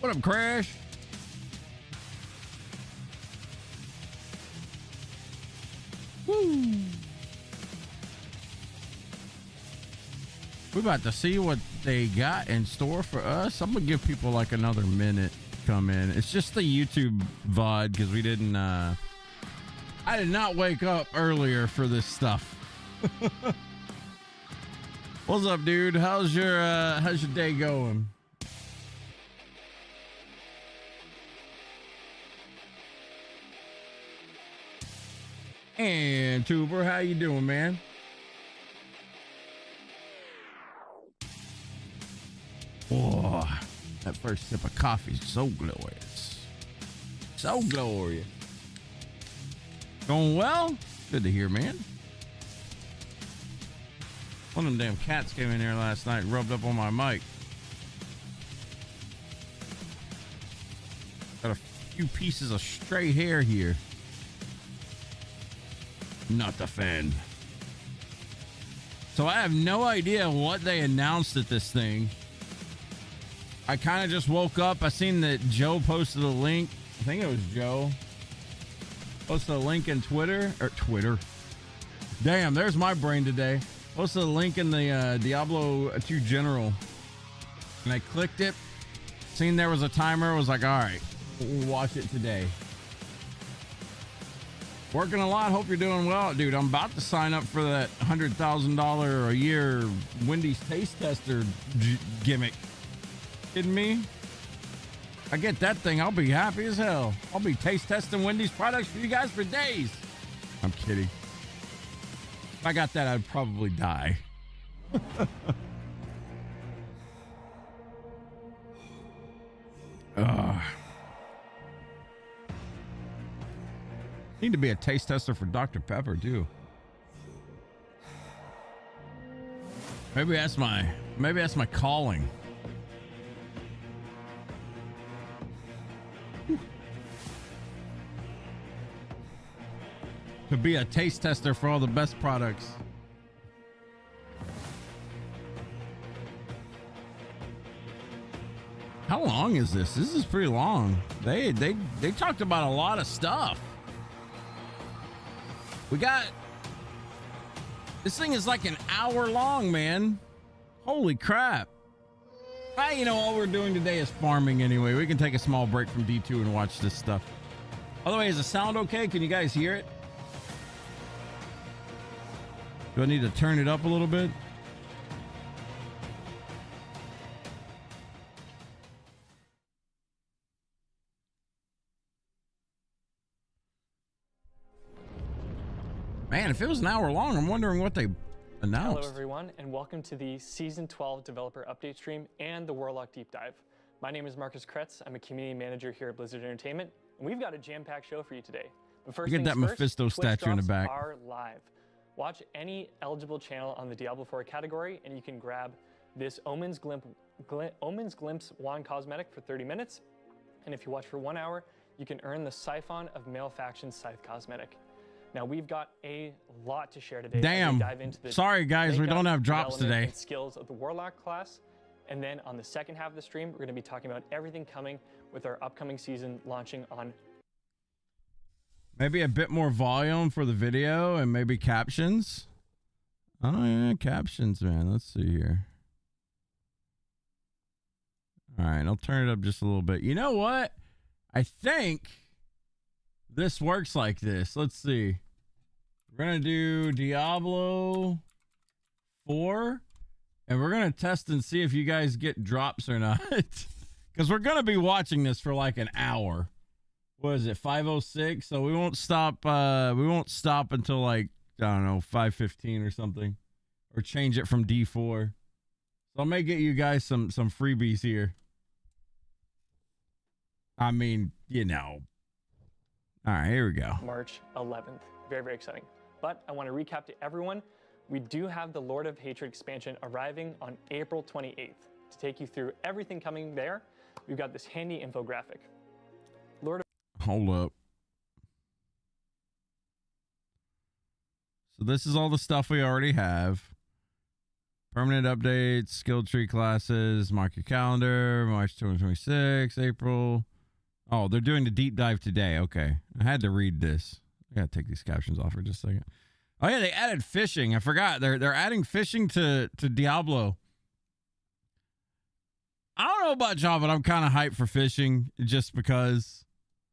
What up, Crash? Woo. We're about to see what they got in store for us. I'm gonna give people like another minute to come in. It's just the YouTube VOD because we didn't I did not wake up earlier for this stuff. What's up, dude? How's your day going? And Tuber, how you doing, man? Oh, that first sip of coffee is so glorious. So glorious. Going well? Good to hear, man. One of them damn cats came in here last night and rubbed up on my mic. Got a few pieces of stray hair here. Not the fan. So I have no idea what they announced at this thing. I kind of just woke up. I seen that Joe posted a link. I think it was Joe. Posted a link in Twitter. Damn, there's my brain today. Posted a link in the Diablo 2 General. And I clicked it. Seen there was a timer. Was like, all right, we'll watch it today. Working a lot. Hope you're doing well. Dude, I'm about to sign up for that $100,000 a year Wendy's taste tester gimmick. Kidding me? I get that thing, I'll be happy as hell. I'll be taste testing Wendy's products for you guys for days. I'm kidding. If I got that, I'd probably die. Need to be a taste tester for Dr. Pepper too. Maybe that's my calling. To be a taste tester for all the best products. How long is this? This is pretty long. They talked about a lot of stuff. We got this thing is like an hour long, man. Holy crap. You know, all we're doing today is farming anyway. We can take a small break from D2 and watch this stuff. By the way, is the sound okay? Can you guys hear it? Do I need to turn it up a little bit? Man, if it was an hour long, I'm wondering what they announced. Hello, everyone, and welcome to the Season 12 Developer Update stream and the Warlock Deep Dive. My name is Marcus Kretz. I'm a community manager here at Blizzard Entertainment, and we've got a jam-packed show for you today. But first, get that Mephisto statue in the back. Are live. Watch any eligible channel on the Diablo 4 category, and you can grab this Omen's Glimpse wand cosmetic for 30 minutes. And if you watch for 1 hour, you can earn the Siphon of Male Faction Scythe cosmetic. Now, we've got a lot to share today. Damn. Dive into the sorry, guys, we don't have drops today. And skills of the Warlock class. And then on the second half of the stream, we're going to be talking about everything coming with our upcoming season launching on. Maybe a bit more volume for the video and maybe captions. Oh, yeah, captions, man. Let's see here. All right, I'll turn it up just a little bit. You know what? I think this works like this. Let's see. We're going to do Diablo 4, and we're going to test and see if you guys get drops or not. Because we're going to be watching this for like an hour. What is it, 5:06? So we won't stop until like, I don't know, 5:15 or something. Or change it from D4. So I may get you guys some freebies here. I mean, you know. All right, here we go. March 11th. Very, very exciting. But I want to recap to everyone. We do have the Lord of Hatred expansion arriving on April 28th. To take you through everything coming there, we've got this handy infographic. Hold up. So this is all the stuff we already have. Permanent updates, skill tree classes, mark your calendar, March 2026, April. Oh, they're doing the deep dive today. Okay. I had to read this. I gotta take these captions off for just a second. Oh yeah, they added fishing. I forgot. They're adding fishing to Diablo. I don't know about y'all, but I'm kind of hyped for fishing just because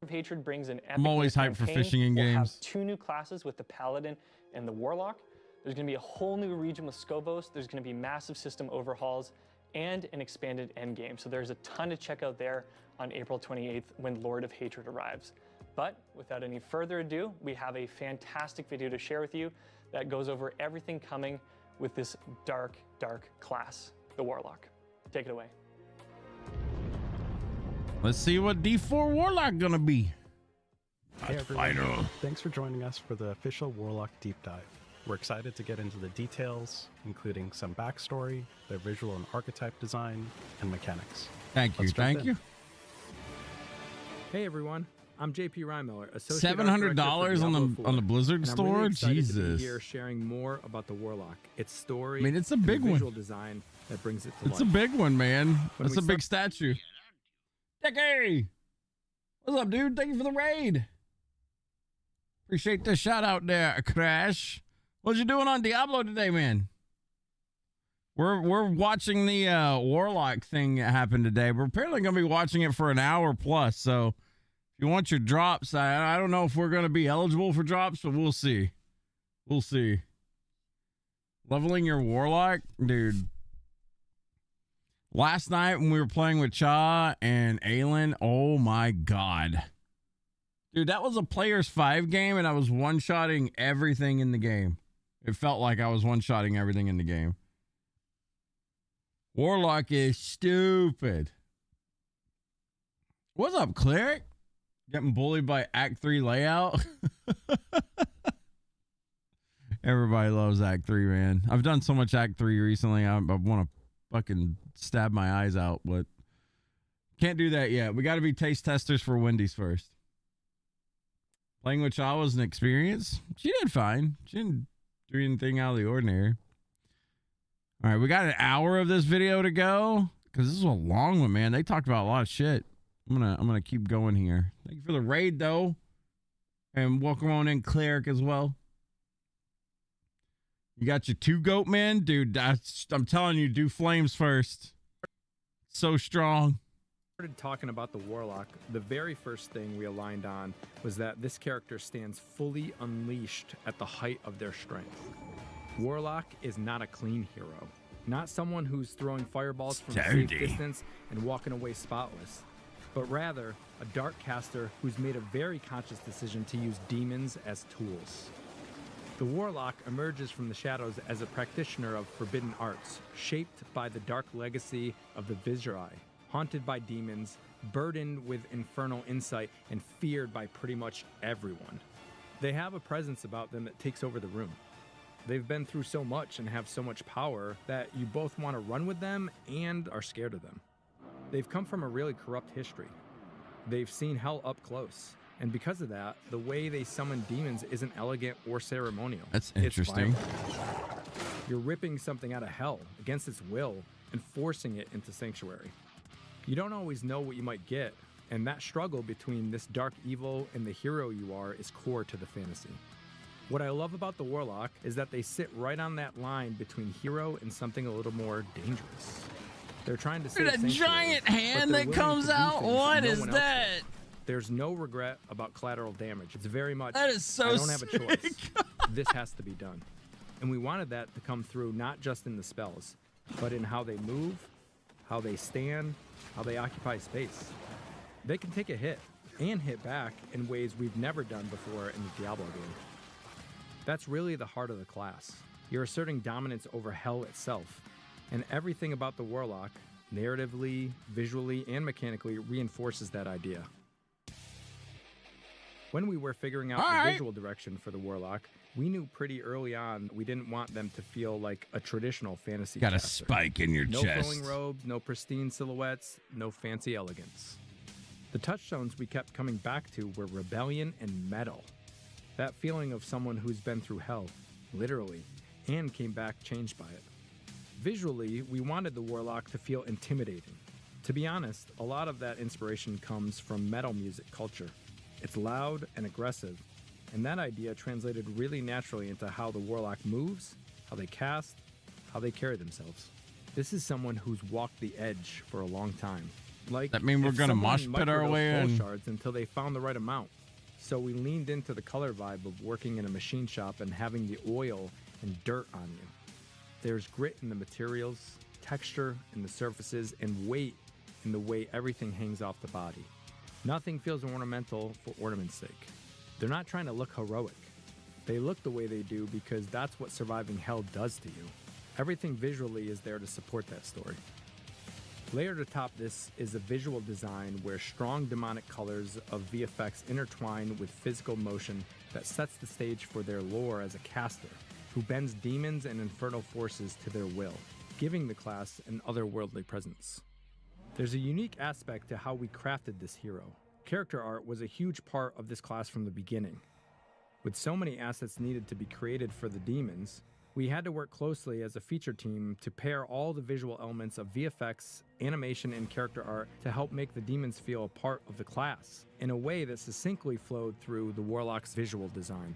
of Hatred brings an epic I'm always new hyped for campaign. fishing in We'll games. have 2 new classes with the Paladin and the Warlock. There's going to be a whole new region with Scovos. There's going to be massive system overhauls and an expanded endgame. So there's a ton to check out there on April 28th when Lord of Hatred arrives. But without any further ado, we have a fantastic video to share with you that goes over everything coming with this dark, dark class, the Warlock. Take it away. Let's see what D4 Warlock gonna be. Hey everyone, thanks for joining us for the official Warlock Deep Dive. We're excited to get into the details, including some backstory, their visual and archetype design, and mechanics. Thank you, thank you. Hey everyone, I'm JP Reimiller, Associate $700 on the Blizzard store. Really excited Jesus. to be here sharing more about the Warlock, its story. I mean, it's a big and the one. visual design that brings it to life. It's a big one, man. When That's we a big statue. Dickie, what's up, dude? Thank you for the raid. Appreciate the shout out there, Crash. What you doing on Diablo today, man? We're watching the Warlock thing that happened today. We're apparently gonna be watching it for an hour plus. So if you want your drops, I don't know if we're gonna be eligible for drops, but we'll see. We'll see. Leveling your Warlock, dude. Last night when we were playing with Cha and Aelin, oh my god. Dude, that was a player's 5 game and I was one-shotting everything in the game. It felt like I was one-shotting everything in the game. Warlock is stupid. What's up, Cleric? Getting bullied by Act 3 layout? Everybody loves Act 3, man. I've done so much Act 3 recently, I want to fucking stab my eyes out, but can't do that yet. We got to be taste testers for Wendy's first. Playing with Cha was an experience. She did fine. She didn't do anything out of the ordinary. All right, we got an hour of this video to go because this is a long one, man. They talked about a lot of shit. I'm gonna keep going here. Thank you for the raid, though, and welcome on in, Cleric, as well. You got your 2 goat, man, dude. I'm telling you, do flames first. So strong. Started talking about the Warlock, the very first thing we aligned on was that this character stands fully unleashed at the height of their strength. Warlock is not a clean hero, not someone who's throwing fireballs from a safe distance and walking away spotless, but rather a dark caster who's made a very conscious decision to use demons as tools. The Warlock emerges from the shadows as a practitioner of forbidden arts, shaped by the dark legacy of the Vizrai, haunted by demons, burdened with infernal insight, and feared by pretty much everyone. They have a presence about them that takes over the room. They've been through so much and have so much power that you both want to run with them and are scared of them. They've come from a really corrupt history. They've seen hell up close. And because of that, the way they summon demons isn't elegant or ceremonial. That's interesting. You're ripping something out of hell against its will and forcing it into sanctuary. You don't always know what you might get, and that struggle between this dark evil and the hero you are is core to the fantasy. What I love about the Warlock is that they sit right on that line between hero and something a little more dangerous. They're trying to save Dude, a giant hand that comes out? What is that? There's no regret about collateral damage. It's very much, that is so I don't have a sick. choice. This has to be done. And we wanted that to come through not just in the spells, but in how they move, how they stand, how they occupy space. They can take a hit and hit back in ways we've never done before in the Diablo game. That's really the heart of the class. You're asserting dominance over hell itself, and everything about the Warlock, narratively, visually, and mechanically, reinforces that idea. When we were figuring out the visual direction for the Warlock, we knew pretty early on we didn't want them to feel like a traditional fantasy Got a caster. spike in your chest. No flowing robes, no pristine silhouettes, no fancy elegance. The touchstones we kept coming back to were rebellion and metal. That feeling of someone who's been through hell, literally, and came back changed by it. Visually, we wanted the Warlock to feel intimidating. To be honest, a lot of that inspiration comes from metal music culture. It's loud and aggressive, and that idea translated really naturally into how the Warlock moves, how they cast, how they carry themselves. This is someone who's walked the edge for a long time. Like, That mean we're gonna mosh pit our way in? Shards until they found the right amount. So we leaned into the color vibe of working in a machine shop and having the oil and dirt on you. There's grit in the materials, texture in the surfaces, and weight in the way everything hangs off the body. Nothing feels ornamental for ornament's sake. They're not trying to look heroic. They look the way they do because that's what surviving hell does to you. Everything visually is there to support that story. Layered atop this is a visual design where strong demonic colors of VFX intertwine with physical motion that sets the stage for their lore as a caster, who bends demons and infernal forces to their will, giving the class an otherworldly presence. There's a unique aspect to how we crafted this hero. Character art was a huge part of this class from the beginning. With so many assets needed to be created for the demons, we had to work closely as a feature team to pair all the visual elements of VFX, animation, and character art to help make the demons feel a part of the class in a way that succinctly flowed through the Warlock's visual design.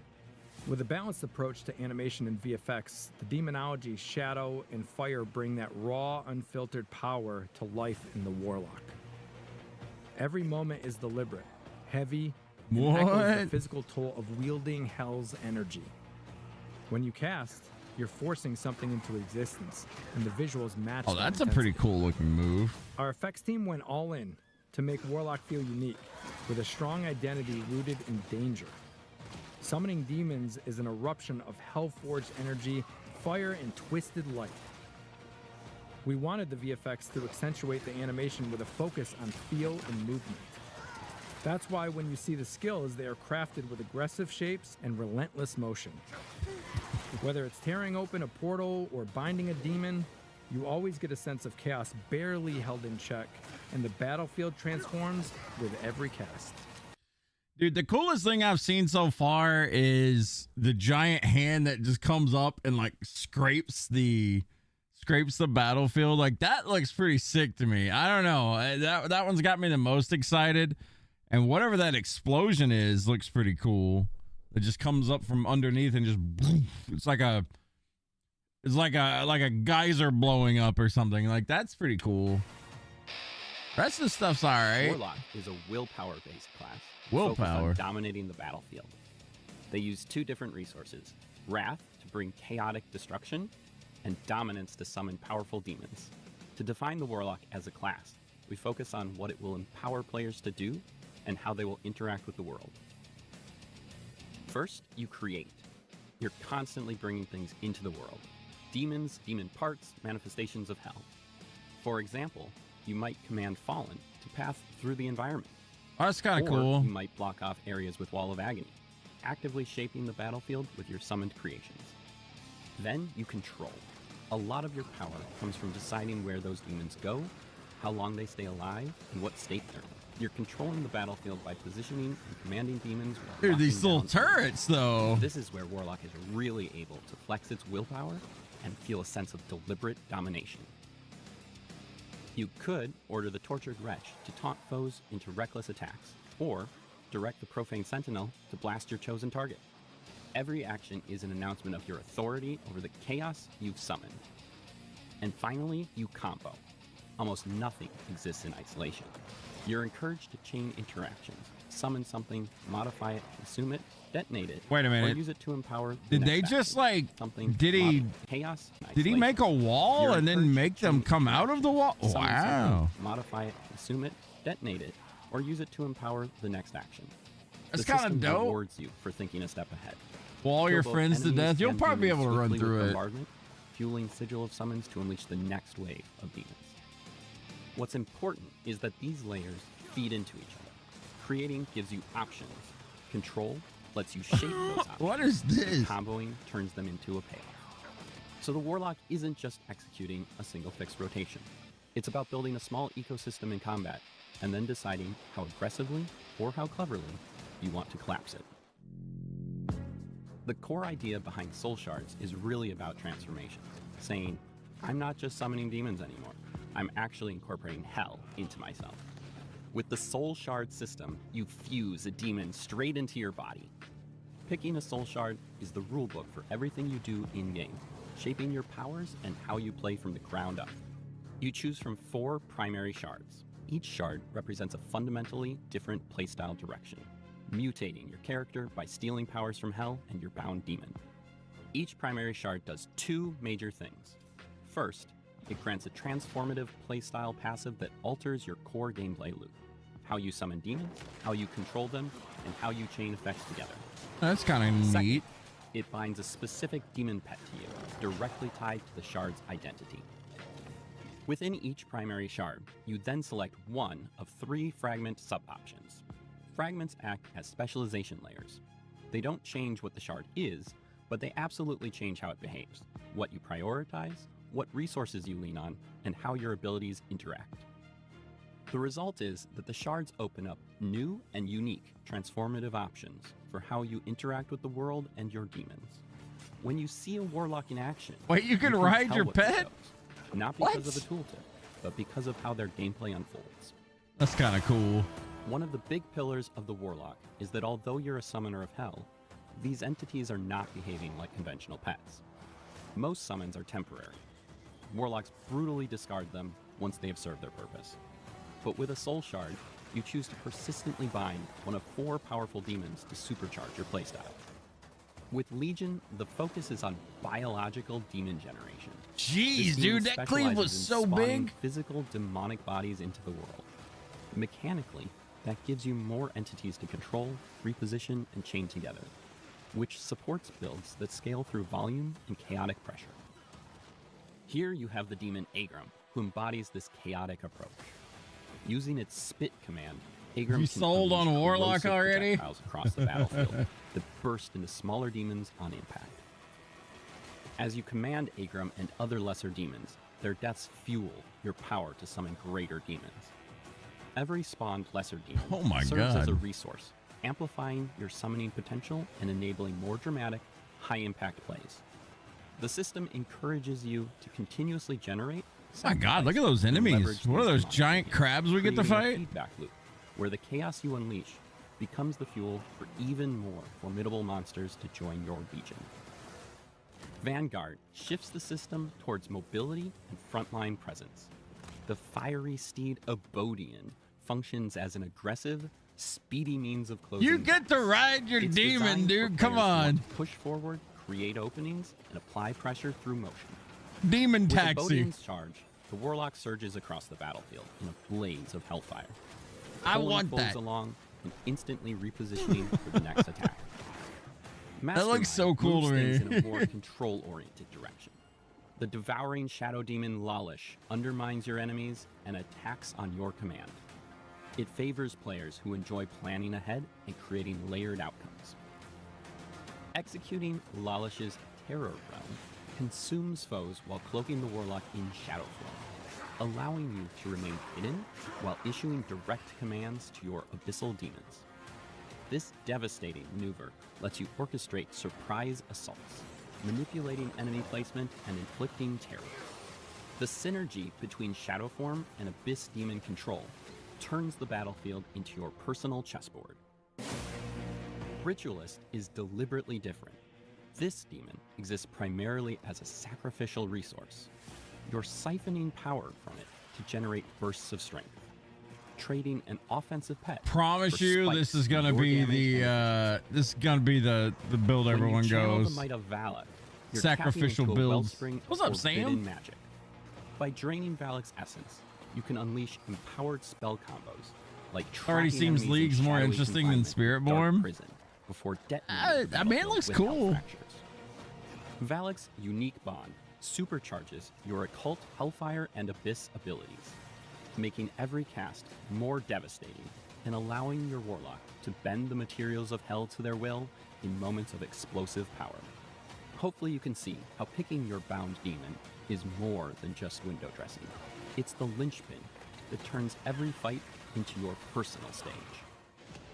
With a balanced approach to animation and VFX, the demonology, shadow, and fire bring that raw, unfiltered power to life in the Warlock. Every moment is deliberate, heavy, and echoes the physical toll of wielding hell's energy. When you cast, you're forcing something into existence, and the visuals match. Oh, that's a pretty cool looking move. Our effects team went all in to make Warlock feel unique, with a strong identity rooted in danger. Summoning demons is an eruption of hell-forged energy, fire, and twisted light. We wanted the VFX to accentuate the animation with a focus on feel and movement. That's why when you see the skills, they are crafted with aggressive shapes and relentless motion. Whether it's tearing open a portal or binding a demon, you always get a sense of chaos barely held in check, and the battlefield transforms with every cast. Dude, the coolest thing I've seen so far is the giant hand that just comes up and like scrapes the battlefield. Like, that looks pretty sick to me. I don't know. That one's got me the most excited. And whatever that explosion is looks pretty cool. It just comes up from underneath and just it's like a geyser blowing up or something. Like, that's pretty cool. Rest of the stuff's all right. Warlock is a willpower-based class. Willpower. Focused on dominating the battlefield. They use two different resources: Wrath to bring chaotic destruction, and Dominance to summon powerful demons. To define the Warlock as a class, we focus on what it will empower players to do and how they will interact with the world. First, you create. You're constantly bringing things into the world. Demons, demon parts, manifestations of hell. For example, you might command Fallen to path through the environment. Oh, that's kind of cool. You might block off areas with Wall of Agony, actively shaping the battlefield with your summoned creations. Then you control. A lot of your power comes from deciding where those demons go, how long they stay alive, and what state they're in. You're controlling the battlefield by positioning and commanding demons. Dude, these little turrets, though. This is where Warlock is really able to flex its willpower and feel a sense of deliberate domination. You could order the Tortured Wretch to taunt foes into reckless attacks, or direct the Profane Sentinel to blast your chosen target. Every action is an announcement of your authority over the chaos you've summoned. And finally, you combo. Almost nothing exists in isolation. You're encouraged to chain interactions, summon something, modify it, consume it, detonate it. Wait a minute. Or use it to empower the Did next they just action. like Something did he chaos? did he make a wall You're and then encouraged make to them chain come out of the wall? summon Wow. something, modify it, consume it, detonate it, or use it to empower the next action. That's The kinda system dope. rewards you for thinking a step ahead. Well, all Kill your both friends to enemies death. You'll and probably be demons able to run swiftly through with it. bombardment, fueling Sigil of Summons to unleash the next wave of demons. What's important is that these layers feed into each other. Creating gives you options. Control lets you shape those options. What is this? Comboing turns them into a payoff. So the Warlock isn't just executing a single fixed rotation. It's about building a small ecosystem in combat, and then deciding how aggressively or how cleverly you want to collapse it. The core idea behind Soul Shards is really about transformations, saying, I'm not just summoning demons anymore. I'm actually incorporating hell into myself. With the Soul Shard system, you fuse a demon straight into your body. Picking a Soul Shard is the rulebook for everything you do in-game, shaping your powers and how you play from the ground up. You choose from 4 primary shards. Each shard represents a fundamentally different playstyle direction, mutating your character by stealing powers from hell and your bound demon. Each primary shard does 2 major things. First, it grants a transformative playstyle passive that alters your core gameplay loop. How you summon demons, how you control them, and how you chain effects together. That's kind of neat. It binds a specific demon pet to you, directly tied to the shard's identity. Within each primary shard, you then select one of 3 fragment sub-options. Fragments act as specialization layers. They don't change what the shard is, but they absolutely change how it behaves, what you prioritize, what resources you lean on, and how your abilities interact. The result is that the shards open up new and unique transformative options for how you interact with the world and your demons. When you see a warlock in action, wait, you can ride tell your what they pet? chose, not because of a tooltip, but because of how their gameplay unfolds. That's kind of cool. One of the big pillars of the warlock is that although you're a summoner of hell, these entities are not behaving like conventional pets. Most summons are temporary. Warlocks brutally discard them once they have served their purpose. But with a soul shard, you choose to persistently bind one of 4 powerful demons to supercharge your playstyle. With Legion, the focus is on biological demon generation. Jeez, This demon dude, that cleave was specializes in so spawning big. physical demonic bodies into the world. Mechanically, that gives you more entities to control, reposition, and chain together, which supports builds that scale through volume and chaotic pressure. Here you have the demon Agram, who embodies this chaotic approach. Using its spit command, Agram You can sold on unleash Warlock corrosive already? projectiles across the battlefield that burst into smaller demons on impact. As you command Agram and other lesser demons, their deaths fuel your power to summon greater demons. Every spawned lesser demon Oh my serves as a God. resource, amplifying your summoning potential and enabling more dramatic, high-impact plays. The system encourages you to continuously generate. My God, look at those and enemies. leverage What are these those demonic giant demons, crabs we get to creating a fight? feedback loop where the chaos you unleash becomes the fuel for even more formidable monsters to join your legion. Vanguard shifts the system towards mobility and frontline presence. The fiery steed Abodian functions as an aggressive, speedy means of closing. You get to gaps. ride your It's demon, designed for dude. Come players who want on. to push forward, create openings, and apply pressure through motion. Demon With taxi. Abodian's charge, the warlock surges across the battlefield in a blaze of hellfire. I Pulling want foes that. along and instantly repositioning for the next attack. That looks so Mastermind cool moves to me. things in a more control-oriented direction. The devouring shadow demon Lalish undermines your enemies and attacks on your command. It favors players who enjoy planning ahead and creating layered outcomes. Executing Lalish's Terror Realm consumes foes while cloaking the warlock in shadow form, allowing you to remain hidden while issuing direct commands to your abyssal demons. This devastating maneuver lets you orchestrate surprise assaults, manipulating enemy placement and inflicting terror. The synergy between shadow form and abyss demon control turns the battlefield into your personal chessboard. Ritualist is deliberately different. This demon exists primarily as a sacrificial resource. You're siphoning power from it to generate bursts of strength, trading an offensive pet. Promise for you, spikes this is in gonna your be damage the and this is gonna be the build when everyone you channel goes. the might of Valak, you're Sacrificial tapping into a builds. wellspring What's of up, Sam? forbidden magic. By draining Valak's essence, you can unleash empowered spell combos, like Already trapping seems enemies in League's more shadowy interesting than confinement in dark Spiritborn. prison before detonating the I mean, it battlefield looks with hell cool. fractures. Valak's unique bond supercharges your occult, hellfire, and abyss abilities, making every cast more devastating and allowing your warlock to bend the materials of hell to their will in moments of explosive power. Hopefully you can see how picking your bound demon is more than just window dressing. It's the linchpin that turns every fight into your personal stage.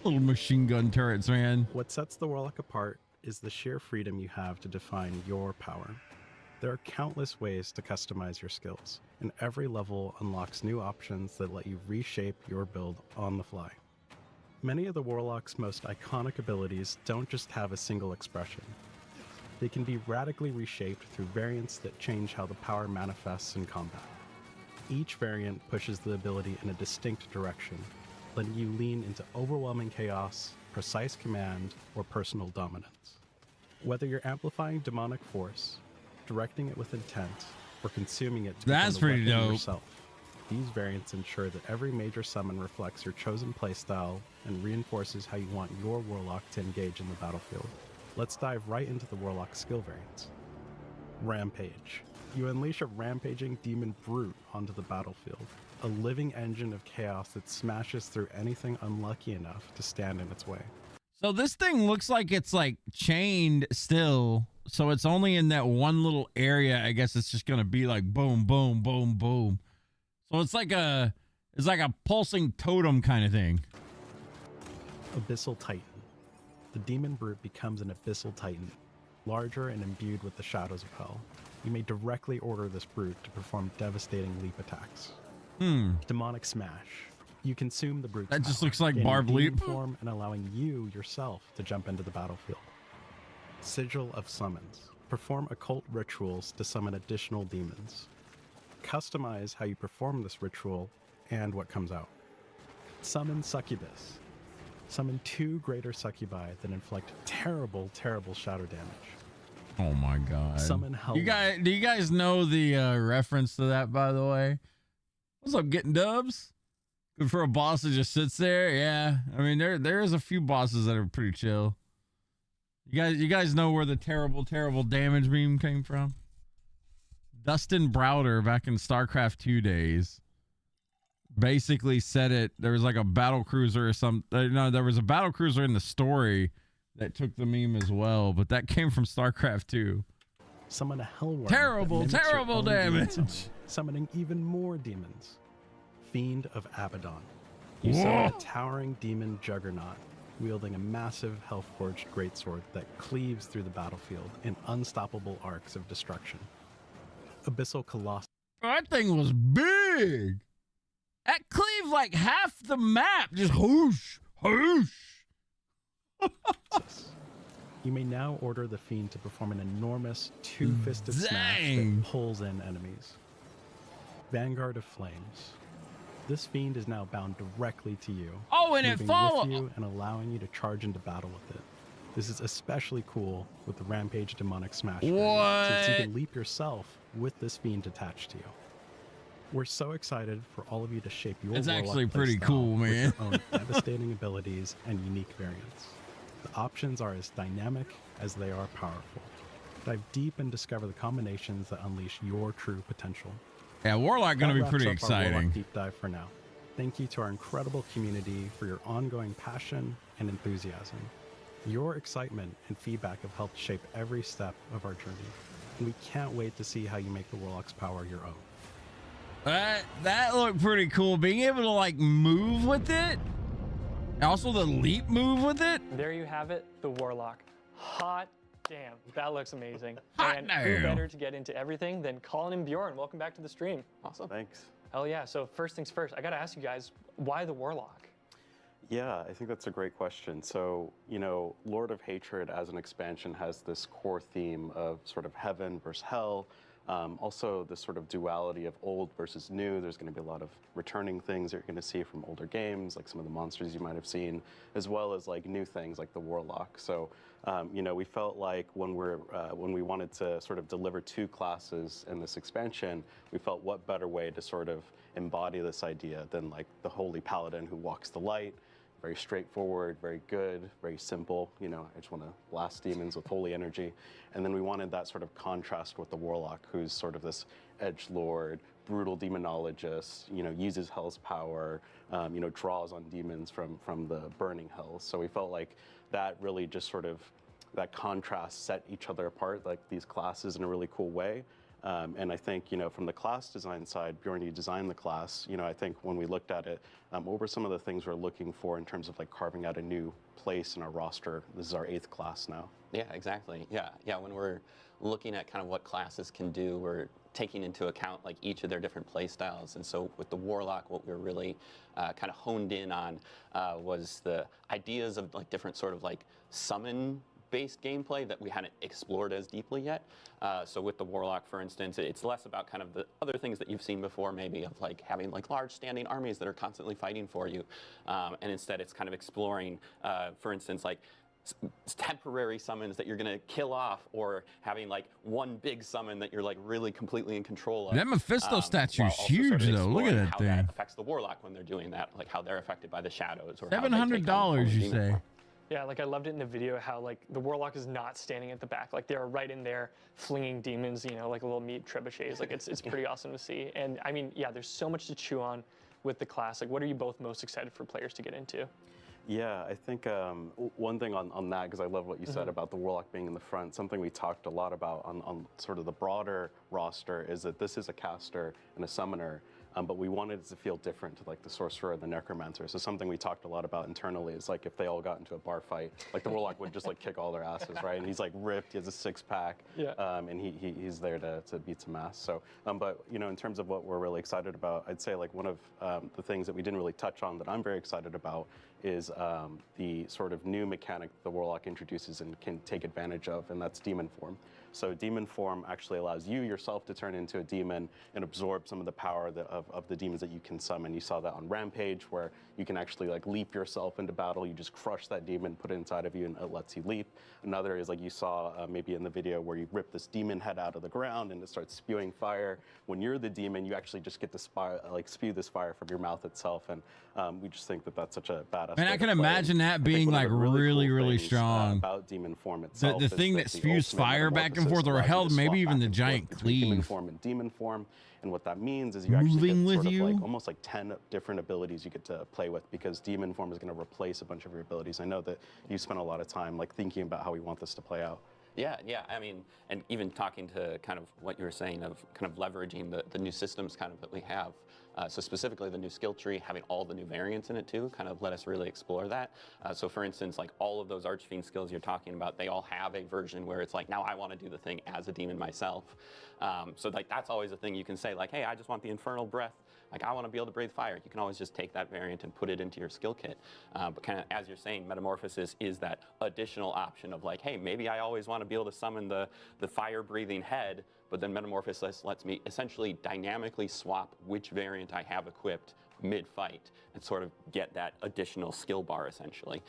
Little machine gun turrets, man. What sets the Warlock apart is the sheer freedom you have to define your power. There are countless ways to customize your skills, and every level unlocks new options that let you reshape your build on the fly. Many of the Warlock's most iconic abilities don't just have a single expression. They can be radically reshaped through variants that change how the power manifests in combat. Each variant pushes the ability in a distinct direction, letting you lean into overwhelming chaos, precise command, or personal dominance. Whether you're amplifying demonic force, directing it with intent, or consuming it to That's become the pretty weapon dope. yourself, these variants ensure that every major summon reflects your chosen playstyle and reinforces how you want your Warlock to engage in the battlefield. Let's dive right into the Warlock skill variants. Rampage. You unleash a rampaging demon brute onto the battlefield, a living engine of chaos that smashes through anything unlucky enough to stand in its way. So this thing looks like it's like chained still. So it's only in that one little area. I guess it's just gonna be like boom, boom, boom, boom. So it's like a pulsing totem kind of thing. Abyssal Titan. The demon brute becomes an abyssal titan, larger and imbued with the shadows of hell. You may directly order this brute to perform devastating leap attacks. Demonic Smash. You consume the brute's That just power, looks like gaining Barb demon Leap. form and allowing you yourself to jump into the battlefield. Sigil of Summons. Perform occult rituals to summon additional demons. Customize how you perform this ritual and what comes out. Summon Succubus. Summon 2 greater succubi that inflict terrible, terrible shadow damage. Oh my god. Summon Hell. Do you guys know the reference to that, by the way? What's up, getting dubs? Good for a boss that just sits there. Yeah. I mean, there's a few bosses that are pretty chill. You guys know where the terrible, terrible damage meme came from? Dustin Browder back in StarCraft 2 days basically said it. There was like a battle cruiser or something. No, there was a battle cruiser in the story that took the meme as well, but that came from StarCraft 2. Summon a Hellworm. Terrible, terrible damage. Summoning even more demons. Fiend of Abaddon. You summon a towering demon juggernaut, wielding a massive hell-forged greatsword that cleaves through the battlefield in unstoppable arcs of destruction. Abyssal Colossus. That thing was big. That cleaved like half the map. Just whoosh, whoosh. You may now order the Fiend to perform an enormous two-fisted smash that pulls in enemies. Vanguard of Flames. This Fiend is now bound directly to you. Oh, and it follows you and allowing you to charge into battle with it. This is especially cool with the Rampage Demonic Smash variant, since you can leap yourself with this Fiend attached to you. We're so excited for all of you to shape your It's Warlock actually pretty playstyle cool, man. with your own devastating abilities and unique variants. The options are as dynamic as they are powerful. Dive deep and discover the combinations that unleash your true potential. Yeah, Warlock gonna be pretty Our Warlock exciting. deep dive for now. Thank you to our incredible community for your ongoing passion and enthusiasm. Your excitement and feedback have helped shape every step of our journey, and we can't wait to see how you make the Warlock's power your own. That looked pretty cool. Being able to like move with it. Also the leap move with it. There you have it, the Warlock. Hot damn, that looks amazing. Hot and damn. who better to get into everything than Colin and Bjorn? Welcome back to the stream. Awesome. Thanks. Hell yeah. So first things first, I gotta ask you guys, why the Warlock? Yeah, I think that's a great question. So, you know, Lord of Hatred as an expansion has this core theme of sort of heaven versus hell. Also, this sort of duality of old versus new. There's going to be a lot of returning things that you're going to see from older games, like some of the monsters you might have seen, as well as like new things like the Warlock. So, you know, we felt like when we wanted to sort of deliver 2 classes in this expansion, we felt what better way to sort of embody this idea than like the Holy Paladin who walks the light. Very straightforward, very good, very simple. You know, I just want to blast demons with holy energy. And then we wanted that sort of contrast with the Warlock, who's sort of this edgelord, brutal demonologist, you know, uses hell's power, you know, draws on demons from the burning hells. So we felt like that really just sort of, that contrast set each other apart, like these classes in a really cool way. And I think, from the class design side, Bjorn, you designed the class. I think when we looked at it, what were some of the things we're looking for in terms of like carving out a new place in our roster? This is our 8th class now. Yeah, exactly. Yeah. When we're looking at kind of what classes can do, we're taking into account like each of their different play styles. And so with the Warlock, what we were really kind of honed in on was the ideas of like different sort of like summon-based gameplay that we hadn't explored as deeply yet. So with the Warlock, for instance, it's less about kind of the other things that you've seen before, maybe of like having like large standing armies that are constantly fighting for you. And instead it's kind of exploring, for instance, like temporary summons that you're going to kill off, or having like one big summon that you're like really completely in control of. That Mephisto statue's while also huge sort of though. Look at exploring that how thing. that affects the Warlock when they're doing that, like how they're affected by the shadows. Or how they take on the $700, you demon say? form. Yeah, like I loved it in the video how like the Warlock is not standing at the back. Like they're right in there flinging demons, like little meat trebuchets. Like it's pretty awesome to see. And I mean, yeah, there's so much to chew on with the class. Like what are you both most excited for players to get into? Yeah, I think one thing on that, because I love what you said about the Warlock being in the front, something we talked a lot about on sort of the broader roster is that this is a caster and a summoner, but we wanted it to feel different to like the Sorcerer and the Necromancer. So something we talked a lot about internally is like if they all got into a bar fight, like the Warlock would just like kick all their asses, right? And he's like ripped, he has a 6-pack, and he's there to beat some ass. So, but in terms of what we're really excited about, I'd say like one of the things that we didn't really touch on that I'm very excited about is the sort of new mechanic the Warlock introduces and can take advantage of, and that's Demon Form. So Demon Form actually allows you yourself to turn into a demon and absorb some of the power of the demons that you can summon. You saw that on Rampage, where you can actually like leap yourself into battle. You just crush that demon, put it inside of you, and it lets you leap. Another is like you saw maybe in the video where you rip this demon head out of the ground and it starts spewing fire. When you're the demon, you actually just get to spew this fire from your mouth itself, and we just think that that's such a badass. And I can imagine that being like really strong. About Demon Form itself, the thing that the spews ultimate fire back and metamorphosis forth, or allows you held to maybe swap even back the and forth giant between Human cleave. Form and Demon Form. And what that means is you actually get Moving sort with of you? like almost like 10 different abilities you get to play with, because Demon Form is going to replace a bunch of your abilities. I know that you spent a lot of time like thinking about how we want this to play out. Yeah. I mean, and even talking to kind of what you were saying of kind of leveraging the new systems kind of that we have. So specifically the new skill tree, having all the new variants in it too, kind of let us really explore that. So for instance, like all of those Archfiend skills you're talking about, they all have a version where it's like, now I want to do the thing as a demon myself. So like that's always a thing you can say, like, hey, I just want the Infernal Breath. Like I want to be able to breathe fire. You can always just take that variant and put it into your skill kit. But kind of as you're saying, Metamorphosis is that additional option of like, hey, maybe I always want to be able to summon the fire-breathing head, but then Metamorphosis lets me essentially dynamically swap which variant I have equipped mid-fight and sort of get that additional skill bar essentially,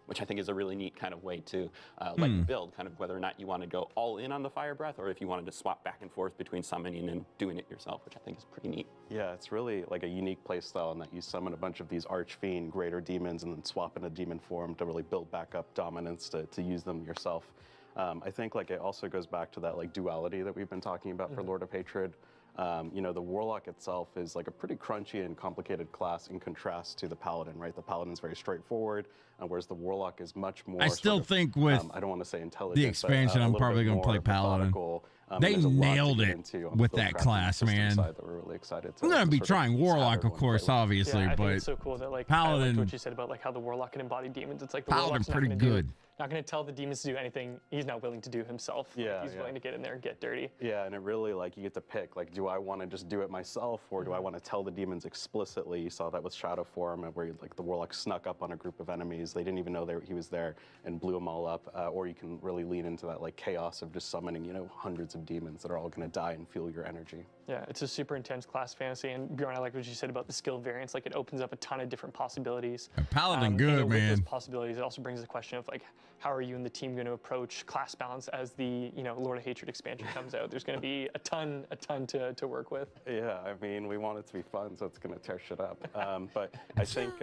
which I think is a really neat kind of way to let you build, kind of whether or not you want to go all in on the fire breath or if you wanted to swap back and forth between summoning and doing it yourself, which I think is pretty neat. Yeah, it's really like a unique playstyle in that you summon a bunch of these Archfiend greater demons and then swap in a Demon Form to really build back up dominance to use them yourself. I think like it also goes back to that like duality that we've been talking about for Lord of Hatred. The Warlock itself is like a pretty crunchy and complicated class in contrast to the Paladin, right? The Paladin's very straightforward, whereas the Warlock is much more. I still think with I don't want to say intelligent. the expansion, I'm probably going to play Paladin. They nailed it with that class, man. That we're really excited to, I'm going to be sort trying have Warlock, of everyone course, play with. obviously, Yeah, I think but it's so cool that like Paladin, I liked what you said about like how the Warlock can embody demons. It's like the Paladin Warlock's not pretty gonna good. Not going to tell the demons to do anything he's not willing to do himself. Yeah, he's willing to get in there and get dirty. Yeah, and it really like you get to pick like, do I want to just do it myself, or do I want to tell the demons explicitly? You saw that with Shadow Form, where like the Warlock snuck up on a group of enemies. They didn't even know he was there and blew them all up. Or you can really lean into that like chaos of just summoning hundreds of demons that are all going to die and fuel your energy. Yeah, it's a super intense class fantasy, and Bjorn, I like what you said about the skill variants. Like it opens up a ton of different possibilities. Paladin good, with those man. possibilities, it also brings the question of like, how are you and the team going to approach class balance as the Lord of Hatred expansion comes out? There's going to be a ton to work with. Yeah, I mean, we want it to be fun, so it's going to tear shit up. But I think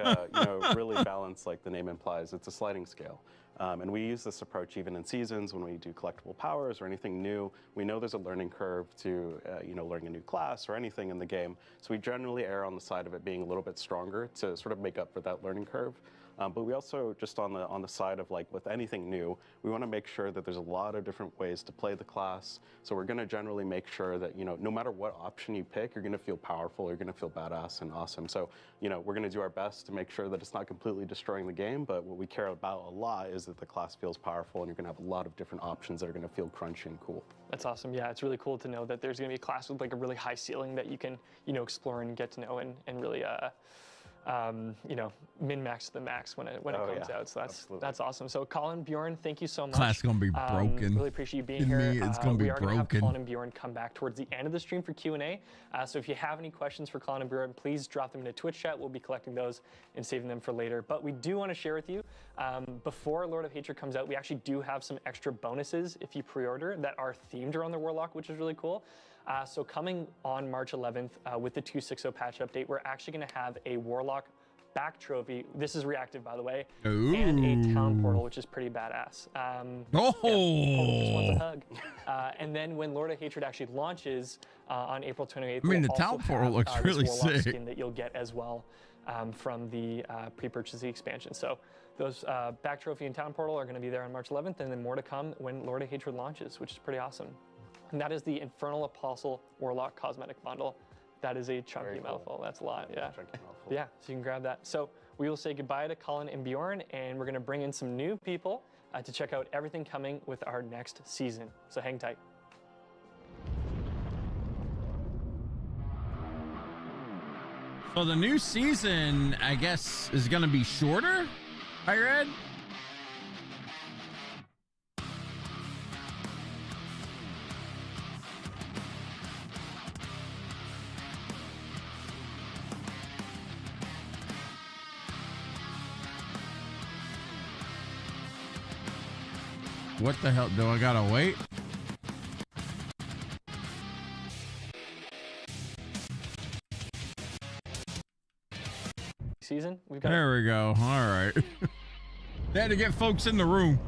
really balance, like the name implies, it's a sliding scale. And we use this approach even in seasons when we do collectible powers or anything new. We know there's a learning curve to learning a new class or anything in the game. So we generally err on the side of it being a little bit stronger to sort of make up for that learning curve. But we also, just on the side of like with anything new, we want to make sure that there's a lot of different ways to play the class. So we're going to generally make sure that, no matter what option you pick, you're going to feel powerful, you're going to feel badass and awesome. So, we're going to do our best to make sure that it's not completely destroying the game, but what we care about a lot is that the class feels powerful and you're going to have a lot of different options that are going to feel crunchy and cool. That's awesome. Yeah, it's really cool to know that there's going to be a class with like a really high ceiling that you can, explore and get to know and really, min-max the max when it comes out. So that's awesome. So Colin, Bjorn, thank you so much. Class gonna be broken. Really appreciate you being In here. me, it's gonna be we are going to have broken. Colin and Bjorn come back towards the end of the stream for Q&A. So if you have any questions for Colin and Bjorn, please drop them in a Twitch chat. We'll be collecting those and saving them for later. But we do want to share with you, before Lord of Hatred comes out, we actually do have some extra bonuses if you pre-order that are themed around the Warlock, which is really cool. So coming on March 11th with the 2.6.0 patch update, we're actually going to have a Warlock back trophy. This is reactive, by the way. Ooh. And a town portal, which is pretty badass. Just wants a hug. And then when Lord of Hatred actually launches on April 28th, I mean, we'll the town also portal have, looks this really Warlock sick. skin that you'll get as well from the pre-purchase the expansion. So those back trophy and town portal are going to be there on March 11th, and then more to come when Lord of Hatred launches, which is pretty awesome. And that is the Infernal Apostle Warlock cosmetic bundle. That is a chunky mouthful. That's a lot, yeah. Yeah, so you can grab that. So we will say goodbye to Colin and Bjorn, and we're going to bring in some new people to check out everything coming with our next season. So hang tight. So the new season, I guess, is going to be shorter, I read? What the hell? Do I gotta wait? Season, we've got. There we go. All right. They had to get folks in the room.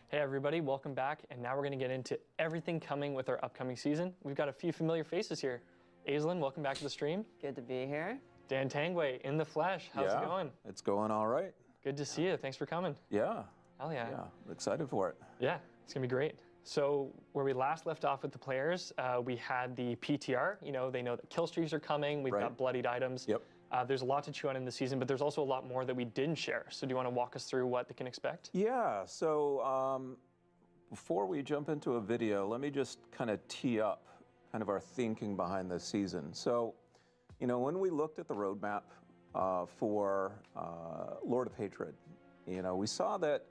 Hey everybody, welcome back. And now we're going to get into everything coming with our upcoming season. We've got a few familiar faces here. Aislinn, welcome back to the stream. Good to be here. Dan Tangway in the flesh. How's it going? It's going all right. Good to see you. Thanks for coming. Yeah. Hell yeah. Yeah, excited for it. Yeah, it's gonna be great. So where we last left off with the players, we had the PTR. They know that kill streaks are coming. We've got bloodied items. Yep. There's a lot to chew on in the season, but there's also a lot more that we didn't share. So do you want to walk us through what they can expect? Yeah, so before we jump into a video, let me just kind of tee up kind of our thinking behind this season. So, when we looked at the roadmap for Lord of Hatred, we saw that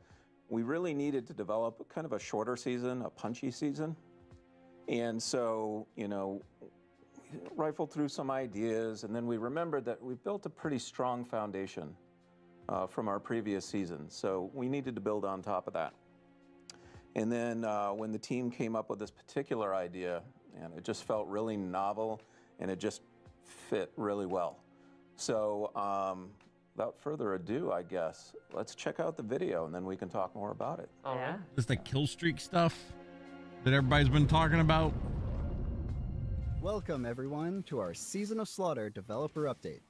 we really needed to develop kind of a shorter season, a punchy season. And so, rifled through some ideas, and then we remembered that we built a pretty strong foundation from our previous season. So we needed to build on top of that. And then when the team came up with this particular idea, and it just felt really novel, and it just fit really well. So without further ado, I guess, let's check out the video, and then we can talk more about it. Oh, yeah. This the kill streak stuff that everybody's been talking about. Welcome everyone to our Season of Slaughter developer update.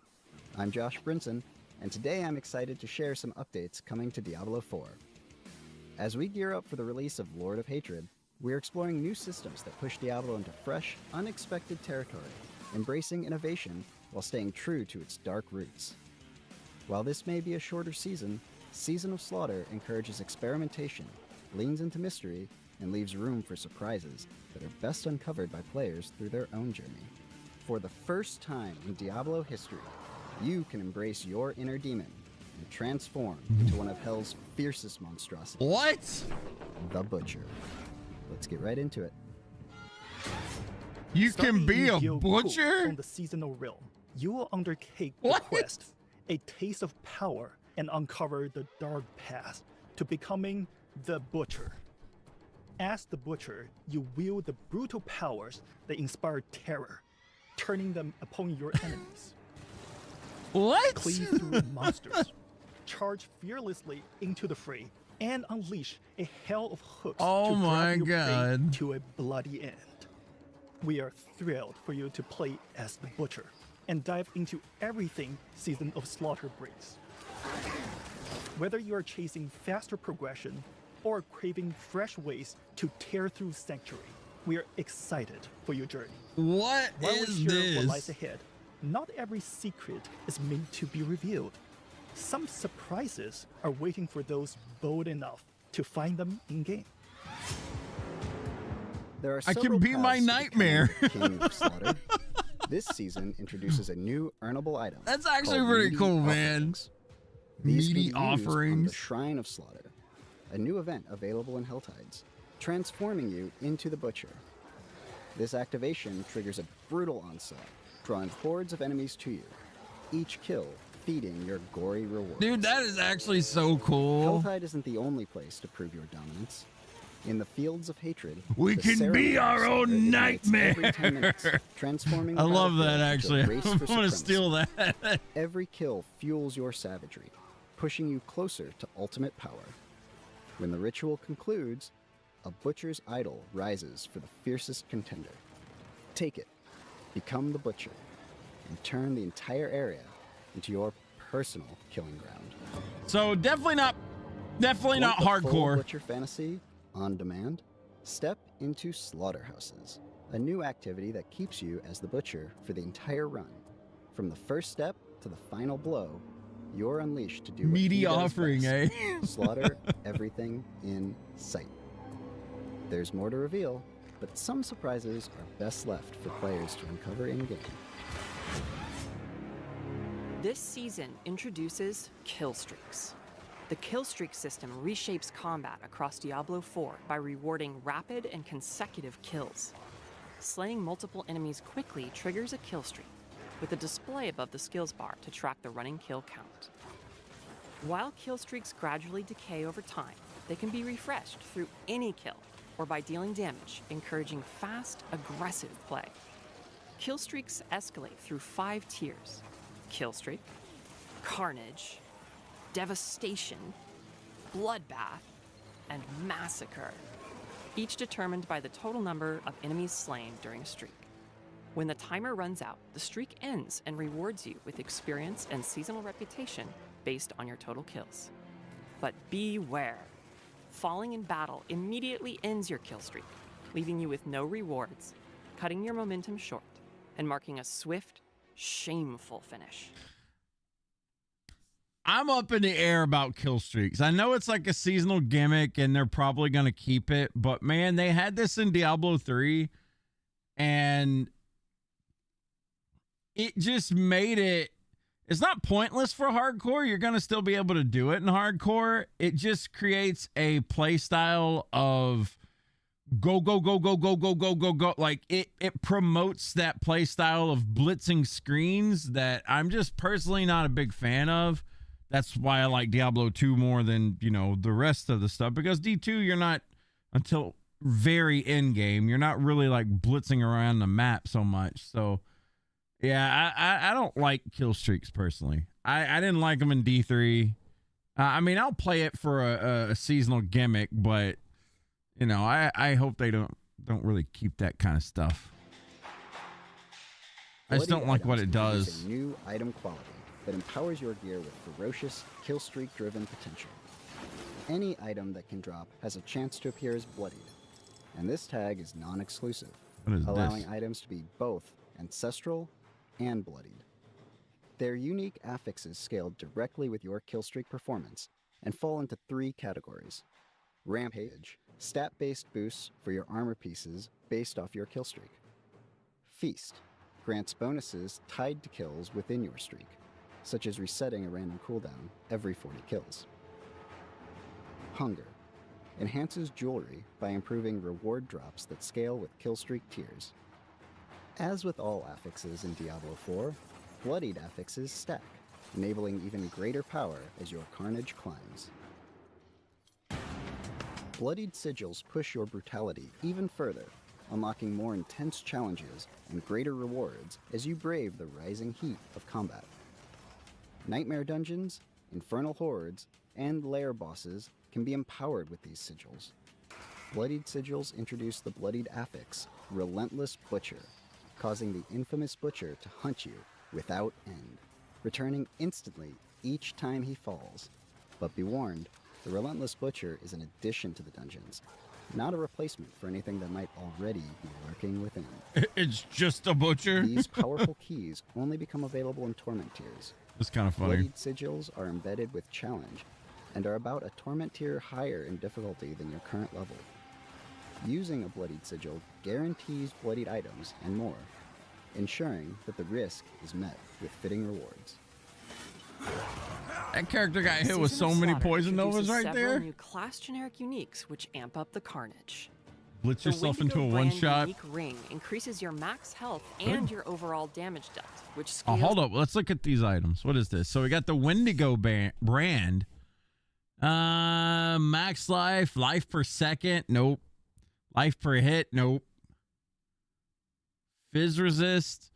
I'm Josh Brinson, and today I'm excited to share some updates coming to Diablo 4. As we gear up for the release of Lord of Hatred, we're exploring new systems that push Diablo into fresh, unexpected territory, embracing innovation while staying true to its dark roots. While this may be a shorter season, Season of Slaughter encourages experimentation, leans into mystery, and leaves room for surprises that are best uncovered by players through their own journey. For the first time in Diablo history, you can embrace your inner demon and transform into one of Hell's fiercest monstrosities. What? The Butcher. Let's get right into it. You can be a butcher? From the seasonal realm, you will undertake What? the quest, a taste of power, and uncover the dark path to becoming the Butcher. As the Butcher, you wield the brutal powers that inspire terror, turning them upon your enemies. What? Cleave through monsters, charge fearlessly into the fray and unleash a hell of hooks Oh to my drive your prey God. to a bloody end. We are thrilled for you to play as the Butcher and dive into everything Season of Slaughter brings. Whether you are chasing faster progression or craving fresh ways to tear through Sanctuary, we are excited for your journey. What While is we share what this? lies ahead, not every secret is meant to be revealed. Some surprises are waiting for those bold enough to find them in-game. There are I several can be my paths to nightmare. becoming King of Slaughter. This season introduces a new earnable item. That's actually called pretty Meaty cool, man. Offerings. These can be Meaty used on the offerings. Shrine of Slaughter, a new event available in Helltides, transforming you into the Butcher. This activation triggers a brutal onslaught, drawing hordes of enemies to you, each kill feeding your gory rewards. Dude, that is actually so cool. Helltide isn't the only place to prove your dominance. In the fields of hatred, We the can be ceremony of our slaughter own ignites nightmare. Every 10 minutes, transforming the I love that, battlefield actually. into a race I'm for going to supremacy. steal that. Every kill fuels your savagery, pushing you closer to ultimate power. When the ritual concludes, a Butcher's idol rises for the fiercest contender. Take it, become the Butcher, and turn the entire area into your personal killing ground. So definitely not Want the full hardcore. Butcher fantasy on demand? Step into Slaughterhouses, a new activity that keeps you as the Butcher for the entire run. From the first step to the final blow, you're unleashed to do what Meaty he does offering, best. eh? Slaughter everything in sight. There's more to reveal, but some surprises are best left for players to uncover in-game. This season introduces kill streaks. The kill streak system reshapes combat across Diablo 4 by rewarding rapid and consecutive kills. Slaying multiple enemies quickly triggers a kill streak, with a display above the skills bar to track the running kill count. While kill streaks gradually decay over time, they can be refreshed through any kill or by dealing damage, encouraging fast, aggressive play. Kill streaks escalate through 5 tiers: kill streak, carnage, devastation, bloodbath, and massacre, each determined by the total number of enemies slain during a streak. When the timer runs out, the streak ends and rewards you with experience and seasonal reputation based on your total kills. But beware. Falling in battle immediately ends your kill streak, leaving you with no rewards, cutting your momentum short, and marking a swift, shameful finish. I'm up in the air about kill streaks. I know it's like a seasonal gimmick and they're probably going to keep it, but man, they had this in Diablo 3 and it just made it, it's not pointless for hardcore. You're going to still be able to do it in hardcore. It just creates a play style of go, go, go, go, go, go, go, go, go. Like it promotes that play style of blitzing screens that I'm just personally not a big fan of. That's why I like Diablo 2 more than, you know, the rest of the stuff, because D2, you're not, until very end game, you're not really like blitzing around the map so much. So yeah, I don't like kill streaks personally. I didn't like them in D3. I mean, I'll play it for a seasonal gimmick, but you know, I hope they don't really keep that kind of stuff. I just don't like what it does. A new item quality that empowers your gear with ferocious, kill streak-driven potential. Any item that can drop has a chance to appear as bloodied, and this tag is non-exclusive, What is allowing this? items to be both ancestral and bloodied. Their unique affixes scale directly with your killstreak performance and fall into 3 categories. Rampage, stat-based boosts for your armor pieces based off your killstreak. Feast, grants bonuses tied to kills within your streak, such as resetting a random cooldown every 40 kills. Hunger, enhances jewelry by improving reward drops that scale with killstreak tiers. As with all affixes in Diablo 4, bloodied affixes stack, enabling even greater power as your carnage climbs. Bloodied sigils push your brutality even further, unlocking more intense challenges and greater rewards as you brave the rising heat of combat. Nightmare dungeons, infernal hordes, and lair bosses can be empowered with these sigils. Bloodied sigils introduce the bloodied affix, Relentless Butcher, causing the infamous Butcher to hunt you without end, returning instantly each time he falls. But be warned, the Relentless Butcher is an addition to the dungeons, not a replacement for anything that might already be lurking within. It's just a butcher. These powerful keys only become available in Torment tiers. It's kind of funny. Bloodied sigils are embedded with challenge and are about a Torment tier higher in difficulty than your current level. Using a bloodied sigil guarantees bloodied items and more, ensuring that the risk is met with fitting rewards. That character got hit with so many poison novas right there. New class generic uniques which amp up the carnage. Blitz The yourself into a Wendigo brand one-shot. unique ring increases your max health and your overall damage depth, which Oh, scales hold up. Let's look at these items. What is this? So we got the Wendigo brand. Max life, life per second. Nope. Life per hit. Nope. Fizz resist.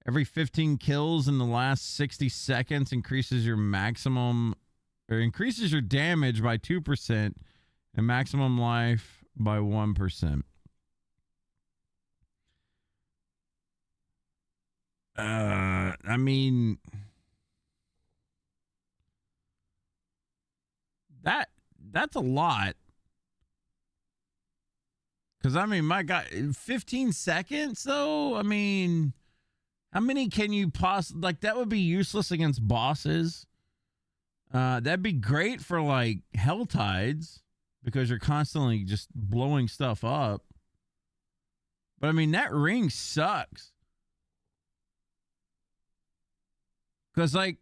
Every 15 kills in the last 60 seconds increases your maximum, or increases your damage by 2% and maximum life by 1%. I mean, that's a lot. Because, I mean, my God, 15 seconds, though? I mean, how many can you possibly... Like, that would be useless against bosses. That'd be great for, like, Hell Tides, because you're constantly just blowing stuff up. But, I mean, that ring sucks. Because, like,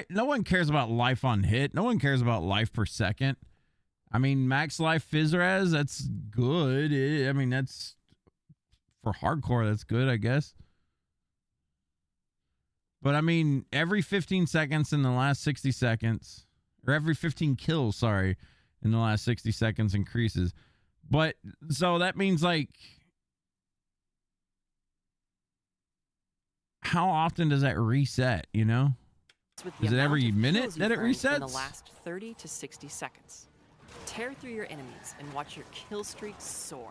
no one cares about life on hit. No one cares about life per second. I mean, max life fizz res, that's good. I mean, that's for hardcore, that's good, I guess. But I mean, every 15 seconds in the last 60 seconds, or every 15 kills, sorry, in the last 60 seconds increases. But so that means, like, how often does that reset, you know? Is it every minute that it resets? In the last 30 to 60 seconds. Tear through your enemies and watch your kill streak soar.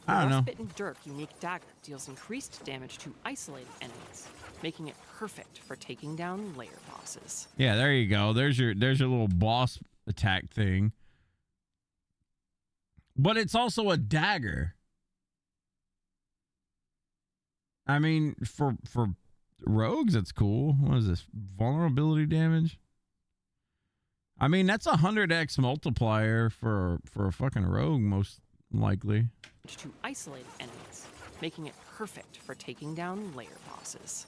The I don't know. Frostbitten Dirk unique dagger deals increased damage to isolated enemies, making it perfect for taking down lair bosses. Yeah, there you go. There's your little boss attack thing. But it's also a dagger. I mean, for rogues, it's cool. What is this? Vulnerability damage? I mean, that's 100x multiplier for a fucking rogue, most likely. To isolated enemies, making it perfect for taking down lair bosses.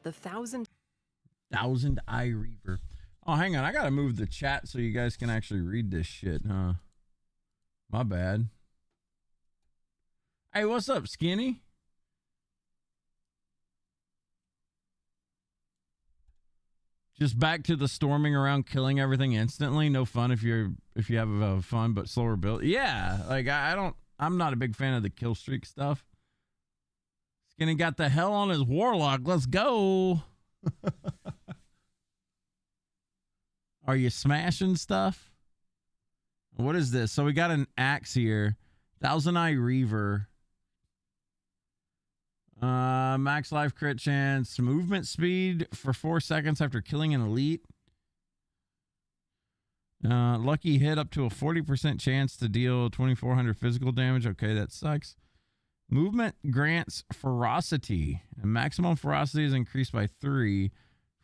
The Thousand Eye Reaver. Oh, hang on. I gotta move the chat so you guys can actually read this shit, huh? My bad. Hey, what's up, Skinny? Just back to the storming around, killing everything instantly. No fun if you have a fun but slower build. Yeah, like I'm not a big fan of the kill streak stuff. Skinny got the hell on his warlock. Let's go. Are you smashing stuff? What is this? So we got an axe here. Thousand Eye Reaver. Max life crit chance, movement speed for 4 seconds after killing an elite. Lucky hit up to a 40% chance to deal 2,400 physical damage. Okay, that sucks. Movement grants ferocity. And maximum ferocity is increased by 3.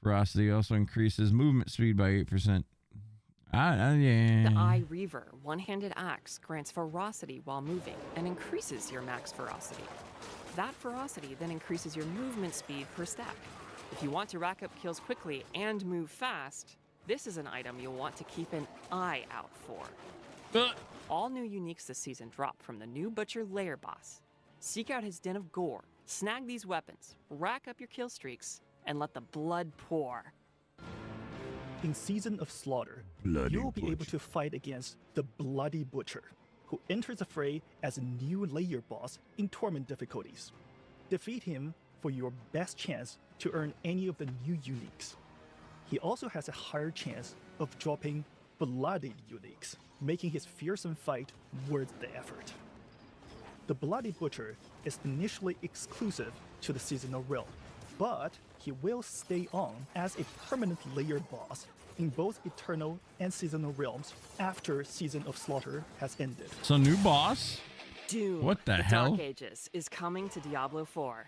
Ferocity also increases movement speed by 8%. Yeah. The Eye Reaver one-handed axe grants ferocity while moving and increases your max ferocity. That ferocity then increases your movement speed per step. If you want to rack up kills quickly and move fast, this is an item you'll want to keep an eye out for. All new uniques this season drop from the new Butcher Lair boss. Seek out his den of gore, snag these weapons, rack up your kill streaks, and let the blood pour. In Season of Slaughter, you will be able to fight against the Bloody Butcher, who enters the fray as a new layer boss in Torment difficulties. Defeat him for your best chance to earn any of the new uniques. he also has a higher chance of dropping bloody uniques, making his fearsome fight worth the effort. The Bloody Butcher is initially exclusive to the Seasonal Realm, but he will stay on as a permanent layer boss in both Eternal and Seasonal Realms after Season of Slaughter has ended. So new boss? Doom, What the hell? Dark Ages is coming to Diablo 4.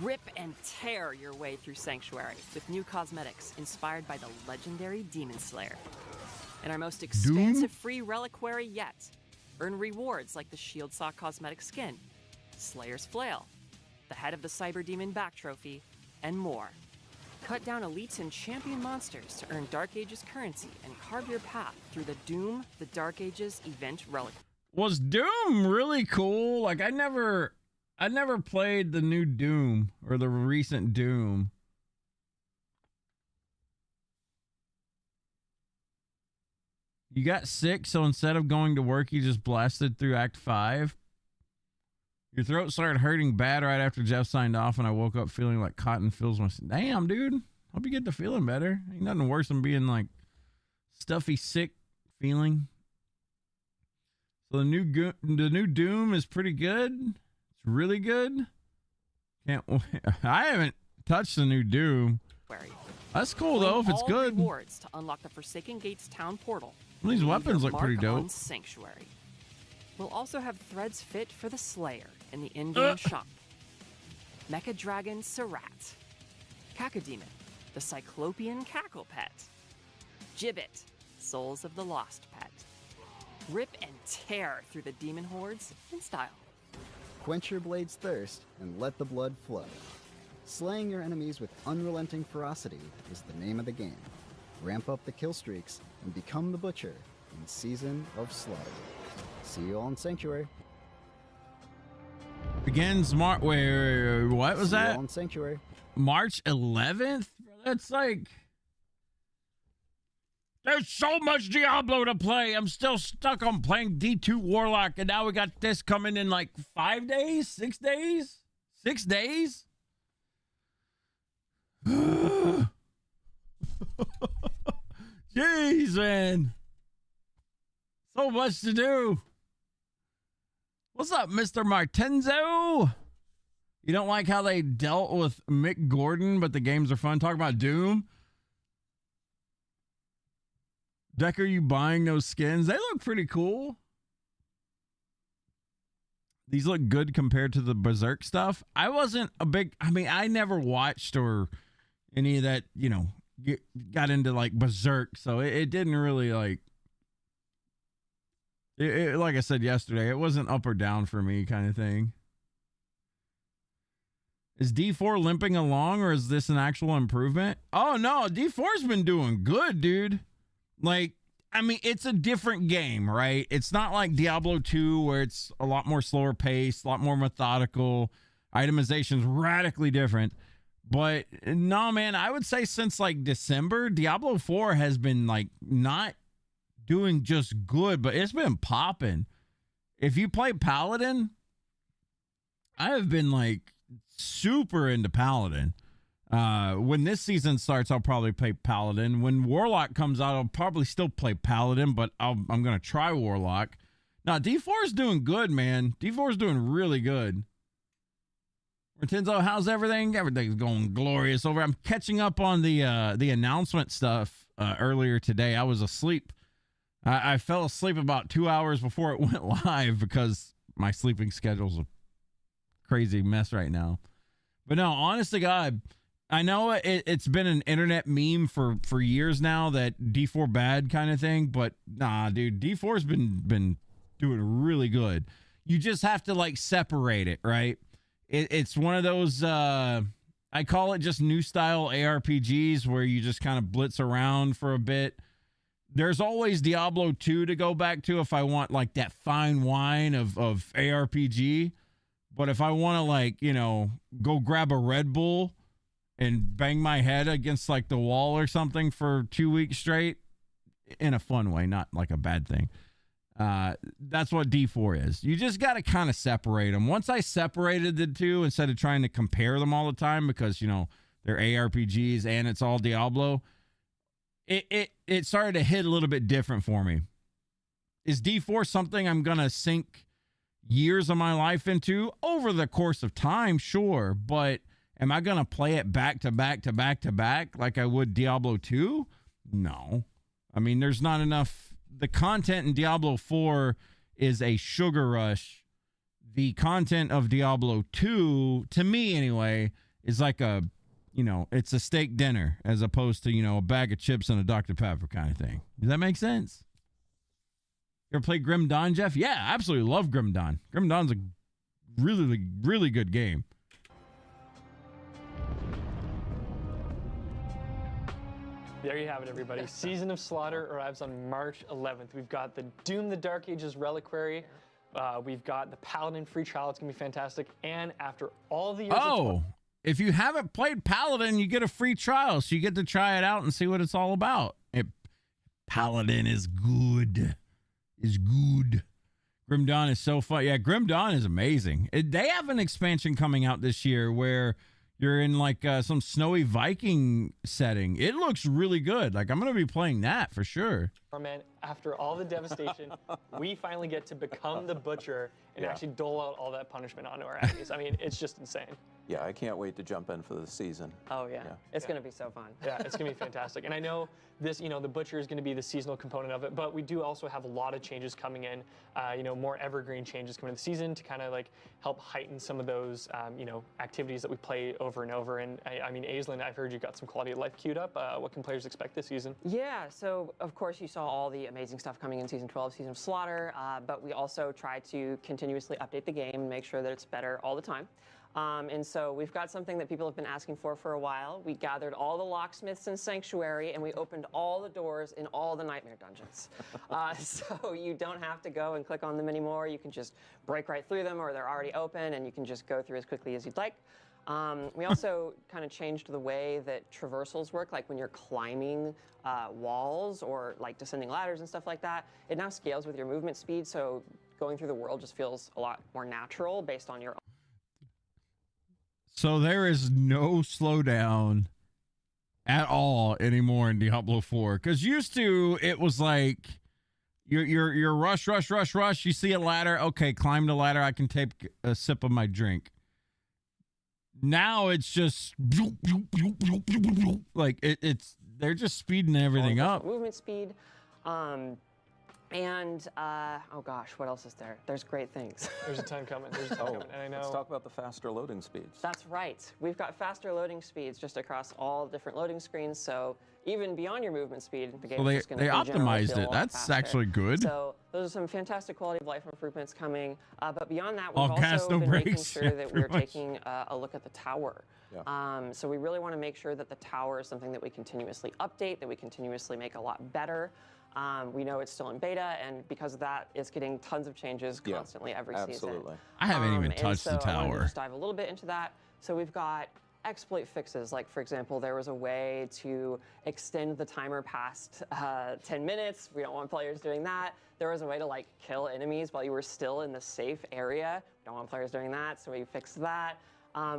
Rip and tear your way through Sanctuary with new cosmetics inspired by the legendary Demon Slayer. And our most expansive free reliquary yet. Earn rewards like the Shield Saw cosmetic skin, Slayer's Flail, the Head of the Cyber Demon back trophy, and more. Cut down elites and champion monsters to earn Dark Ages currency and carve your path through the Doom, the Dark Ages event relic. Was Doom really cool? Like I never played the new Doom or the recent Doom. You got sick, so instead of going to work, you just blasted through Act 5. Your throat started hurting bad right after Jeff signed off, and I woke up feeling like cotton fills my... Damn, dude. Hope you get to feeling better. Ain't nothing worse than being, like, stuffy, sick feeling. So the new Doom is pretty good. It's really good. Can't wait. I haven't touched the new Doom. That's cool, though, if it's good. Rewards to unlock the Forsaken Gates town portal. These weapons look pretty dope. Sanctuary. We'll also have threads fit for the Slayer in the in-game shop. Mecha Dragon Sarat. Cacodemon, the Cyclopean Cackle Pet. Gibbet, Souls of the Lost Pet. Rip and tear through the demon hordes in style. Quench your blade's thirst and let the blood flow. Slaying your enemies with unrelenting ferocity is the name of the game. Ramp up the kill streaks and become the Butcher in Season of Slaughter. See you all in Sanctuary. Begins March. Wait, what was that? See you all in Sanctuary. March 11th? That's like... There's so much Diablo to play. I'm still stuck on playing D2 Warlock, and now we got this coming in like 5 days? 6 days? 6 days? Jeez, man. So much to do. What's up, Mr. Martenzo? You don't like how they dealt with Mick Gordon, but the games are fun? Talk about Doom. Deck, are you buying those skins? They look pretty cool. These look good compared to the Berserk stuff. I wasn't a big... I mean, I never watched or any of that, you know, got into, like, Berserk. So it didn't really, like... like I said yesterday, it wasn't up or down for me kind of thing. Is D4 limping along, or is this an actual improvement? Oh, no. D4's been doing good, dude. Like, I mean, it's a different game, right? It's not like Diablo 2 where it's a lot more slower paced, a lot more methodical. Itemization's radically different. But no, man, I would say since like December, Diablo 4 has been like not doing just good, but it's been popping. If you play Paladin, I have been like super into Paladin. When this season starts, I'll probably play Paladin. When Warlock comes out, I'll probably still play Paladin, but I'm going to try Warlock. Now, D4 is doing good, man. D4 is doing really good. Martenzo, how's everything? Everything's going glorious over. I'm catching up on the announcement stuff earlier today. I was asleep. I fell asleep about 2 hours before it went live because my sleeping schedule's a crazy mess right now. But no, honest to God, I know it's been an internet meme for years now, that D4 bad kind of thing, but nah, dude, D4's been doing really good. You just have to like separate it, right? It's one of those, I call it just new style ARPGs where you just kind of blitz around for a bit. There's always Diablo 2 to go back to if I want like that fine wine of ARPG. But if I want to like, you know, go grab a Red Bull and bang my head against like the wall or something for 2 weeks straight, in a fun way, not like a bad thing. That's what D4 is. You just got to kind of separate them. Once I separated the two, instead of trying to compare them all the time because, you know, they're ARPGs and it's all Diablo, it started to hit a little bit different for me. Is D4 something I'm going to sink years of my life into over the course of time? Sure. But am I going to play it back to back to back to back like I would Diablo 2? No. I mean, there's not enough. The content in Diablo 4 is a sugar rush. The content of Diablo 2, to me anyway, is like a, it's a steak dinner as opposed to, a bag of chips and a Dr. Pepper kind of thing. Does that make sense? You ever played Grim Dawn, Jeff? Yeah, I absolutely love Grim Dawn. Grim Dawn's a really, really good game. There you have it, everybody. Season of Slaughter arrives on March 11th. We've got the Doom the Dark Ages Reliquary. We've got the Paladin free trial. It's going to be fantastic. And after all the years if you haven't played Paladin, you get a free trial. So you get to try it out and see what it's all about. Paladin is good. Grim Dawn is so fun. Yeah, Grim Dawn is amazing. They have an expansion coming out this year where you're in like some snowy Viking setting. It looks really good. Like, I'm going to be playing that for sure. Man, after all the devastation, we finally get to become the butcher and actually dole out all that punishment onto our enemies. I mean, it's just insane. Yeah, I can't wait to jump in for the season. Oh, yeah. It's going to be so fun. Yeah, it's going to be fantastic. And I know this, the butcher is going to be the seasonal component of it, but we do also have a lot of changes coming in, more evergreen changes coming in the season to kind of like help heighten some of those, activities that we play over and over. And I mean, Aislinn, I've heard you got some quality of life queued up. What can players expect this season? Yeah, so of course you saw all the amazing stuff coming in Season 12, Season of Slaughter, but we also try to continuously update the game and make sure that it's better all the time. And so we've got something that people have been asking for a while. We gathered all the locksmiths in Sanctuary and we opened all the doors in all the Nightmare dungeons. So you don't have to go and click on them anymore. You can just break right through them, or they're already open and you can just go through as quickly as you'd like. We also kind of changed the way that traversals work, like when you're climbing walls or like descending ladders and stuff like that. It now scales with your movement speed, so going through the world just feels a lot more natural based on your own. So there is no slowdown at all anymore in Diablo 4. Because used to, it was like you're rush. You see a ladder. Okay, climb the ladder. I can take a sip of my drink. Now it's just like it's they're just speeding everything up. Movement speed. Oh gosh, what else is there? There's great things. There's a ton coming. And I know. Let's talk about the faster loading speeds. That's right. We've got faster loading speeds just across all different loading screens. So even beyond your movement speed, the game is just going to optimized it. That's actually good. So those are some fantastic quality of life improvements coming. But beyond that, we've also been making sure that we're taking a look at the tower. Yeah. So we really want to make sure that the tower is something that we continuously update, that we continuously make a lot better. We know it's still in beta, and because of that, it's getting tons of changes constantly every season. Absolutely. I haven't even touched the tower. I wanted to just dive a little bit into that. So we've got exploit fixes. Like, for example, there was a way to extend the timer past 10 minutes. We don't want players doing that. There was a way to like kill enemies while you were still in the safe area. We don't want players doing that, so we fixed that.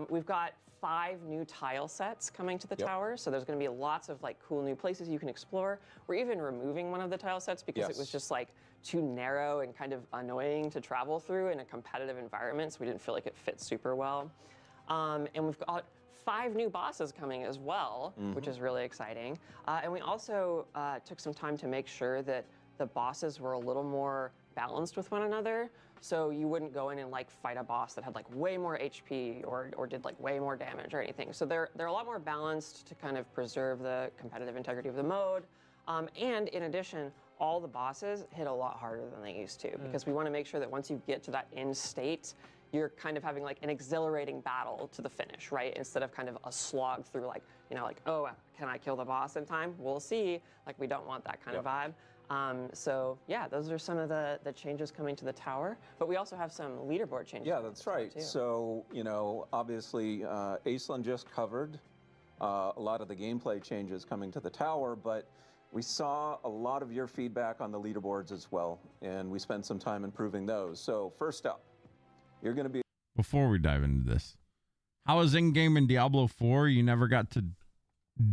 We've got 5 new tile sets coming to the tower, so there's going to be lots of like cool new places you can explore. We're even removing one of the tile sets because it was just like too narrow and kind of annoying to travel through in a competitive environment, so we didn't feel like it fit super well. And we've got 5 new bosses coming as well, which is really exciting. And we also took some time to make sure that the bosses were a little more balanced with one another. So you wouldn't go in and like fight a boss that had like way more HP or did like way more damage or anything. So they're a lot more balanced to kind of preserve the competitive integrity of the mode. And in addition, all the bosses hit a lot harder than they used to because we want to make sure that once you get to that end state, you're kind of having like an exhilarating battle to the finish, right? Instead of kind of a slog through like, oh, can I kill the boss in time? We'll see. Like, we don't want that kind of vibe. So yeah, those are some of the changes coming to the tower, but we also have some leaderboard changes. Yeah, that's right. So, obviously, Aislinn just covered a lot of the gameplay changes coming to the tower, but we saw a lot of your feedback on the leaderboards as well, and we spent some time improving those. So first up, you're going to be... Before we dive into this, how was in-game in Diablo 4? You never got to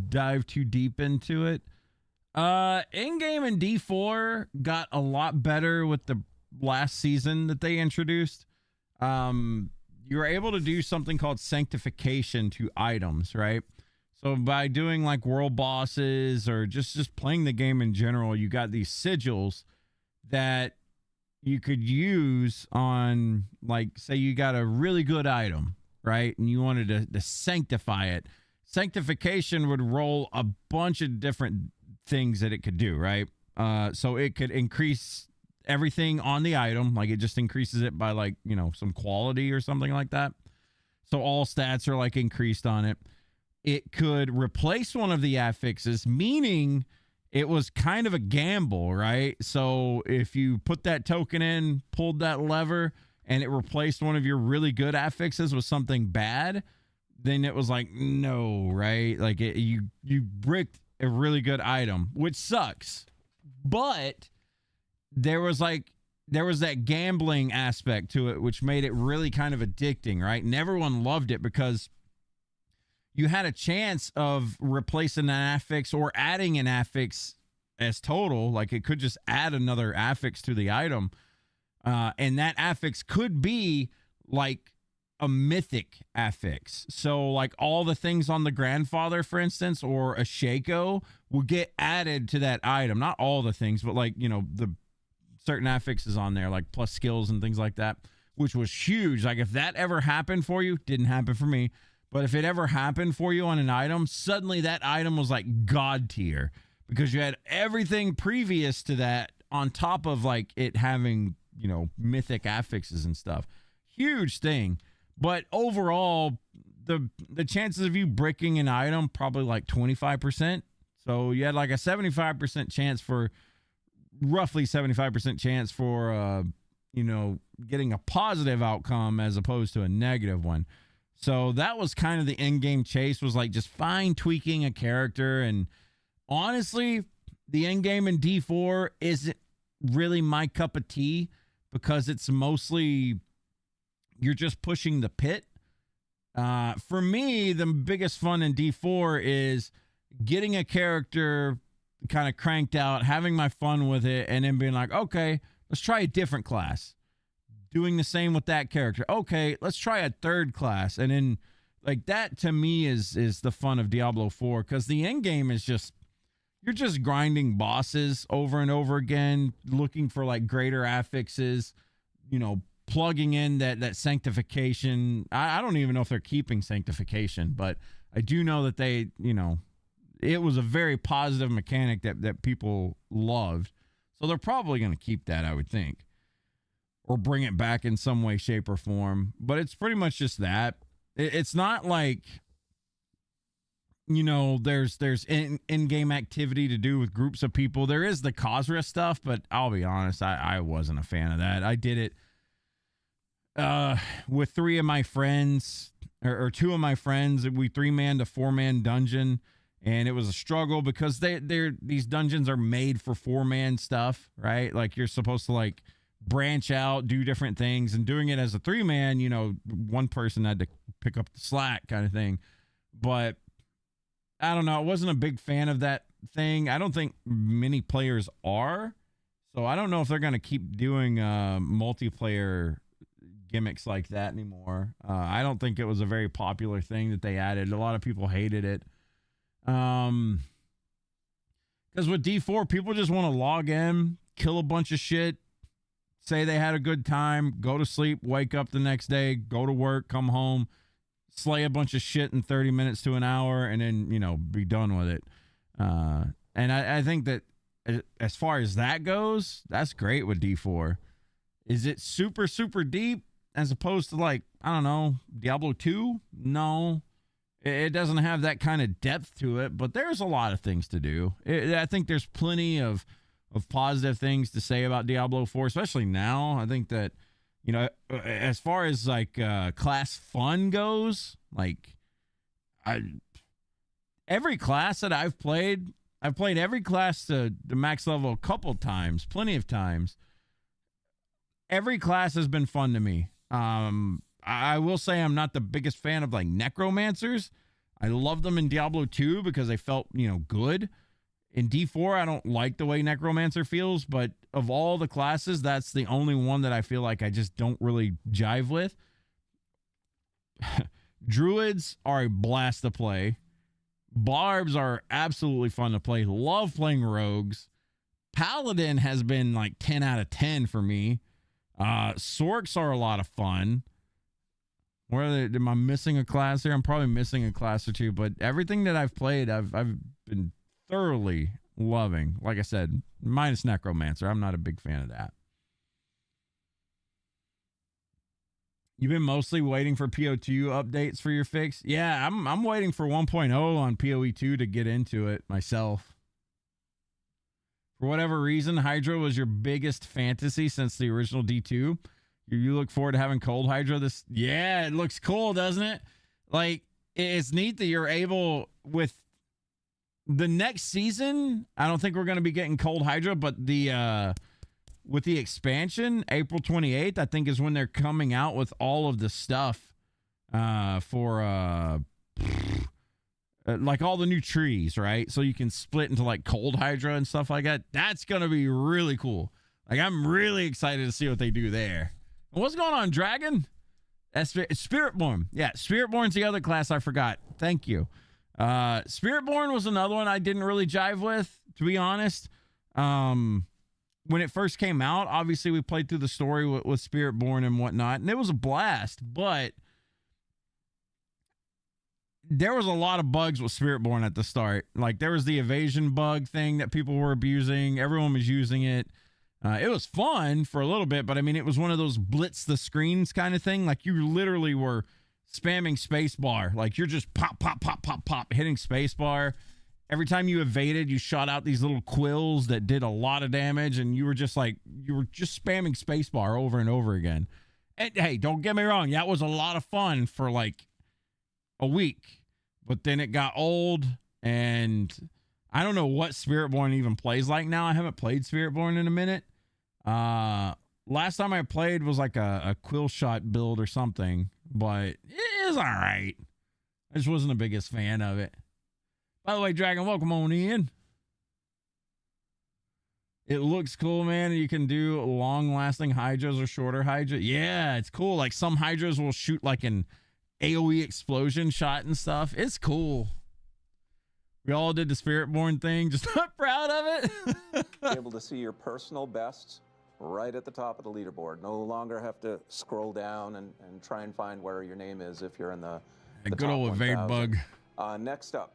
dive too deep into it. In-game and D4 got a lot better with the last season that they introduced. You were able to do something called sanctification to items, right? So by doing like world bosses or just playing the game in general, you got these sigils that you could use on, like, say you got a really good item, right? And you wanted to sanctify it. Sanctification would roll a bunch of different things that it could do, right? So it could increase everything on the item, like it just increases it by, like, you know, some quality or something like that. So all stats are like increased on it. It could replace one of the affixes, meaning it was kind of a gamble, right? So if you put that token in, pulled that lever, and it replaced one of your really good affixes with something bad, then it was like, no, right? Like you bricked a really good item, which sucks. But there was that gambling aspect to it, which made it really kind of addicting, right? And everyone loved it because you had a chance of replacing an affix or adding an affix as total. Like it could just add another affix to the item. And that affix could be like a mythic affix. So like all the things on the grandfather, for instance, or a Shaco will get added to that item. Not all the things, but like, you know, the certain affixes on there, like plus skills and things like that, which was huge. Like if that ever happened for you, didn't happen for me, but if it ever happened for you on an item, suddenly that item was like God tier because you had everything previous to that on top of like it having, you know, mythic affixes and stuff. Huge thing. But overall, the chances of you bricking an item probably like 25%. So you had like a 75% chance for, roughly 75% chance for, you know, getting a positive outcome as opposed to a negative one. So that was kind of the in-game chase, was like just fine tweaking a character. And honestly, the in-game in D4 isn't really my cup of tea because it's mostly you're just pushing the pit. For me, the biggest fun in D4 is getting a character kind of cranked out, having my fun with it, and then being like, okay, let's try a different class. Doing the same with that character. Okay, let's try a third class. And then like that to me is the fun of Diablo 4, because the end game is just, you're just grinding bosses over and over again, looking for like greater affixes, you know, plugging in that sanctification. I don't even know if they're keeping sanctification, but I do know that they, you know, it was a very positive mechanic that people loved. So they're probably going to keep that, I would think, or bring it back in some way, shape, or form. But it's pretty much just that. It's not like, you know, there's in-game activity to do with groups of people. There is the Khazra stuff, but I'll be honest, I wasn't a fan of that. I did it with three of my friends, or two of my friends. We 3-man to 4-man dungeon, and it was a struggle because these dungeons are made for 4-man stuff, right? Like you're supposed to like branch out, do different things, and doing it as a 3-man, you know, one person had to pick up the slack kind of thing. But I don't know, I wasn't a big fan of that thing. I don't think many players are, so I don't know if they're going to keep doing multiplayer gimmicks like that anymore. I don't think it was a very popular thing that they added. A lot of people hated it. Because with D4, people just want to log in, kill a bunch of shit, say they had a good time, go to sleep, wake up the next day, go to work, come home, slay a bunch of shit in 30 minutes to an hour, and then, you know, be done with it. And I think that as far as that goes, that's great with D4. Is it super, super deep as opposed to, like, I don't know, Diablo 2? No. It doesn't have that kind of depth to it, but there's a lot of things to do. I think there's plenty of positive things to say about Diablo 4, especially now. I think that, you know, as far as like class fun goes, like every class that I've played every class to the max level a couple times, plenty of times. Every class has been fun to me. I will say I'm not the biggest fan of like necromancers. I love them in Diablo 2 because they felt, you know, good. In D4, I don't like the way Necromancer feels, but of all the classes, that's the only one that I feel like I just don't really jive with. Druids are a blast to play. Barbs are absolutely fun to play. Love playing rogues. Paladin has been like 10 out of 10 for me. Sorks are a lot of fun. Where are they, am I missing a class here? I'm probably missing a class or two, but everything that I've played, I've been thoroughly loving. Like I said, minus Necromancer. I'm not a big fan of that. You've been mostly waiting for PO2 updates for your fix? Yeah, I'm waiting for 1.0 on PoE2 to get into it myself. For whatever reason, Hydra was your biggest fantasy since the original D2. You look forward to having Cold Hydra this... Yeah, it looks cool, doesn't it? Like, it's neat that you're able with... The next season, I don't think we're going to be getting Cold Hydra, but the... with the expansion, April 28th, I think is when they're coming out with all of the stuff for like all the new trees, right? So you can split into like Cold Hydra and stuff like that. That's going to be really cool. Like, I'm really excited to see what they do there. And what's going on, Dragon? That's Spiritborn. Yeah, Spiritborn's the other class I forgot. Thank you. Spiritborn was another one I didn't really jive with, to be honest. When it first came out, obviously we played through the story with Spiritborn and whatnot, and it was a blast, but there was a lot of bugs with Spiritborn at the start. Like, there was the evasion bug thing that people were abusing. Everyone was using it. It was fun for a little bit, but I mean, it was one of those blitz the screens kind of thing. Like, you literally were spamming spacebar. Like, you're just pop, pop, pop, pop, pop, hitting spacebar. Every time you evaded, you shot out these little quills that did a lot of damage, and you were just spamming spacebar over and over again. And hey, don't get me wrong, that was a lot of fun for like a week, but then it got old, and I don't know what Spiritborn even plays like now. I haven't played Spiritborn in a minute. Last time I played was like a quill shot build or something, but it is all right. I just wasn't the biggest fan of it. By the way, Dragon, welcome on in. It looks cool, man. You can do long-lasting Hydras or shorter Hydra. Yeah, it's cool. Like, some Hydras will shoot like an AoE explosion shot and stuff. It's cool. We all did the Spiritborn thing. Just not proud of it. Be able to see your personal best right at the top of the leaderboard. No longer have to scroll down and try and find where your name is if you're in the good top old evade 1,000. bug. Next up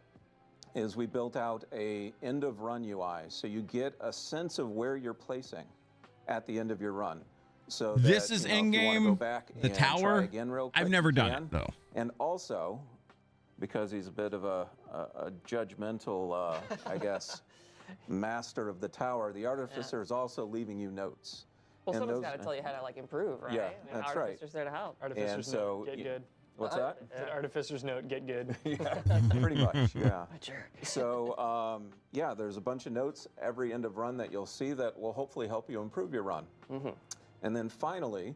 is we built out a end of run UI, so you get a sense of where you're placing at the end of your run. So that, this is in game. The tower. I've never done it though. And also, because he's a bit of a judgmental, I guess, master of the tower, the artificer is also leaving you notes. Well, and someone's got to tell you how to like improve, right? Yeah, I mean, that's right. Artificer's there to help. Artificer's note, get good. What's that? Artificer's note, get good. Yeah, pretty much, yeah. So, yeah, there's a bunch of notes every end of run that you'll see that will hopefully help you improve your run. Mm-hmm. And then finally,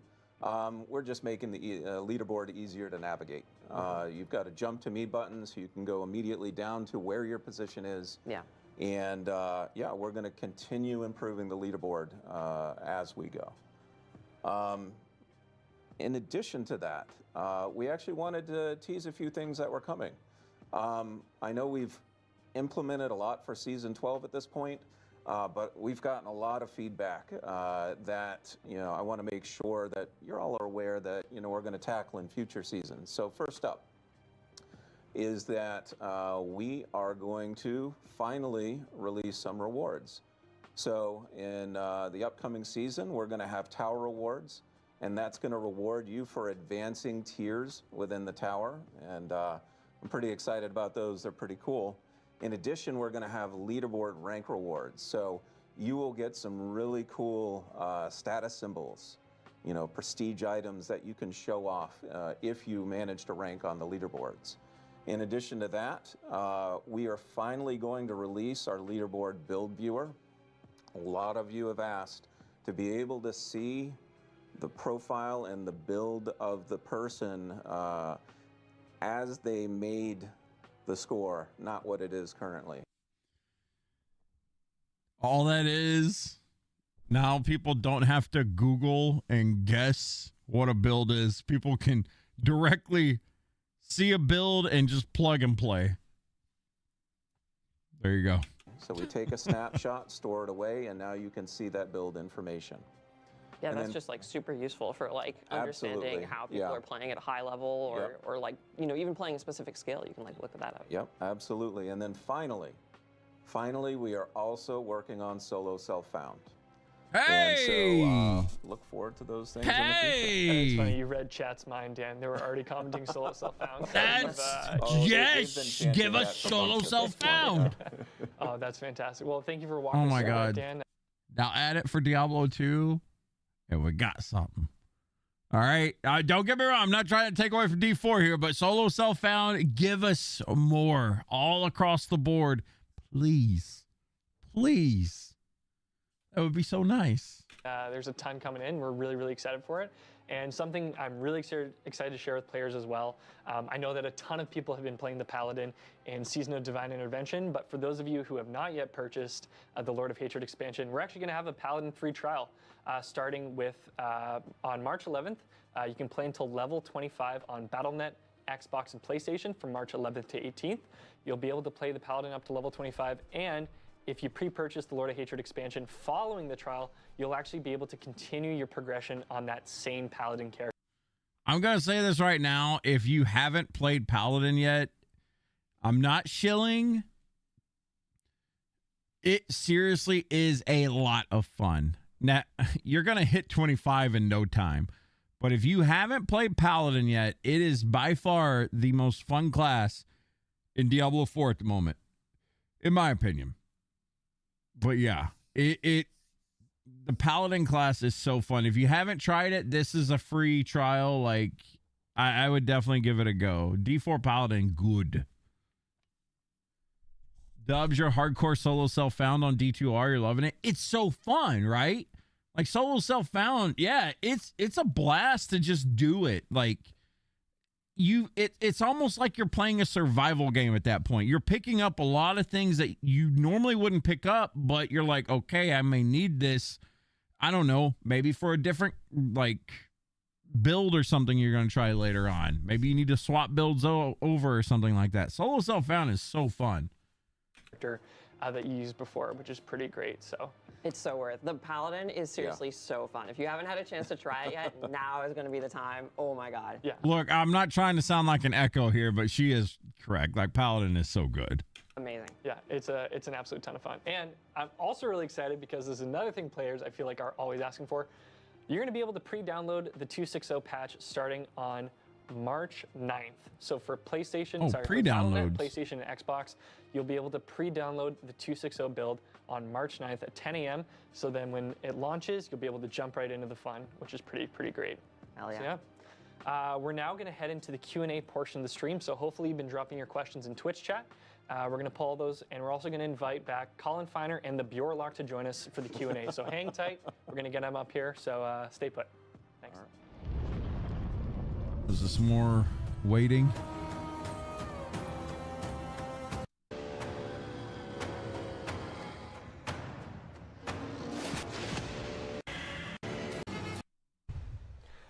we're just making the leaderboard easier to navigate. You've got a jump to me button, so you can go immediately down to where your position is. Yeah. And yeah, we're going to continue improving the leaderboard as we go. In addition to that, we actually wanted to tease a few things that were coming. I know we've implemented a lot for Season 12 at this point, but we've gotten a lot of feedback that, I want to make sure that you're all aware that, we're going to tackle in future seasons. So first up is that we are going to finally release some rewards. So in the upcoming season, we're going to have tower rewards, and that's going to reward you for advancing tiers within the tower. And I'm pretty excited about those. They're pretty cool. In addition, we're going to have leaderboard rank rewards. So you will get some really cool status symbols, prestige items that you can show off if you manage to rank on the leaderboards. In addition to that, we are finally going to release our leaderboard build viewer. A lot of you have asked to be able to see the profile and the build of the person as they made the score, not what it is currently. All that is, now people don't have to Google and guess what a build is. People can directly see a build and just plug and play. There you go. So we take a snapshot, store it away, and now you can see that build information. Yeah, And that's then- just like super useful for like understanding Absolutely, how people yeah. are playing at a high level or like, you know, even playing a specific skill. You can like look at that up. Yep, absolutely. And then finally, we are also working on solo self-found. Hey! And so look forward to those things in the future. And it's funny, Hey! you read chat's mind, Dan. They were already commenting solo self-found. That's Oh, they've been yes! chanting Give that us for solo months at this point. self-found. Oh, that's fantastic. Well, thank you for walking Oh us my through that, God. Dan. Now add it for Diablo 2, and we got something. All right. Don't get me wrong. I'm not trying to take away from D4 here, but solo self-found, give us more all across the board. Please. Please. That would be so nice. There's a ton coming in. We're really, really excited for it. And something I'm really excited to share with players as well. I know that a ton of people have been playing the Paladin in Season of Divine Intervention, but for those of you who have not yet purchased the Lord of Hatred expansion, we're actually going to have a Paladin free trial starting with on March 11th. You can play until level 25 on Battle.net, Xbox, and PlayStation from March 11th to 18th. You'll be able to play the Paladin up to level 25, and if you pre-purchase the Lord of Hatred expansion following the trial, you'll actually be able to continue your progression on that same Paladin character. I'm going to say this right now. If you haven't played Paladin yet, I'm not shilling. It seriously is a lot of fun. Now, you're going to hit 25 in no time. But if you haven't played Paladin yet, it is by far the most fun class in Diablo 4 at the moment, in my opinion. But yeah, the Paladin class is so fun. If you haven't tried it, this is a free trial. Like, I would definitely give it a go. D4 Paladin, good. Dubs, your hardcore solo self-found on D2R. You're loving it. It's so fun, right? Like, solo self-found, yeah, it's a blast to just do it. Like, it's almost like you're playing a survival game at that point. You're picking up a lot of things that you normally wouldn't pick up, but you're like, okay, I may need this. I don't know, maybe for a different like build or something you're going to try later on. Maybe you need to swap builds over or something like that. Solo self-found is so fun. That you used before, which is pretty great. So It's so worth it. The Paladin is seriously so fun. If you haven't had a chance to try it yet, now is going to be the time. Oh my God. Yeah. Look, I'm not trying to sound like an echo here, but she is correct. Like, Paladin is so good. Amazing. Yeah, it's an absolute ton of fun. And I'm also really excited because there's another thing players I feel like are always asking for. You're going to be able to pre-download the 2.6.0 patch starting on March 9th. So for PlayStation, for Battle.net, PlayStation, and Xbox, you'll be able to pre-download the 2.6.0 build on March 9th at 10 a.m. So then when it launches, you'll be able to jump right into the fun, which is pretty great. Hell yeah. So yeah. We're now going to head into the Q&A portion of the stream. So hopefully you've been dropping your questions in Twitch chat. We're going to pull those, and we're also going to invite back Colin Feiner and the Bjorlock to join us for the Q&A. So hang tight. We're going to get them up here. So stay put. Thanks. Is this more waiting?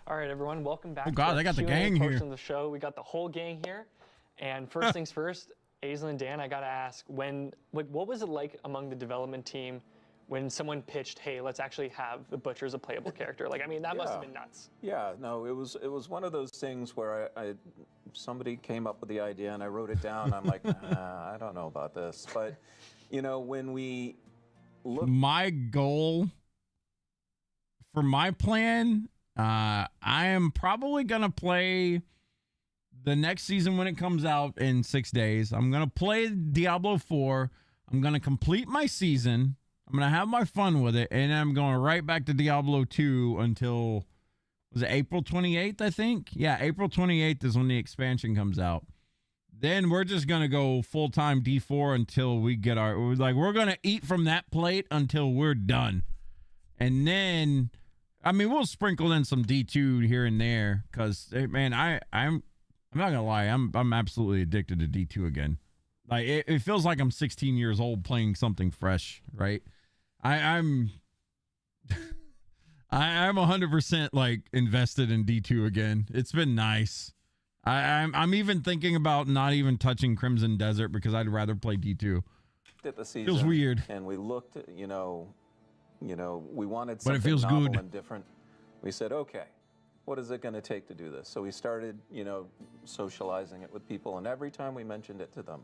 All right, everyone, welcome back. Oh God, to they got the Q&A gang portion here. of the show. We got the whole gang here. And first things first, Aislinn and Dan, I got to ask, what was it like among the development team when someone pitched, hey, let's actually have the Butcher as a playable character? Like, I mean, that must have been nuts. Yeah, no, it was one of those things where somebody came up with the idea and I wrote it down. I'm like, I don't know about this. But, you know, when we look. My goal for my plan, I am probably going to play the next season when it comes out in 6 days. I'm going to play Diablo 4. I'm going to complete my season. I'm going to have my fun with it. And I'm going right back to Diablo 2 until, was it April 28th, I think? Yeah, April 28th is when the expansion comes out. Then we're just going to go full-time D4 until we get we're going to eat from that plate until we're done. And then, I mean, we'll sprinkle in some D2 here and there because, man, I'm not gonna lie, I'm absolutely addicted to D2 again. Like it feels like I'm 16 years old playing something fresh, right? I'm 100% like invested in D2 again. It's been nice. I'm even thinking about not even touching Crimson Desert because I'd rather play D2. At the season, Feels weird. And we looked at, we wanted But something it feels novel good. and different. We said, okay, what is it going to take to do this? So we started, socializing it with people, and every time we mentioned it to them,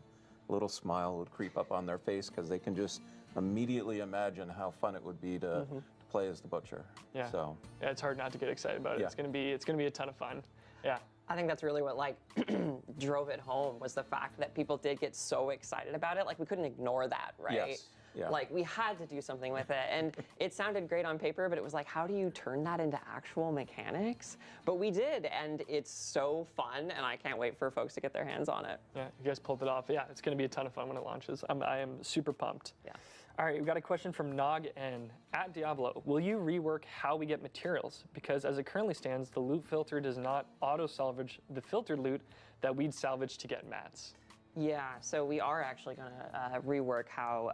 a little smile would creep up on their face because they can just immediately imagine how fun it would be to play as the Butcher. Yeah. So yeah, it's hard not to get excited about it. Yeah. It's gonna be a ton of fun. Yeah. I think that's really what like drove it home was the fact that people did get so excited about it. Like we couldn't ignore that, right? Yes. Yeah. Like we had to do something with it, and it sounded great on paper, but it was like, how do you turn that into actual mechanics? But we did, and it's so fun, and I can't wait for folks to get their hands on it. Yeah, you guys pulled it off. Yeah, it's going to be a ton of fun when it launches. I am super pumped. Yeah. All right, we've got a question from Nog N. At Diablo, will you rework how we get materials? Because as it currently stands, the loot filter does not auto-salvage the filtered loot that we'd salvage to get mats. Yeah, so we are actually going to rework how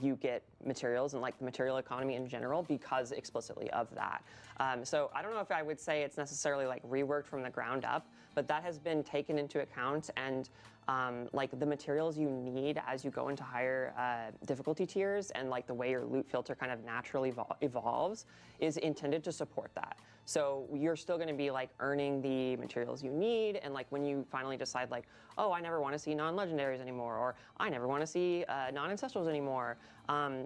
you get materials and like the material economy in general because explicitly of that. So I don't know if I would say it's necessarily like reworked from the ground up, but that has been taken into account, and like the materials you need as you go into higher difficulty tiers and like the way your loot filter kind of naturally evolves is intended to support that. So you're still going to be like earning the materials you need, and like when you finally decide like, oh, I never want to see non-legendaries anymore, or I never want to see non-ancestrals anymore,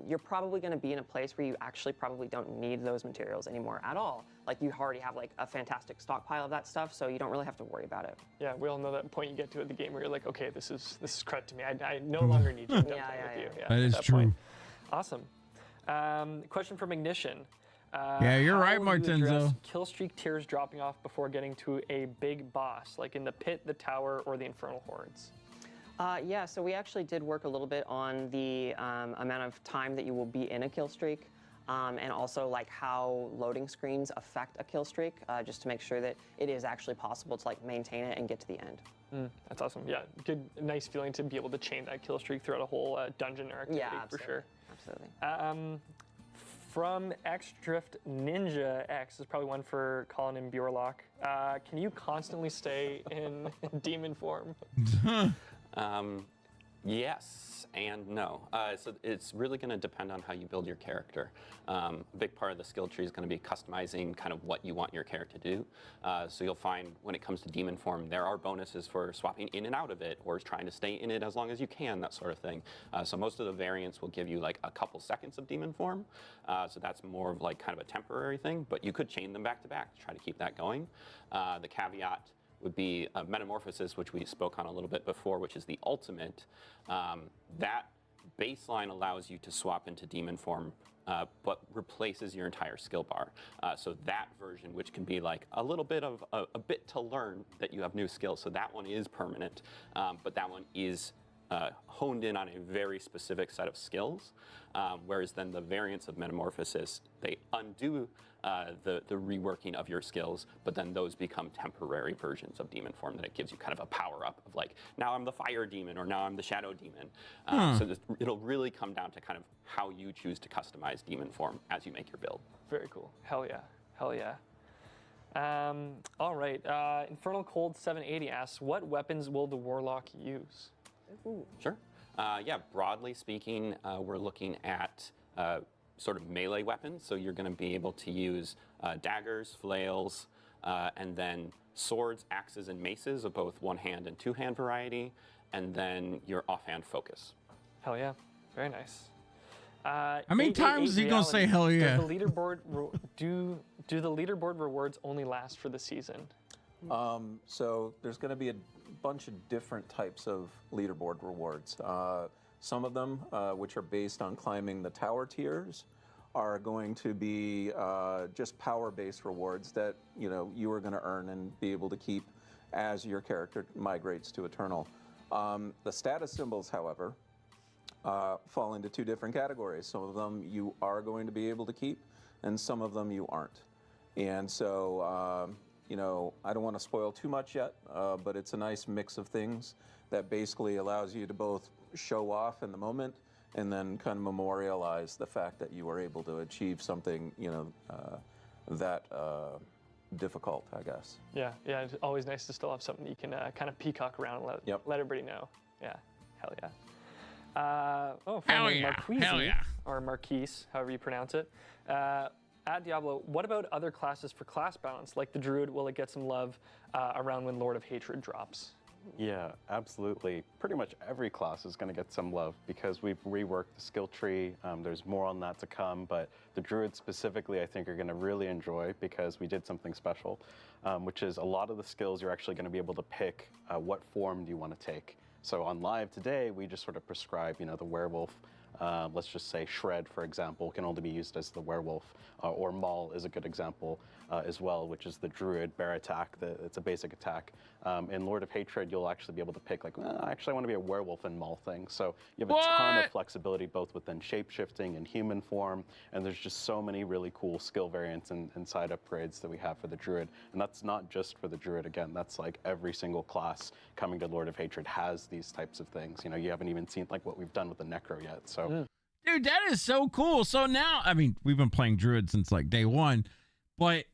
you're probably going to be in a place where you actually probably don't need those materials anymore at all. Like you already have like a fantastic stockpile of that stuff, so you don't really have to worry about it. Yeah, we all know that point you get to in the game where you're like, okay, this is credit to me. I no longer need you. I'm done playing with you. Yeah, that is that true. point. Awesome. Question from Ignition. Yeah, you're right, How will you address Martenzo. kill streak tiers dropping off before getting to a big boss, like in the pit, the tower, or the infernal hordes? Yeah, so we actually did work a little bit on the amount of time that you will be in a kill streak, and also like how loading screens affect a kill streak, just to make sure that it is actually possible to like maintain it and get to the end. That's awesome. Yeah, good, nice feeling to be able to chain that kill streak throughout a whole dungeon or activity, Yeah, for sure. Absolutely. From X-Drift Ninja X, is probably one for Colin and Bjorlock. Can you constantly stay in demon form? Yes and no. So it's really going to depend on how you build your character. A big part of the skill tree is going to be customizing kind of what you want your character to do. So you'll find when it comes to demon form, there are bonuses for swapping in and out of it, or trying to stay in it as long as you can, that sort of thing. So most of the variants will give you like a couple seconds of demon form. So that's more of like kind of a temporary thing, but you could chain them back to back to try to keep that going. The caveat would be Metamorphosis, which we spoke on a little bit before, which is the ultimate. That baseline allows you to swap into demon form, but replaces your entire skill bar. So that version, which can be like a little bit of a bit to learn that you have new skills, so that one is permanent, but that one is honed in on a very specific set of skills, whereas then the variants of Metamorphosis, they undo the reworking of your skills, but then those become temporary versions of demon form that it gives you kind of a power up of like, now I'm the fire demon, or now I'm the shadow demon. So it'll really come down to kind of how you choose to customize demon form as you make your build. Very cool. Hell yeah. Hell yeah. All right. Infernal Cold 780 asks, what weapons will the Warlock use? Ooh. Sure. Yeah, broadly speaking, we're looking at sort of melee weapons. So you're going to be able to use daggers, flails, and then swords, axes, and maces of both one-hand and two-hand variety, and then your offhand focus. Hell yeah. Very nice. How many times is he gonna say hell yeah? Does the leaderboard do the leaderboard rewards only last for the season? So there's going to be a bunch of different types of leaderboard rewards. Some of them, which are based on climbing the tower tiers, are going to be just power-based rewards that you are going to earn and be able to keep as your character migrates to Eternal. The status symbols, however, fall into two different categories. Some of them you are going to be able to keep, and some of them you aren't. And so, I don't want to spoil too much yet, but it's a nice mix of things that basically allows you to both show off in the moment and then kind of memorialize the fact that you were able to achieve something, that difficult, I guess. Yeah, it's always nice to still have something you can kind of peacock around and let everybody know. Yeah, hell yeah. Finally, Marquise, or Marquise, however you pronounce it. At Diablo, what about other classes for class balance? Like the Druid, will it get some love around when Lord of Hatred drops? Yeah, absolutely. Pretty much every class is going to get some love because we've reworked the skill tree. There's more on that to come, but the Druids specifically, I think, are going to really enjoy because we did something special, which is a lot of the skills you're actually going to be able to pick what form do you want to take. So on live today, we just sort of prescribe, the werewolf. Let's just say Shred, for example, can only be used as the werewolf, or Maul is a good example as well, which is the Druid bear attack. It's a basic attack. In Lord of Hatred, you'll actually be able to pick like, actually I want to be a werewolf and Maul thing. So you have a ton of flexibility both within shape-shifting and human form, and there's just so many really cool skill variants and side upgrades that we have for the Druid. And that's not just for the Druid, again, that's like every single class coming to Lord of Hatred has these types of things. You haven't even seen like what we've done with the Necro yet, so. Dude, that is so cool. So now, I mean, we've been playing Druid since like day one, but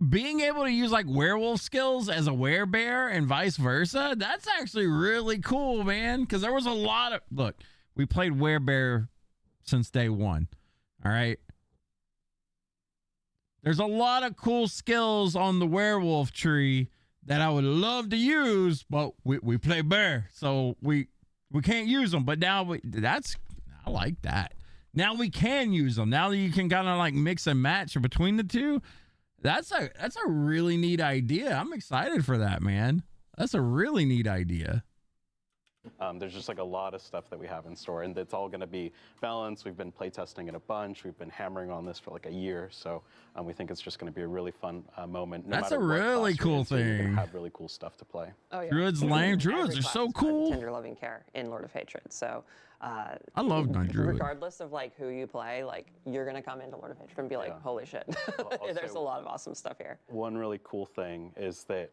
being able to use like werewolf skills as a werebear and vice versa, that's actually really cool, man. Because there was a lot of, look, we played werebear since day one. All right. There's a lot of cool skills on the werewolf tree that I would love to use, but we play bear, so we can't use them. But now I like that. Now we can use them. Now that you can kind of like mix and match between the two. That's a really neat idea. I'm excited for that, man. That's a really neat idea. There's just like a lot of stuff that we have in store, and it's all going to be balanced. We've been playtesting it a bunch. We've been hammering on this for like a year, so we think it's just going to be a really fun moment. That's a really cool thing. You're gonna have really cool stuff to play. Oh, yeah. Druids lame. Druids are so cool. Tender loving care in Lord of Hatred. So I love my Druid. Regardless of like who you play, like you're gonna come into Lord of Hatred and be like, holy shit. There's a lot of awesome stuff here. One really cool thing is that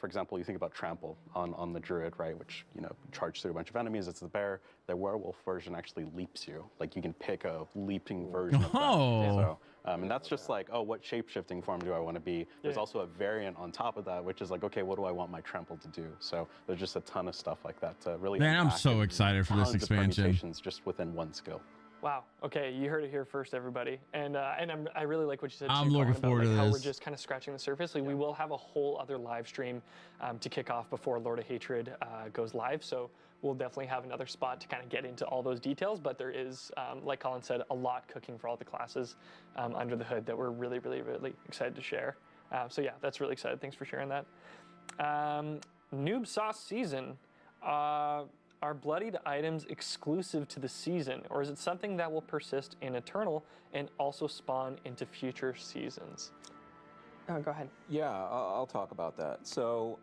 for example, you think about Trample on the Druid, right, which, charge through a bunch of enemies. It's the bear. The werewolf version actually leaps you. Like, you can pick a leaping version of that. So, and that's just like, what shape-shifting form do I want to be? There's also a variant on top of that, which is like, okay, what do I want my Trample to do? So there's just a ton of stuff like that to really Man, I'm so excited for this expansion. Just within one skill. Wow. Okay, you heard it here first, everybody. And I really like what you said. I'm looking forward to this. How we're just kind of scratching the surface. Like, we will have a whole other live stream to kick off before Lord of Hatred goes live. So we'll definitely have another spot to kind of get into all those details. But there is, like Colin said, a lot cooking for all the classes under the hood that we're really, really, really excited to share. So yeah, that's really excited. Thanks for sharing that. Noob Sauce Season. Are bloodied items exclusive to the season, or is it something that will persist in Eternal and also spawn into future seasons? Oh, go ahead. Yeah, I'll talk about that. So,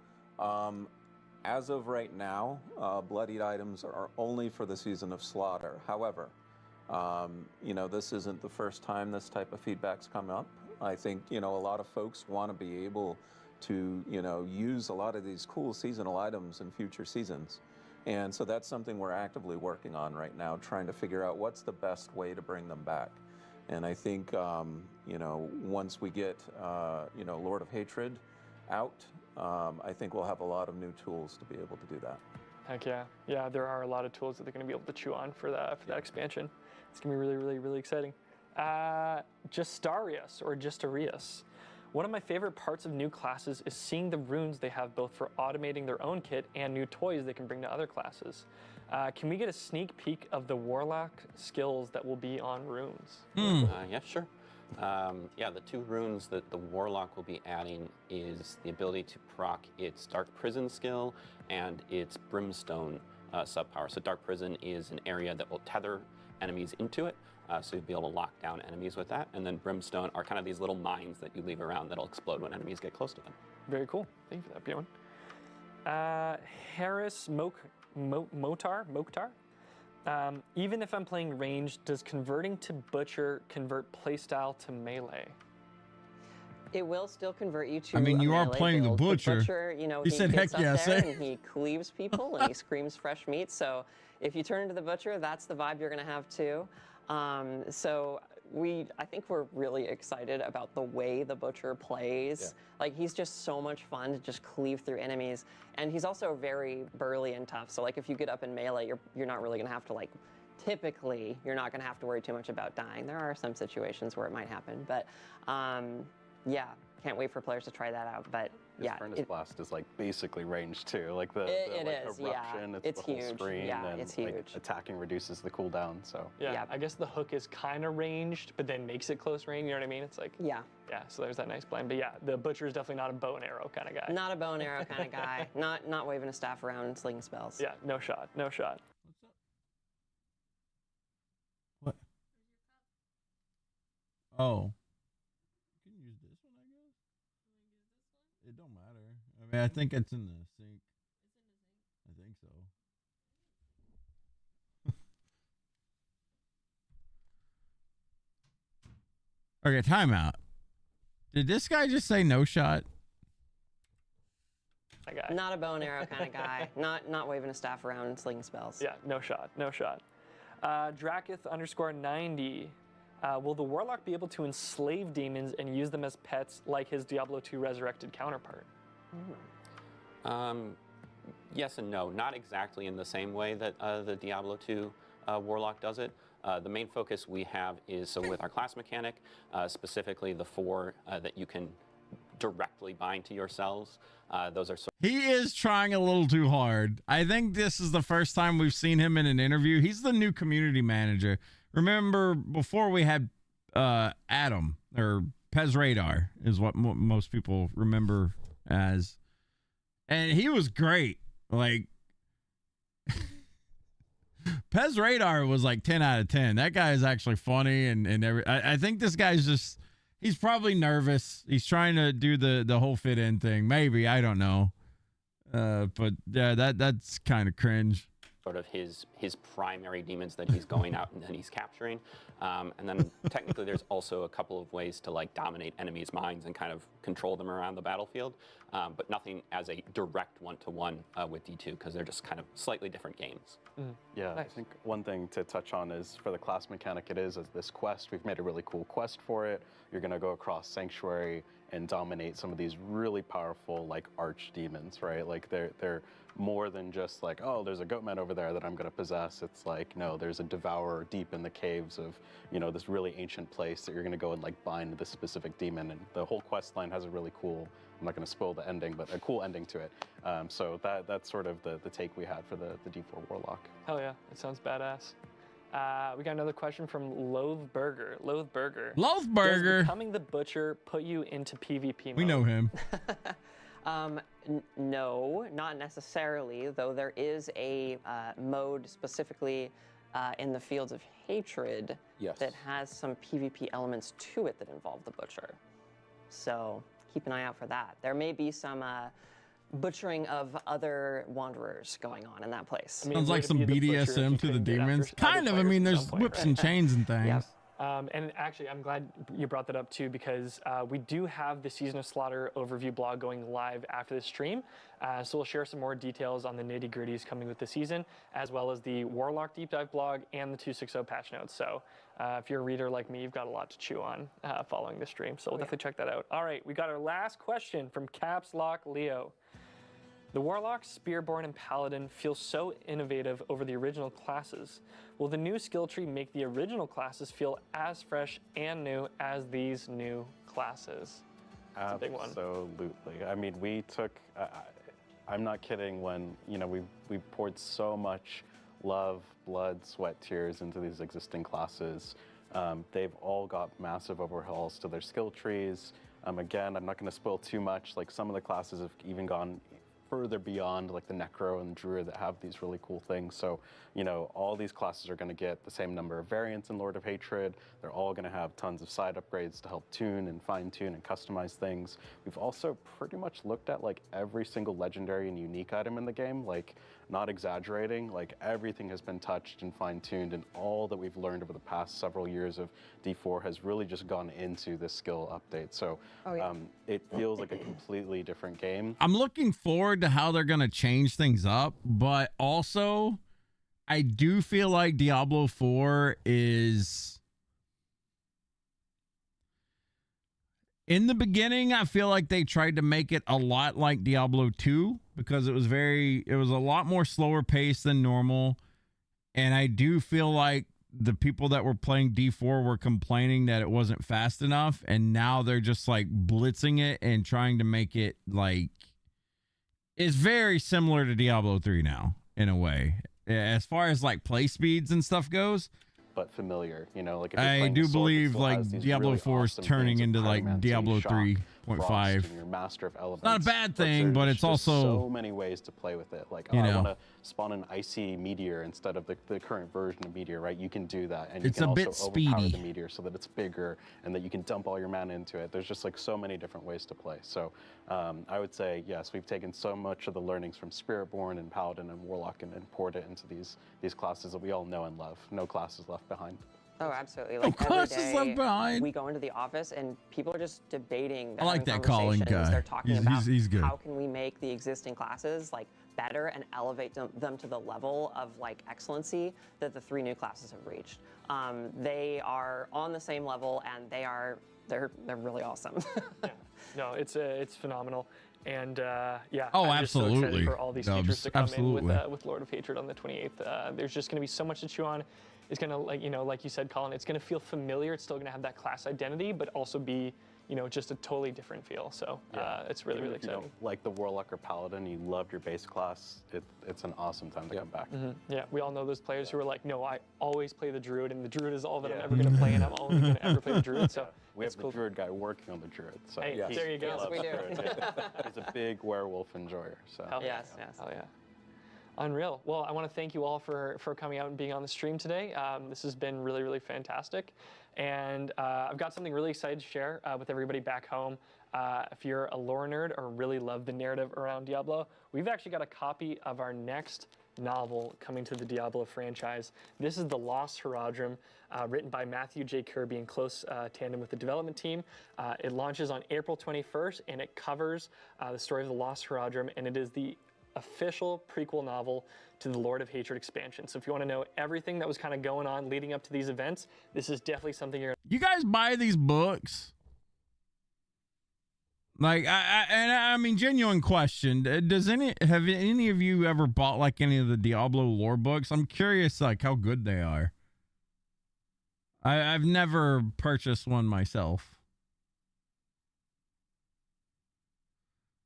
as of right now, bloodied items are only for the season of Slaughter. However, this isn't the first time this type of feedback's come up. I think, a lot of folks want to be able to, use a lot of these cool seasonal items in future seasons. And so that's something we're actively working on right now, trying to figure out what's the best way to bring them back. And I think, once we get, Lord of Hatred out, I think we'll have a lot of new tools to be able to do that. Heck yeah. Yeah, there are a lot of tools that they're going to be able to chew on for that expansion. It's going to be really, really, really exciting. Justarius or Justarius. One of my favorite parts of new classes is seeing the runes they have both for automating their own kit and new toys they can bring to other classes. Can we get a sneak peek of the Warlock skills that will be on runes? Yeah, sure. The two runes that the Warlock will be adding is the ability to proc its Dark Prison skill and its Brimstone subpower. So Dark Prison is an area that will tether enemies into it. So you'll be able to lock down enemies with that. And then Brimstone are kind of these little mines that you leave around that'll explode when enemies get close to them. Very cool. Thank you for that, Bjorn. Harris Mokhtar. Even if I'm playing ranged, does converting to Butcher convert playstyle to melee? It will still convert you to. I mean, you are melee playing build. the Butcher. He He said, gets heck yeah, up there say. and he cleaves people and he screams fresh meat. So if you turn into the Butcher, that's the vibe you're going to have too. So I think we're really excited about the way the Butcher plays. Yeah. Like, he's just so much fun to just cleave through enemies. And he's also very burly and tough. So like, if you get up in melee, you're not really going to have to, like, typically, you're not going to have to worry too much about dying. There are some situations where it might happen, but yeah, can't wait for players to try that out. But His yeah, Furnace Blast is like basically ranged too. Like it like, is, eruption, yeah. it's the whole huge. screen, Yeah, and it's huge. like, attacking reduces the cooldown. So Yeah, Yeah. I guess the hook is kind of ranged, but then makes it close range. You know what I mean? It's like Yeah, so there's that nice blend. But yeah, the Butcher is definitely not a bow and arrow kind of guy. not a bow and arrow kind of guy. Not waving a staff around and slinging spells. Yeah, no shot, no shot. What? Oh. You can use this one, I guess. It don't matter. I mean, I think it's in the sink. I think so. Okay, timeout. Did this guy just say no shot? That guy. Not a bow and arrow kind of guy. Not waving a staff around and slinging spells. Yeah, no shot, no shot. Drakith_90. Will the Warlock be able to enslave demons and use them as pets like his Diablo 2 Resurrected counterpart? Yes and no. Not exactly in the same way that the Diablo 2 Warlock does it. The main focus we have is, so with our class mechanic, specifically the 4 that you can directly bind to yourselves. Those are He is trying a little too hard. I think this is the first time we've seen him in an interview. He's the new community manager. Remember, before we had Adam, or Pez Radar is what most people remember as. And he was great. Like, Pez Radar was like 10 out of 10. That guy is actually funny. I think this guy's just, he's probably nervous. He's trying to do the whole fit in thing. Maybe, I don't know. But yeah, that's kind of cringe. sort of his primary demons that he's going out and then he's capturing. And then technically there's also a couple of ways to like dominate enemies' minds and kind of control them around the battlefield, but nothing as a direct one-to-one with D2 because they're just kind of slightly different games. Yeah, nice. I think one thing to touch on is for the class mechanic it is this quest. We've made a really cool quest for it. You're going to go across Sanctuary and dominate some of these really powerful like arch demons, right? Like they're more than just like, oh, there's a goatman over there that I'm going to possess. It's like, no, there's a devourer deep in the caves of, you know, this really ancient place that you're going to go and like bind this specific demon. And the whole quest line has a really cool, I'm not going to spoil the ending, but a cool ending to it. So that's sort of the take we had for the D4 Warlock. Hell yeah, it sounds badass. We got another question from Loathburger. Loathburger. Loathburger. Does becoming the Butcher put you into PvP mode? We know him. No, not necessarily, though there is a mode specifically in the Fields of Hatred that has some PvP elements to it that involve the Butcher. So keep an eye out for that. There may be some butchering of other wanderers going on in that place. I mean, sounds like some BDSM to the demons. Kind of. I mean, there's whips and chains and things. Yep. And actually, I'm glad you brought that up too, because we do have the Season of Slaughter overview blog going live after the stream. So we'll share some more details on the nitty gritties coming with the season, as well as the Warlock Deep Dive blog and the 260 patch notes. So if you're a reader like me, you've got a lot to chew on following the stream. So we'll definitely check that out. All right, we got our last question from Caps Lock Leo. The Warlock, Spearborn, and Paladin feel so innovative over the original classes. Will the new skill tree make the original classes feel as fresh and new as these new classes? That's a big one. Absolutely. I mean, we took, I'm not kidding when, you know, we poured so much love, blood, sweat, tears into these existing classes. They've all got massive overhauls to their skill trees. Again, I'm not going to spoil too much. Like some of the classes have even gone further beyond like the Necro and the Druid that have these really cool things. So, you know, all these classes are going to get the same number of variants in Lord of Hatred. They're all going to have tons of side upgrades to help tune and fine tune and customize things. We've also pretty much looked at like every single legendary and unique item in the game, like not exaggerating, like everything has been touched and fine tuned, and all that we've learned over the past several years of D4 has really just gone into this skill update. So it feels like a completely different game. I'm looking forward to how they're going to change things up, but also I do feel like Diablo 4 is... In the beginning, I feel like they tried to make it a lot like Diablo 2 because it was a lot more slower paced than normal. And I do feel like the people that were playing D4 were complaining that it wasn't fast enough. And now they're just like blitzing it and trying to make it like, it's very similar to Diablo 3 now in a way, as far as like play speeds and stuff goes. But familiar, you know, like if you're I playing do a sword that believe still like has these Diablo really 4 is awesome turning things of into like pyromancy, Diablo shock, 3.5. frost, and your master of elements. Not a bad thing, but there's it's just also so many ways to play with it. Like, you I know. want to spawn an icy meteor instead of the current version of meteor, right? You can do that, and It's you can a bit also overpower speedy. the meteor so that it's bigger, and that you can dump all your mana into it. There's just like so many different ways to play. So I would say yes, we've taken so much of the learnings from Spiritborn and Paladin and Warlock and poured it into these classes that we all know and love. No classes left behind. Oh, absolutely. No Like every classes left day, behind. we go into the office and people are just debating. I like having that Colin conversations. guy. They're talking He's- about he's good. how can we make the existing classes like better and elevate them to the level of like excellency that the 3 new classes have reached. They are on the same level and they're really awesome. Yeah. No, it's phenomenal. And yeah, Oh, I'm just so excited absolutely. for all these Dubs, features to come absolutely. in with Lord of Hatred on the 28th. There's just going to be so much to chew on. It's going to, like you said, Colin, it's going to feel familiar. It's still going to have that class identity, but also be, just a totally different feel. So it's really, Even really if you exciting. don't like the Warlock or Paladin, you loved your base class, it's an awesome time to come back. Yeah, we all know those players who are like, no, I always play the Druid, and the Druid is all that I'm ever going to play, and I'm only going to ever play the Druid. So We have it's cool. the Druid guy working on the Druid. So Hey, there you go. Yes, we do. He's a big werewolf enjoyer. So Hell yeah. Yes, yes. Hell yeah. Unreal. Well, I want to thank you all for coming out and being on the stream today. This has been really, really fantastic. And I've got something really excited to share with everybody back home. If you're a lore nerd or really love the narrative around Diablo, we've actually got a copy of our next novel coming to the Diablo franchise. This is The Lost Herodrum, written by Matthew J. Kirby in close tandem with the development team. It launches on April 21st, and it covers the story of the Lost Herodrum, and it is the official prequel novel to the Lord of Hatred expansion. So if you want to know everything that was kind of going on leading up to these events, this is definitely something you're You guys buy these books? Like, I mean, genuine question. Have any of you ever bought like any of the Diablo lore books? I'm curious, like, how good they are. I've never purchased one myself.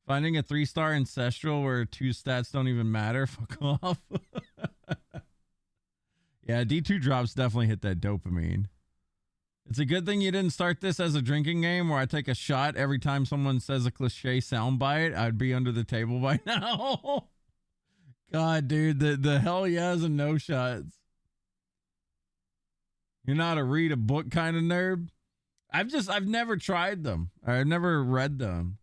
Finding a 3-star ancestral where 2 stats don't even matter. Fuck off. Yeah, D2 drops definitely hit that dopamine. It's a good thing you didn't start this as a drinking game where I take a shot every time someone says a cliche soundbite. I'd be under the table by now. God, dude, the hell yes and no shots. You're not a read a book kind of nerd. I've never tried them. I've never read them.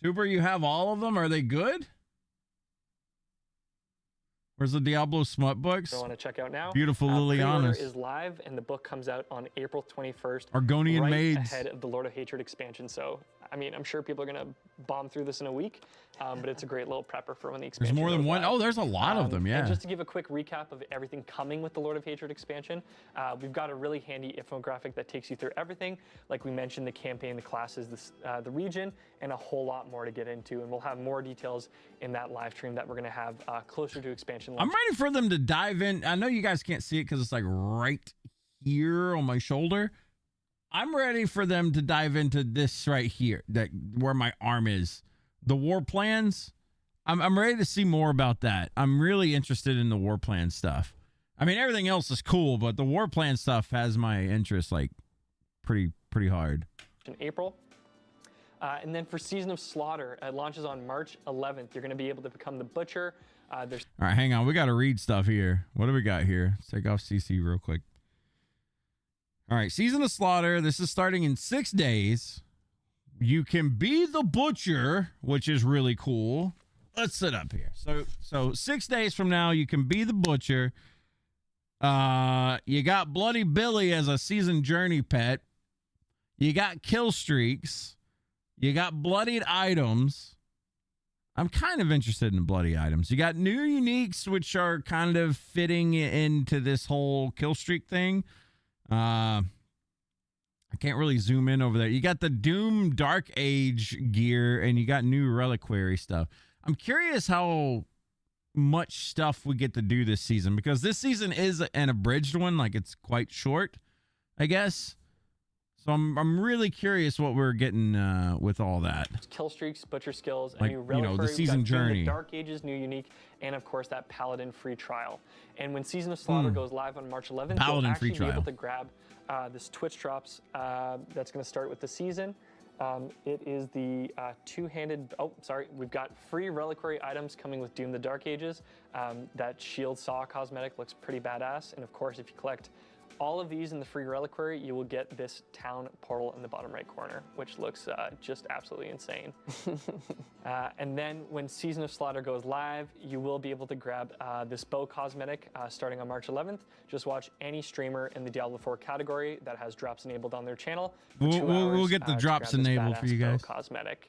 Tuber, you have all of them? Are they good? Where's the Diablo smut books? going to want to check out now. Beautiful Pre-order Lilianas. is live, and the book comes out on April 21st. Argonian right maids. ahead of the Lord of Hatred expansion. So, I mean, I'm sure people are going to bomb through this in a week, but it's a great little prepper for when the There's expansion more than goes one. live. Oh, there's a lot of them, yeah. And just to give a quick recap of everything coming with the Lord of Hatred expansion, we've got a really handy infographic that takes you through everything. Like we mentioned, the campaign, the classes, the region, and a whole lot more to get into. And we'll have more details in that live stream that we're going to have closer to expansion launch. I'm ready for them to dive in. I know you guys can't see it because it's like right here on my shoulder. I'm ready for them to dive into this right here, that where my arm is. The war plans. I'm ready to see more about that. I'm really interested in the war plan stuff. I mean, everything else is cool, but the war plan stuff has my interest like pretty hard. In April. And then for Season of Slaughter, it launches on March 11th. You're going to be able to become the Butcher. There's All right, hang on. We got to read stuff here. What do we got here? Let's take off CC real quick. All right, Season of Slaughter. This is starting in 6 days. You can be the Butcher, which is really cool. Let's sit up here. So 6 days from now, you can be the Butcher. You got Bloody Billy as a seasoned journey pet. You got kill streaks. You got bloodied items. I'm kind of interested in bloody items. You got new uniques, which are kind of fitting into this whole kill streak thing. I can't really zoom in over there. You got the Doom Dark Age gear, and you got new reliquary stuff. I'm curious how much stuff we get to do this season, because this season is an abridged one. Like, it's quite short, I guess. So I'm really curious what we're getting with all that. Kill streaks, butcher skills, like, a new reliquary. the season journey. The Dark Ages, new unique, and of course that Paladin free trial. And when Season of Slaughter goes live on March 11th, Paladin you'll actually free be trial. able to grab this Twitch drops that's going to start with the season. It is the two-handed. Oh, sorry. We've got free reliquary items coming with Doom: The Dark Ages. That Shield Saw cosmetic looks pretty badass, and of course, if you collect all of these in the free reliquary, you will get this town portal in the bottom right corner, which looks just absolutely insane. And then when Season of Slaughter goes live, you will be able to grab this bow cosmetic starting on March 11th. Just watch any streamer in the Diablo 4 category that has drops enabled on their channel. For 2 hours, we'll get the to drops grab this enabled for badass you bow guys. cosmetic.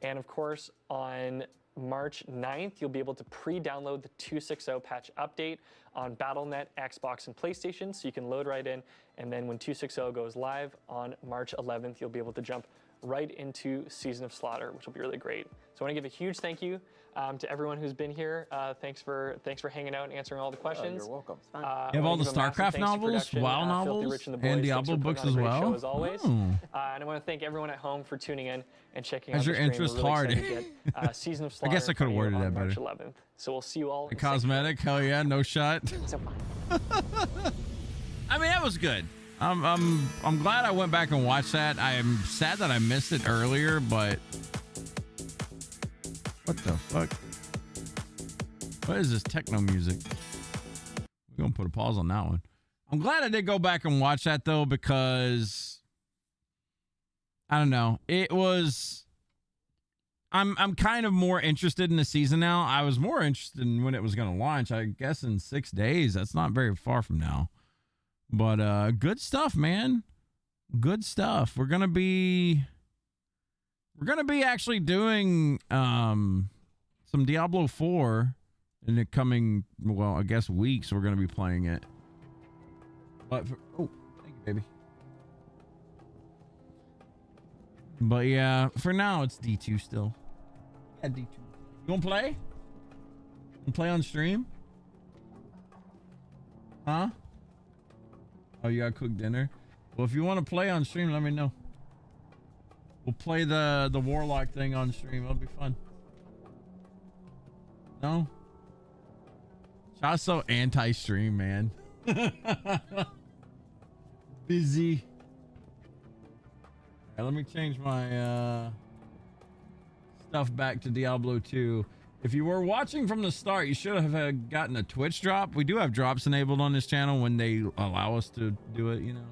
And of course, on March 9th, you'll be able to pre-download the 2.6.0 patch update on Battle.net, Xbox, and PlayStation, so you can load right in, and then when 2.6.0 goes live on March 11th, you'll be able to jump right into Season of Slaughter, which will be really great. So I want to give a huge thank you to everyone who's been here. Thanks for hanging out and answering all the questions. You're welcome. You have all the StarCraft novels, WoW novels, and Diablo books as well. Show as always. Oh. And I want to thank everyone at home for tuning in and checking out How's the your stream. interest We're really hard? excited to get, Season of Slaughter. I guess I could have worded that March better. 11th. So we'll see you all. The cosmetic, hell yeah, no shot. So fun. I mean, that was good. I'm glad I went back and watched that. I am sad that I missed it earlier, but what the fuck? What is this techno music? We're gonna put a pause on that one. I'm glad I did go back and watch that though, because I don't know. It was. I'm kind of more interested in the season now. I was more interested in when it was gonna launch. I guess in 6 days. That's not very far from now. But good stuff, man. Good stuff. We're gonna be actually doing some Diablo 4 in the coming, well, I guess weeks. We're gonna be playing it. But oh, thank you, baby. But yeah, for now it's D2 still. Yeah, D2. You wanna play? You wanna play on stream? Huh? Oh, you gotta cook dinner? Well, if you want to play on stream, let me know. We'll play the Warlock thing on stream. It'll be fun. No? Shot's so anti-stream, man. Busy. All right, let me change my stuff back to Diablo 2. If you were watching from the start, you should have gotten a Twitch drop. We do have drops enabled on this channel when they allow us to do it, you know.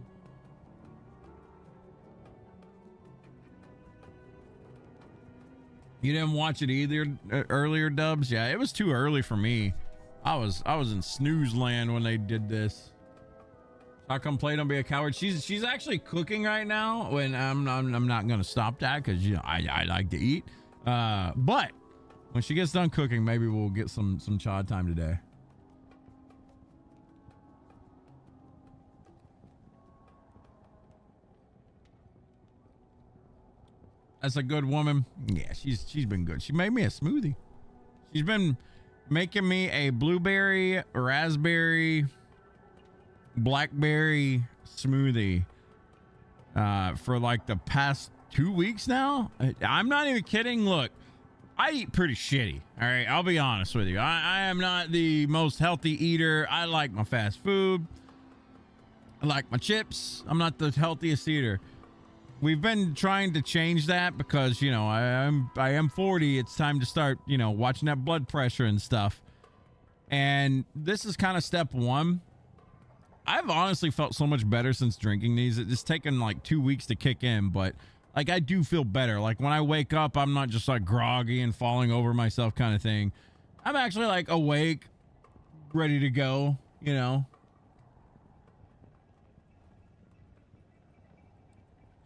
You didn't watch it either earlier, Dubs? Yeah, it was too early for me. I was in snooze land when they did this. Shotgun play, don't be a coward. She's actually cooking right now, and I'm not gonna stop that because you know I like to eat. But when she gets done cooking, maybe we'll get some chod time today. That's a good woman. Yeah, she's been good. She made me a smoothie. She's been making me a blueberry, raspberry, blackberry smoothie for like the past 2 weeks now. I'm not even kidding. Look, I eat pretty shitty. All right, I'll be honest with you. I am not the most healthy eater. I like my fast food. I like my chips. I'm not the healthiest eater. We've been trying to change that because, you know, I am 40. It's time to start, you know, watching that blood pressure and stuff. And this is kind of step one. I've honestly felt so much better since drinking these. It's taken like 2 weeks to kick in, but like I do feel better. Like when I wake up, I'm not just like groggy and falling over myself kind of thing. I'm actually like awake, ready to go, you know.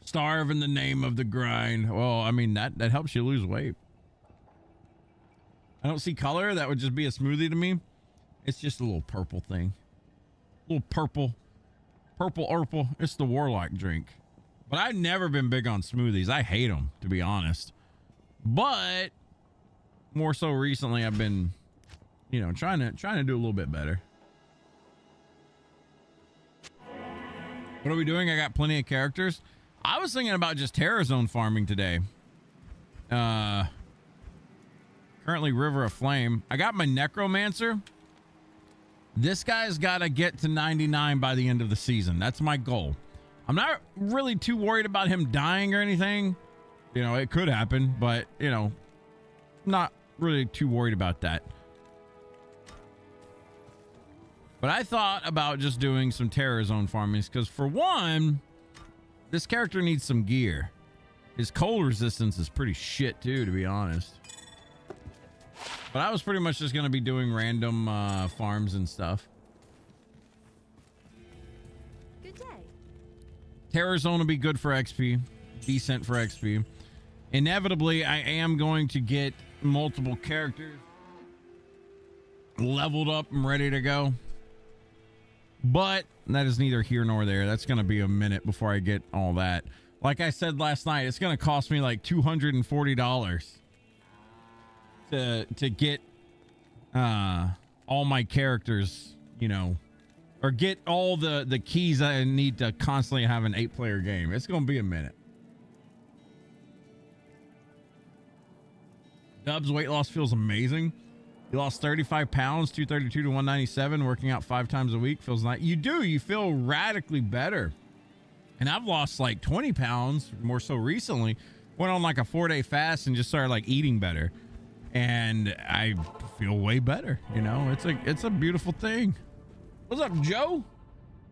Starve in the name of the grind. Well, I mean, that helps you lose weight. I don't see color. That would just be a smoothie to me. It's just a little purple thing. A little purple. Purple. It's the Warlock drink. But I've never been big on smoothies. I hate them, to be honest. But more so recently, I've been, you know, trying to do a little bit better. What are we doing? I got plenty of characters. I was thinking about just Terror Zone farming today. Currently River of Flame. I got my Necromancer. This guy's got to get to 99 by the end of the season. That's my goal. I'm not really too worried about him dying or anything. You know, it could happen, but, you know, not really too worried about that. But I thought about just doing some Terror Zone farmings because, for one, this character needs some gear. His cold resistance is pretty shit, too, to be honest. But I was pretty much just going to be doing random farms and stuff. Good day. Terror Zone will be good for XP. Decent for XP. Inevitably, I am going to get multiple characters leveled up and ready to go. But that is neither here nor there. That's going to be a minute before I get all that. Like I said last night, it's going to cost me like $240 to get all my characters, you know, or get all the keys I need to constantly have an 8-player game. It's going to be a minute. Dub's weight loss feels amazing. You lost 35 pounds, 232 to 197, working out 5 times a week. Feels like you do. You feel radically better. And I've lost like 20 pounds more so recently. Went on like a 4-day fast and just started like eating better. And I feel way better. You know, it's a beautiful thing. What's up, Joe?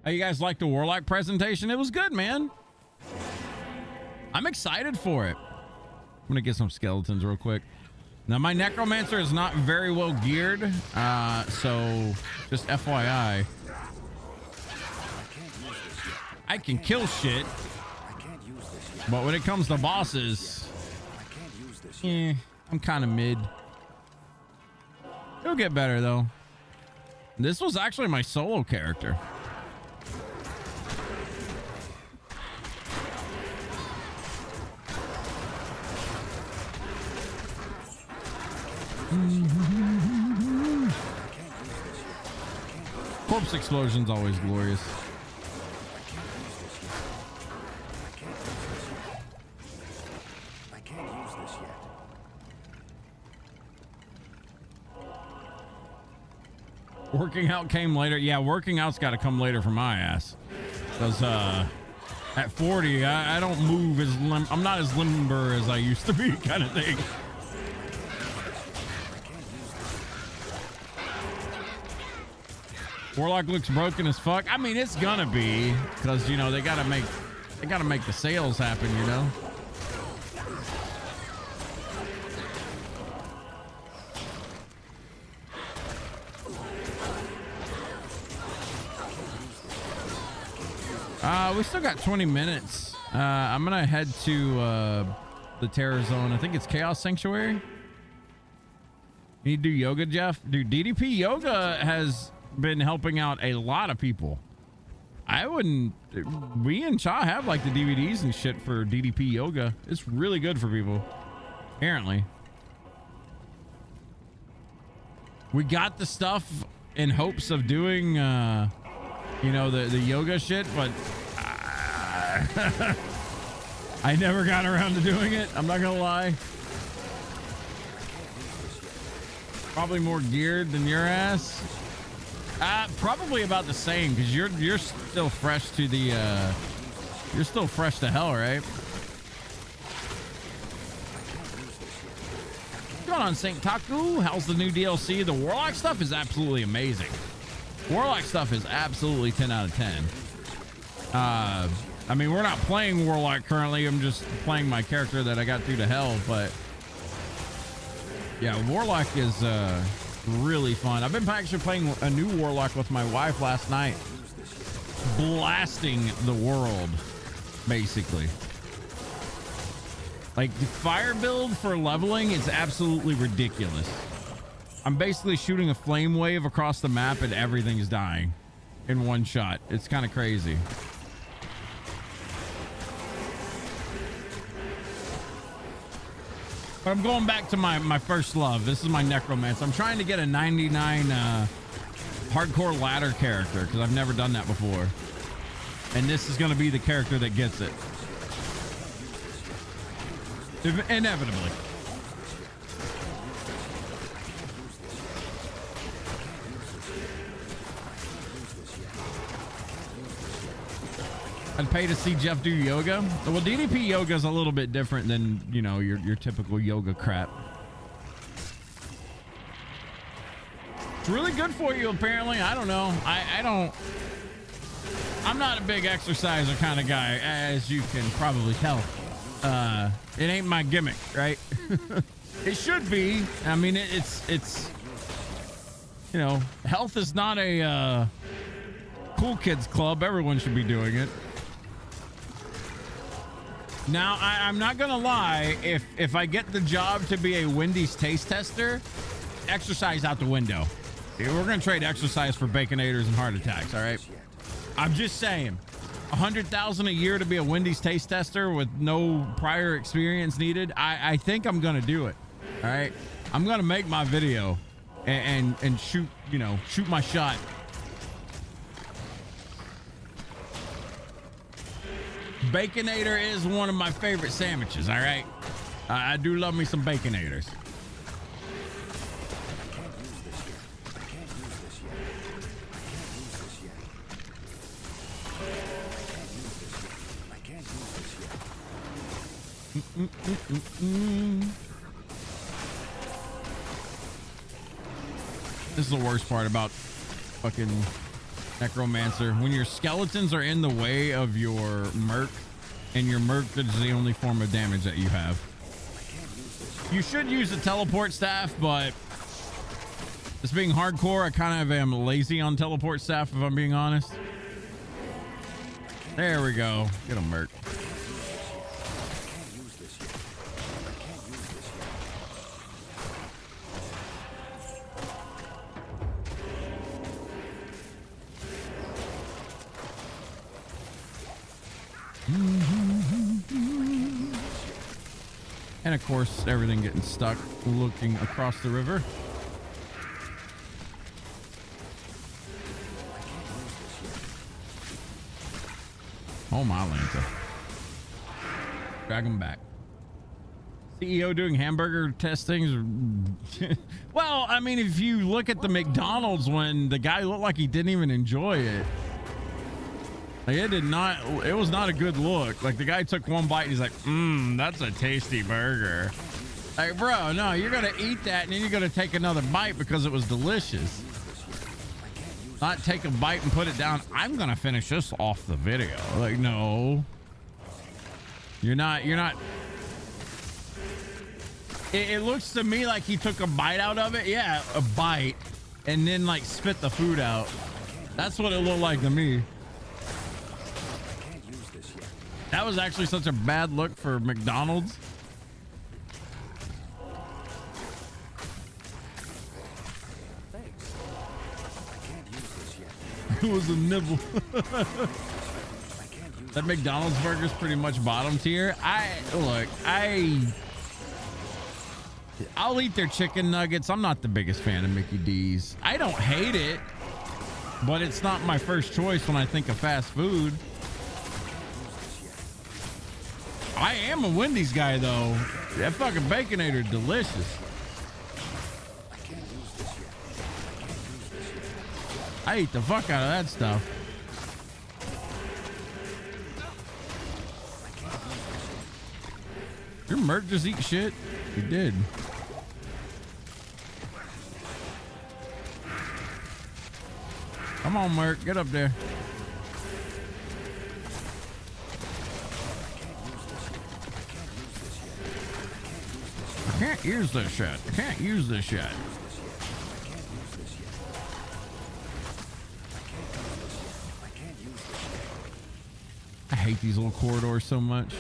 How you guys like the Warlock presentation? It was good, man. I'm excited for it. I'm going to get some skeletons real quick. Now, my Necromancer is not very well geared, so just FYI. I can kill shit, but when it comes to bosses, I'm kind of mid. It'll get better, though. This was actually my solo character. Corpse explosion's always glorious. I can't use this yet. Working out came later. Yeah, working out's got to come later for my ass. Because at 40, I don't move as I'm not as limber as I used to be, kind of thing. Warlock looks broken as fuck. I mean, it's gonna be, because, you know, they gotta make the sales happen, you know. We still got 20 minutes. I'm gonna head to the Terror Zone. I think it's Chaos Sanctuary. You need to do yoga, Jeff? Dude, DDP yoga has been helping out a lot of people. We and Cha have like the DVDs and shit for DDP yoga. It's really good for people, apparently. We got the stuff in hopes of doing you know, the yoga shit, but I never got around to doing it. I'm not gonna lie. Probably more geared than your ass. Probably about the same, because you're still fresh to the you're still fresh to hell, right? What's going on, Saint Taku? How's the new DLC? The Warlock stuff is absolutely amazing. Warlock stuff is absolutely 10 out of 10. I mean, we're not playing Warlock currently. I'm just playing my character that I got through to hell, but yeah, Warlock is really fun. I've been actually playing a new Warlock with my wife last night, blasting the world, basically. Like, the fire build for leveling is absolutely ridiculous. I'm basically shooting a flame wave across the map and everything's dying in one shot. It's kind of crazy. But I'm going back to my first love. This is my Necromancer. I'm trying to get a 99 hardcore ladder character because I've never done that before. And this is going to be the character that gets it. Inevitably. I'd pay to see Jeff do yoga. Well, DDP yoga is a little bit different than, you know, your typical yoga crap. It's really good for you, apparently. I don't know. I'm not a big exerciser kind of guy, as you can probably tell. It ain't my gimmick, right? It should be. I mean, it's you know, health is not a cool kids club. Everyone should be doing it. Now, I'm not gonna lie. If I get the job to be a Wendy's taste tester, exercise out the window. We're gonna trade exercise for baconators and heart attacks. All right. I'm just saying, $100,000 a year to be a Wendy's taste tester with no prior experience needed. I think I'm gonna do it. All right. I'm gonna make my video and shoot, you know, shoot my shot. Baconator is one of my favorite sandwiches. All right. I do love me some baconators. This is the worst part about fucking Necromancer. When your skeletons are in the way of your merc, and your merc is the only form of damage that you have. You should use the teleport staff, but this being hardcore, I kind of am lazy on teleport staff, if I'm being honest. There we go. Get a merc. And of course, everything getting stuck looking across the river. Oh my Lanta. Drag him back. CEO doing hamburger testings. Well, I mean, if you look at the McDonald's when the guy looked like he didn't even enjoy it. Like it was not a good look. Like the guy took one bite and he's like, that's a tasty burger. Like, bro, no, you're going to eat that and then you're going to take another bite because it was delicious. Not take a bite and put it down. I'm going to finish this off the video. Like, no. You're not. It looks to me like he took a bite out of it. Yeah, a bite. And then like spit the food out. That's what it looked like to me. That was actually such a bad look for McDonald's. Thanks. I can't use this yet. It was a nibble. That McDonald's burger's pretty much bottom tier. I'll eat their chicken nuggets. I'm not the biggest fan of Mickey D's. I don't hate it, but it's not my first choice when I think of fast food. I am a Wendy's guy though. That fucking Baconator delicious. I eat the fuck out of that stuff. Your merc just eat shit? He did. Come on, merc, get up there. I can't use this shit. I can't use this shit. I hate these little corridors so much.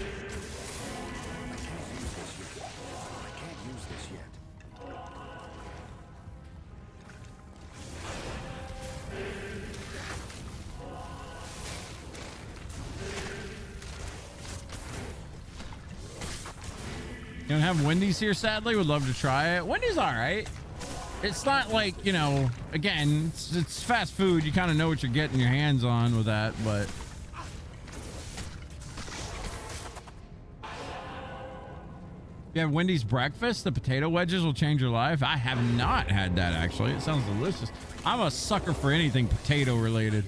You don't have Wendy's here, sadly. Would love to try it. Wendy's all right. It's not like, you know, again, it's fast food. You kind of know what you're getting your hands on with that, but... You have Wendy's breakfast, the potato wedges will change your life. I have not had that, actually. It sounds delicious. I'm a sucker for anything potato related.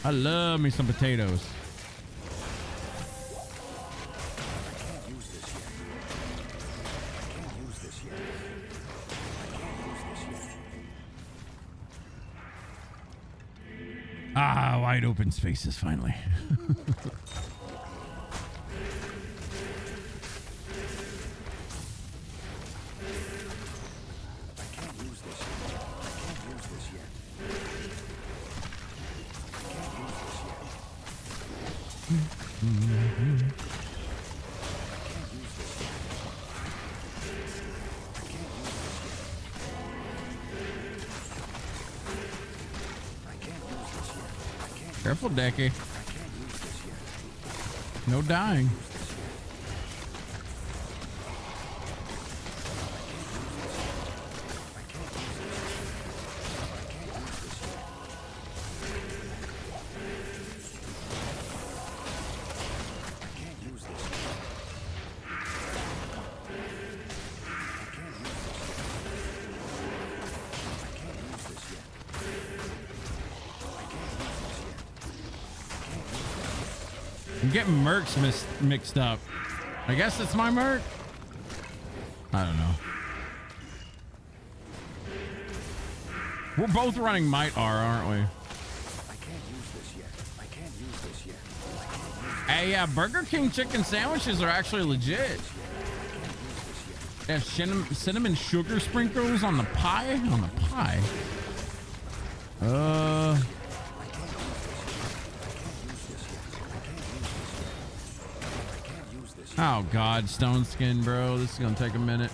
I love me some potatoes. Ah, wide open spaces finally. Careful, Decky. No dying. I'm getting mercs mixed up. I guess it's my merc. I don't know. We're both running Might R, aren't we? Hey, yeah, Burger King chicken sandwiches are actually legit. They have cinnamon sugar sprinkles on the pie. On the pie. Oh God, Stone Skin, bro. This is gonna take a minute.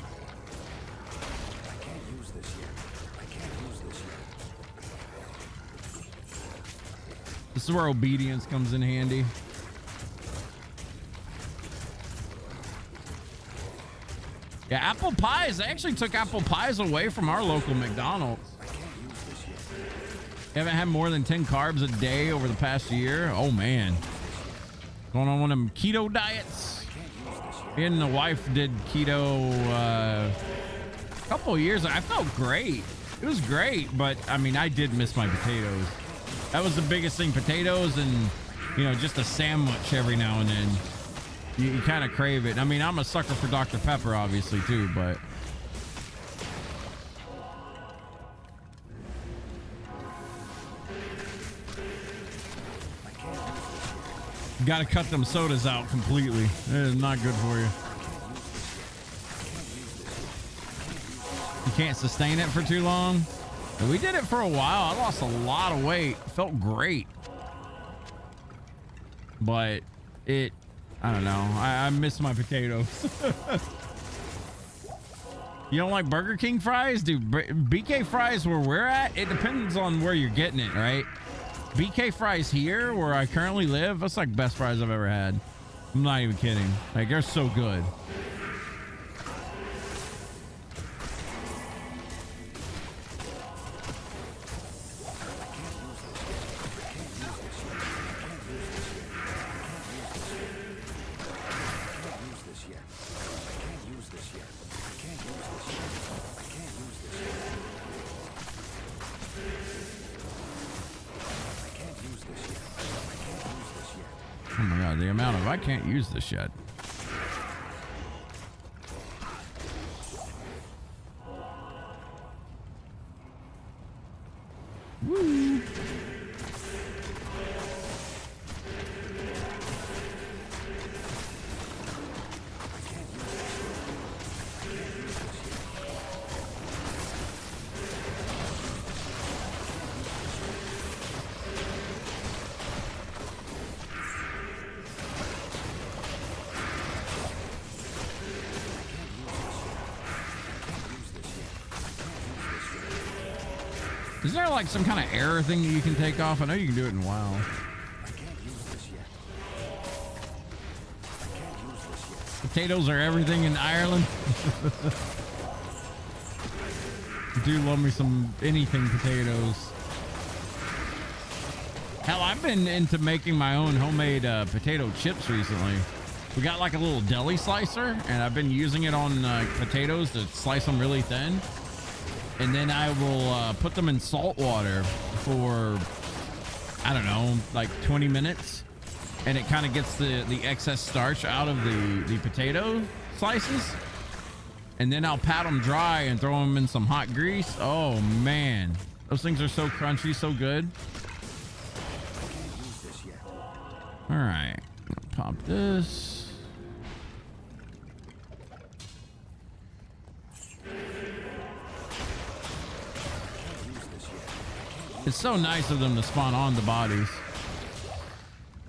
This is where obedience comes in handy. Yeah, apple pies. They actually took apple pies away from our local McDonald's. You haven't had more than 10 carbs a day over the past year. Oh man, going on one of them keto diets. Me and the wife did keto a couple of years. I felt great. It was great, but I mean, I did miss my potatoes. That was the biggest thing, potatoes and, you know, just a sandwich every now and then. You kind of crave it. I mean, I'm a sucker for Dr. Pepper, obviously, too, but... You gotta cut them sodas out completely. It is not good for you. You can't sustain it for too long. And we did it for a while. I lost a lot of weight. Felt great. But it, I don't know. I miss my potatoes. You don't like Burger King fries? Dude, BK fries where we're at, it depends on where you're getting it, right? BK fries here, where I currently live, that's like best fries I've ever had. I'm not even kidding. Like, they're so good. Oh my God, the amount of I can't use this yet. Woo. Is there like some kind of error thing that you can take off? I know you can do it in WoW. Potatoes are everything in Ireland. Do love me some anything potatoes. Hell, I've been into making my own homemade potato chips recently. We got like a little deli slicer, and I've been using it on potatoes to slice them really thin. And then I will put them in salt water for, I don't know, like 20 minutes. And it kind of gets the excess starch out of the potato slices. And then I'll pat them dry and throw them in some hot grease. Oh, man. Those things are so crunchy, so good. All right. Pop this. It's so nice of them to spawn on the bodies.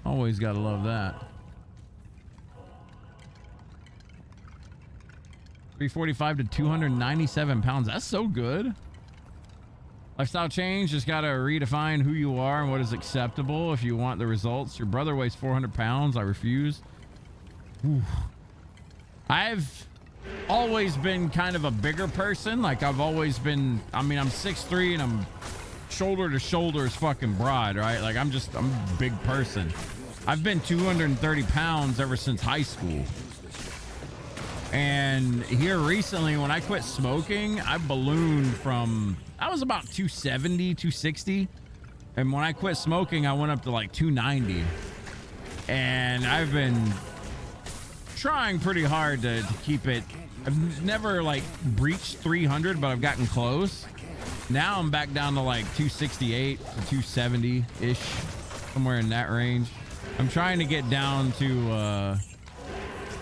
Always gotta love that. 345 to 297 pounds. That's so good. Lifestyle change. Just gotta redefine who you are and what is acceptable if you want the results. Your brother weighs 400 pounds. I refuse. Whew. I've always been kind of a bigger person. Like I've always been, I mean, I'm 6'3" and I'm shoulder to shoulder as fucking broad, right? Like I'm a big person. I've been 230 pounds ever since high school. And here recently, when I quit smoking, I ballooned from, I was about 270, 260. And when I quit smoking, I went up to like 290. And I've been trying pretty hard to keep it. I've never like breached 300, but I've gotten close. Now I'm back down to like 268 to 270-ish, somewhere in that range. I'm trying to get down to,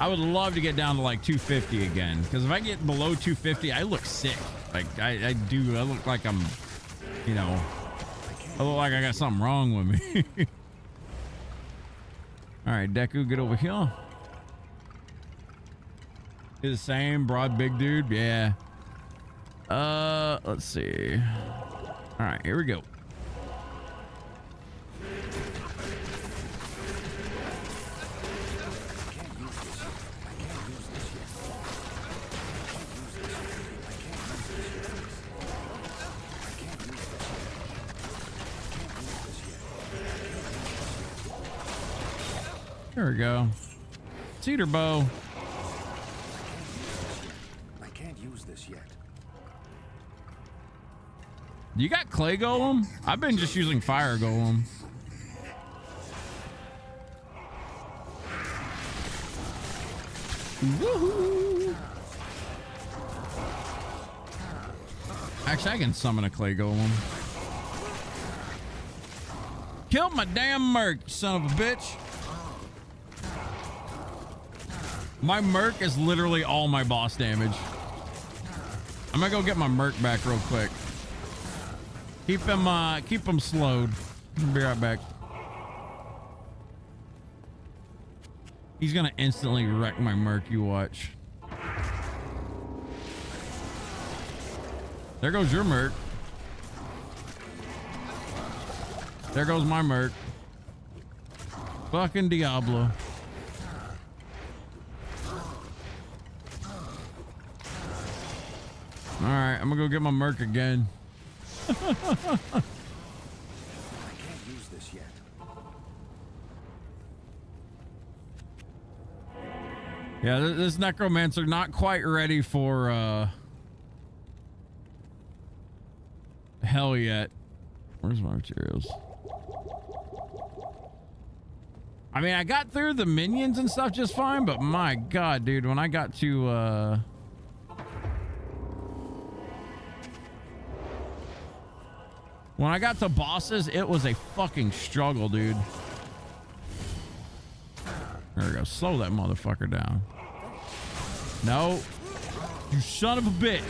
I would love to get down to like 250 again. Because if I get below 250, I look sick. Like I do. I look like I'm, you know, I look like I got something wrong with me. All right, Deku, get over here. He's the same broad big dude. Yeah. Let's see. All right, here we go. There we go. Cedar bow. I can't use this yet. You got clay golem? I've been just using fire golem. Woohoo! Actually, I can summon a clay golem. Kill my damn merc, you son of a bitch. My merc is literally all my boss damage. I'm gonna go get my merc back real quick. Keep him slowed. I'll be right back. He's gonna instantly wreck my merc, you watch. There goes your merc. There goes my merc. Fucking Diablo. All right, I'm gonna go get my merc again. I can't use this yet. Yeah, this necromancer not quite ready for hell yet. Where's my materials? I mean, I got through the minions and stuff just fine, but my god, dude, when I got to when I got to bosses, it was a fucking struggle, dude. There we go. Slow that motherfucker down. No. You son of a bitch.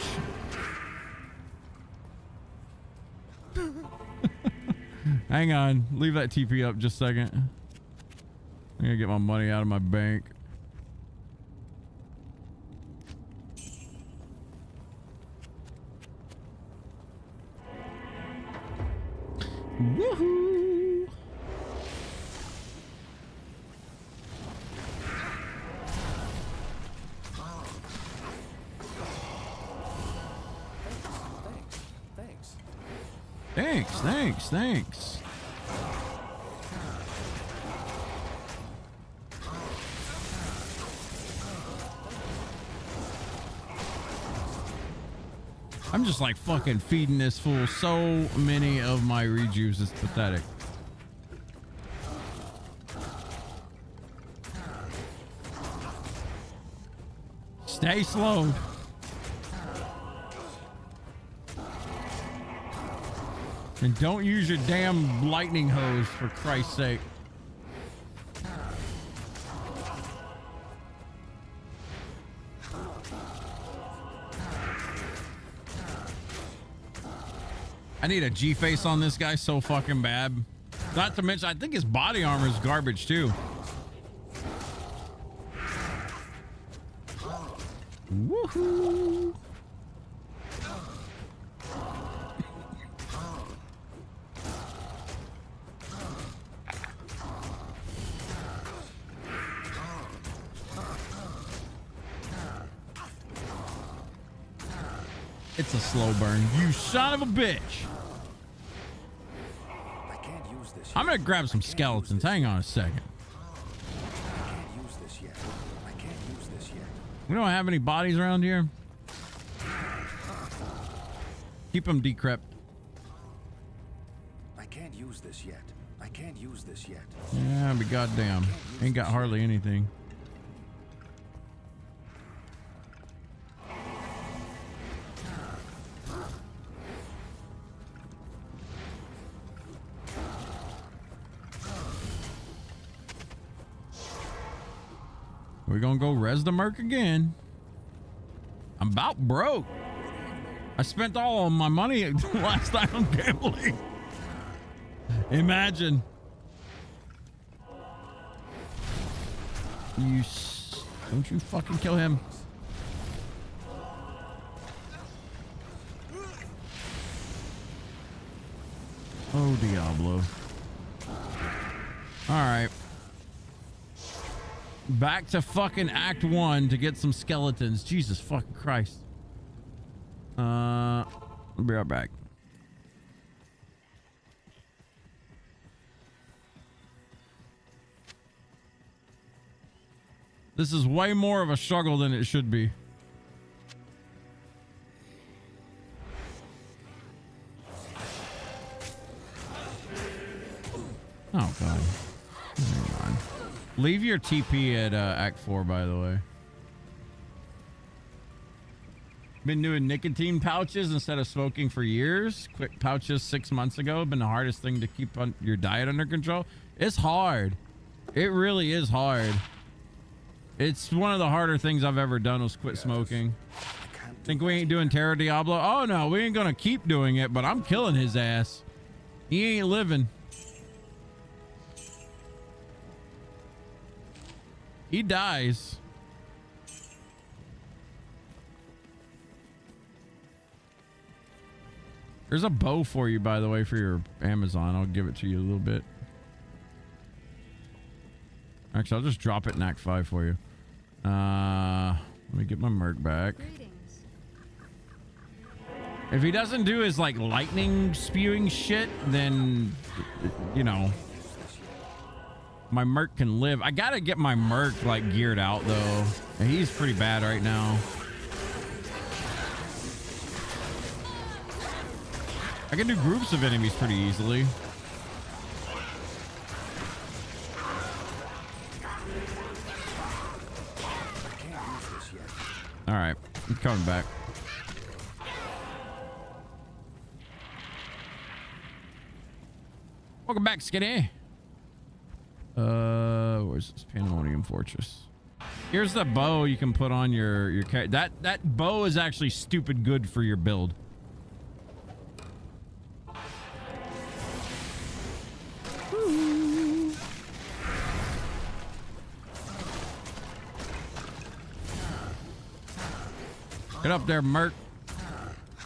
Hang on. Leave that TP up just a second. I'm gonna get my money out of my bank. Woohoo! Thanks. I'm just like fucking feeding this fool so many of my rejuves. It's pathetic. Stay slow. And don't use your damn lightning hose, for Christ's sake. I need a G-face on this guy so fucking bad. Not to mention, I think his body armor is garbage too. Woohoo! It's a slow burn. You son of a bitch. I can't use this yet. I'm gonna grab some skeletons. Hang on a second. I can't use this yet. I can't use this yet. We don't have any bodies around here. Keep them decrep. I can't use this yet. I can't use this yet. Yeah, but goddamn. Ain't got hardly anything. We're gonna go res the merc again. I'm about broke. I spent all of my money last time on gambling. Imagine. Don't you fucking kill him. Oh, Diablo. All right. Back to fucking Act 1 to get some skeletons. Jesus fucking Christ. I'll be right back. This is way more of a struggle than it should be. Oh, God. Hang on. Leave your TP at Act 4, by the way. Been doing nicotine pouches instead of smoking for years. Quit pouches 6 months ago. Been the hardest thing to keep on your diet under control. It's hard. It really is hard. It's one of the harder things I've ever done was quit smoking. Think we ain't doing Terra Diablo? Oh no, we ain't gonna keep doing it, but I'm killing his ass. He ain't living. He dies. There's a bow for you, by the way, for your Amazon. I'll give it to you a little bit. Actually, I'll just drop it in Act 5 for you. Let me get my merc back. If he doesn't do his like lightning spewing shit, then you know my merc can live. I gotta get my merc like geared out though. And he's pretty bad right now. I can do groups of enemies pretty easily. All right, I'm coming back. Welcome back, Skinny. Where's this Pandemonium Fortress? Here's the bow you can put on your that bow is actually stupid good for your build. Get up there, Merc.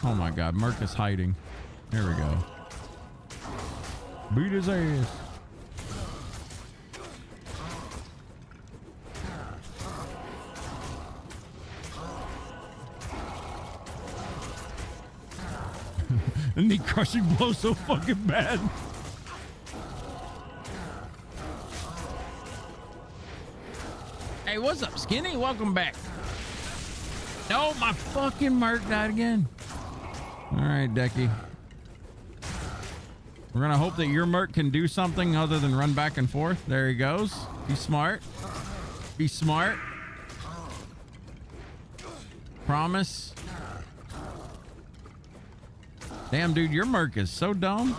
Oh my God, Merc is hiding. There we go. Beat his ass. And the crushing blow so fucking bad. Hey, what's up, Skinny? Welcome back. Oh, my fucking Merc died again. All right, Decky. We're gonna hope that your Merc can do something other than run back and forth. There he goes. Be smart. Be smart. Promise. Damn, dude, your Merc is so dumb.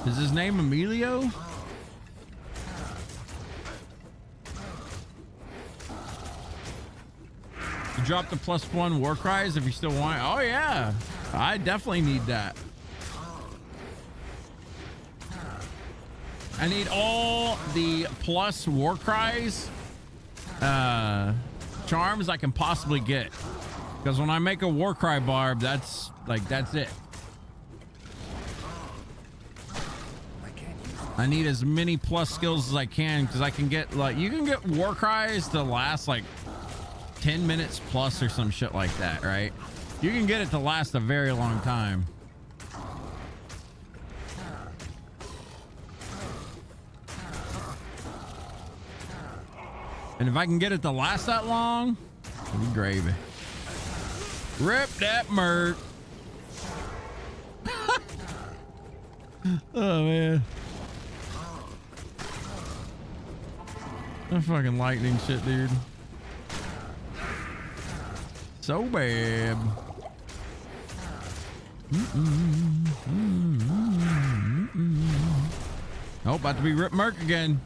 Is his name Emilio? You drop the +1 war cries if you still want it. Oh yeah, I definitely need that. I need all the plus war cries charms I can possibly get, because when I make a war cry barb, that's it. I need as many plus skills as I can, because I can get, like, you can get war cries to last like 10 minutes plus or some shit like that, right? You can get it to last a very long time. And if I can get it to last that long, it'll be gravy. Rip that Merc. Oh man. That fucking lightning shit, dude. So bad. Oh, about to be Rip Merc again.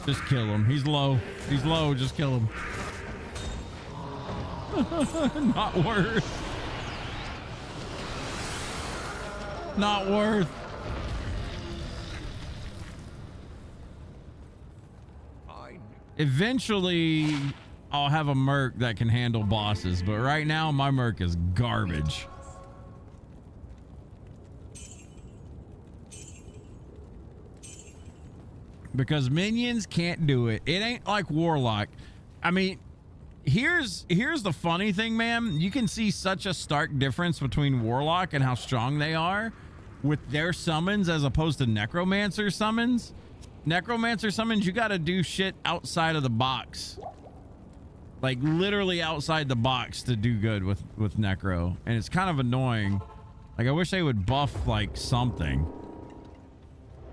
Just kill him. He's low. He's low. Just kill him. Not worth. Not worth. Eventually, I'll have a Merc that can handle bosses, but right now, my Merc is garbage. Because minions can't do it. It ain't like Warlock. I mean, here's the funny thing, man. You can see such a stark difference between Warlock and how strong they are with their summons as opposed to Necromancer summons. Necromancer summons, you got to do shit outside of the box. Like literally outside the box to do good with Necro. And it's kind of annoying. Like, I wish they would buff like something.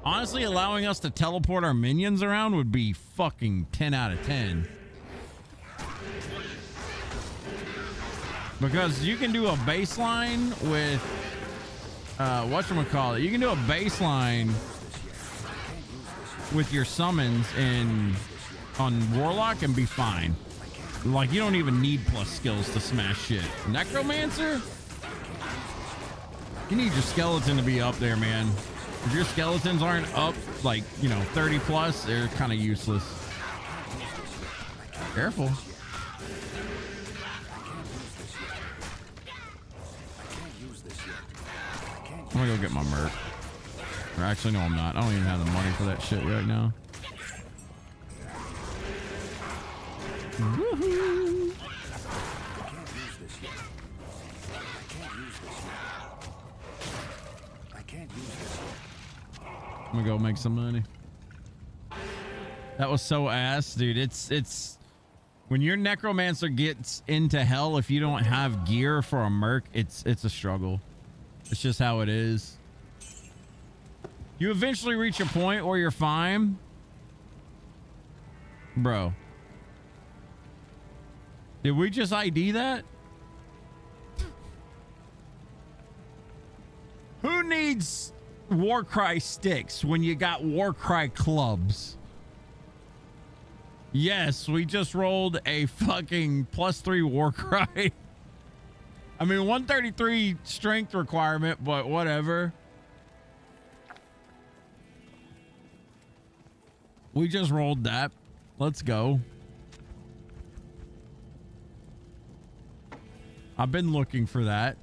Honestly, allowing us to teleport our minions around would be fucking 10 out of 10. Because you can do a baseline with, whatchamacallit, you can do a baseline with your summons on Warlock and be fine. Like, you don't even need plus skills to smash shit. Necromancer? You need your skeleton to be up there, man. If your skeletons aren't up, like, you know, 30 plus, they're kind of useless. Careful. I'm gonna go get my Merc. Or actually, no, I'm not. I don't even have the money for that shit right now. Woohoo! I'm gonna go make some money. That was so ass, dude. It's when your Necromancer gets into hell, if you don't have gear for a Merc, it's a struggle. It's just how it is. You eventually reach a point where you're fine. Bro. Did we just ID that? Who needs Warcry sticks when you got Warcry clubs? Yes, we just rolled a fucking +3 Warcry. I mean, 133 strength requirement, but whatever. We just rolled that. Let's go. I've been looking for that.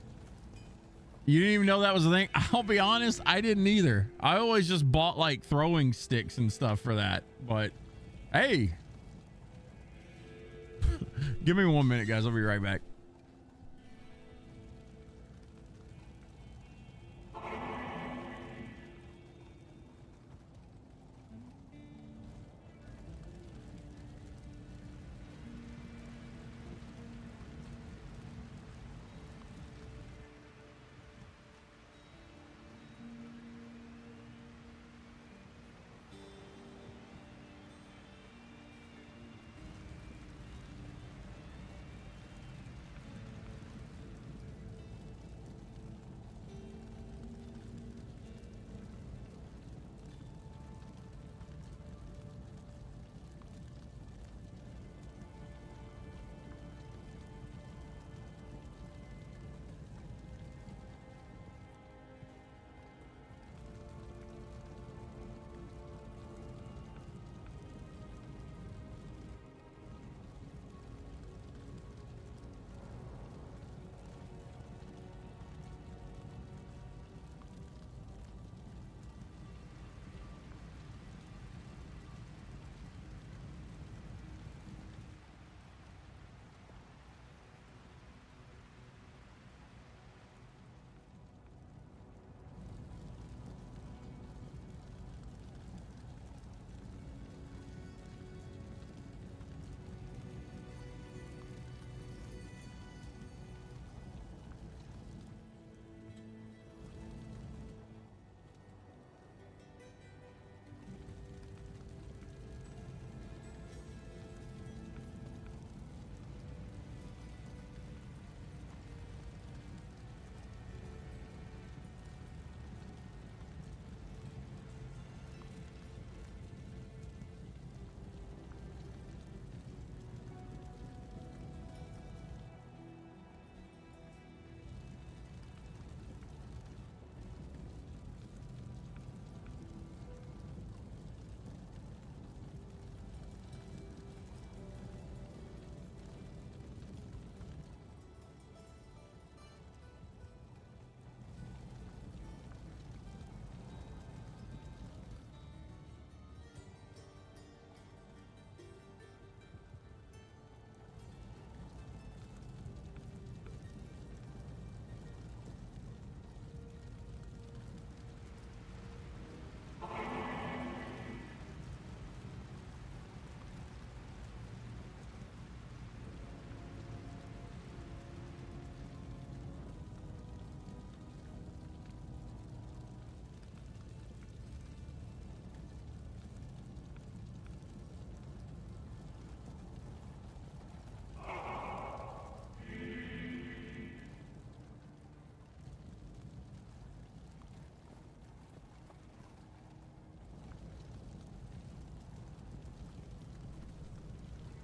You didn't even know that was a thing? I'll be honest, I didn't either. I always just bought like throwing sticks and stuff for that. But hey, give me 1 minute, guys. I'll be right back.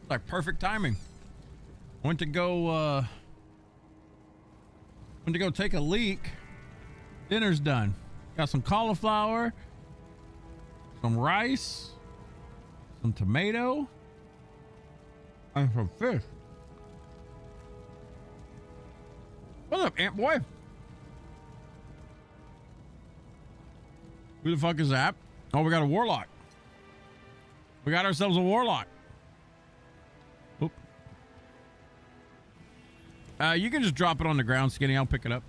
Like perfect timing. Went to go take a leak. Dinner's done. Got some cauliflower, some rice, some tomato, and some fish. What's up, Ant Boy? Who the fuck is that? Oh, we got a warlock. We got ourselves a warlock. Oop. You can just drop it on the ground, Skinny. I'll pick it up.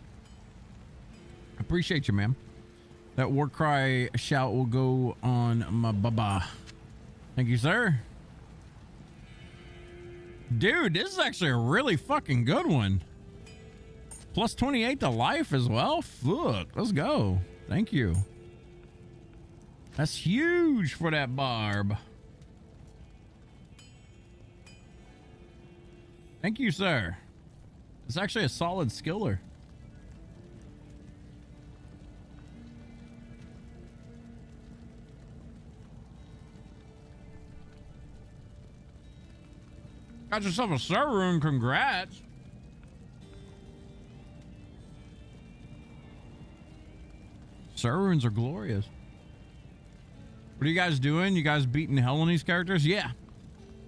Appreciate you, man. That war cry shout will go on my baba. Thank you, sir. Dude, this is actually a really fucking good one. Plus 28 to life as well. Fuck, let's go. Thank you. That's huge for that barb. Thank you, sir. It's actually a solid skiller. Got yourself a server room, congrats. Server rooms are glorious. What are you guys doing? You guys beating hell on these characters? Yeah.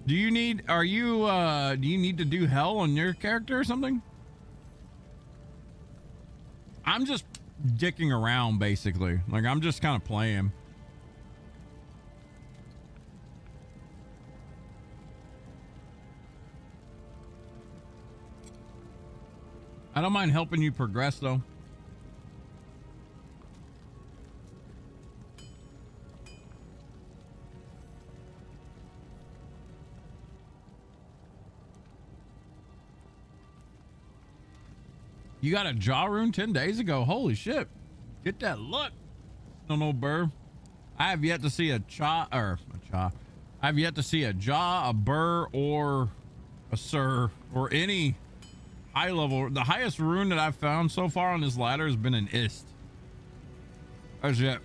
Do you need to do hell on your character or something? I'm just dicking around basically. Like I'm just kind of playing. I don't mind helping you progress though. You got a jaw rune 10 days ago. Holy shit. Get that look. No burr. I have yet to see a I've yet to see a jaw, a burr, or a sir, or any high level. The highest rune that I've found so far on this ladder has been an ist. That's it.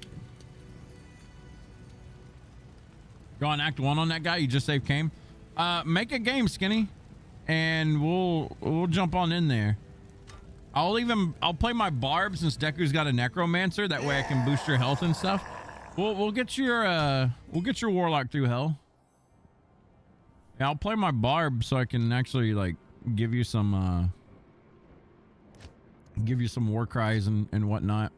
Go on act 1 on that guy. You just saved came. Make a game, Skinny, and we'll jump on in there. I'll play my barb since Deku's got a necromancer. That way I can boost your health and stuff. We'll get your warlock through hell. Yeah, I'll play my barb so I can actually like give you some war cries and whatnot.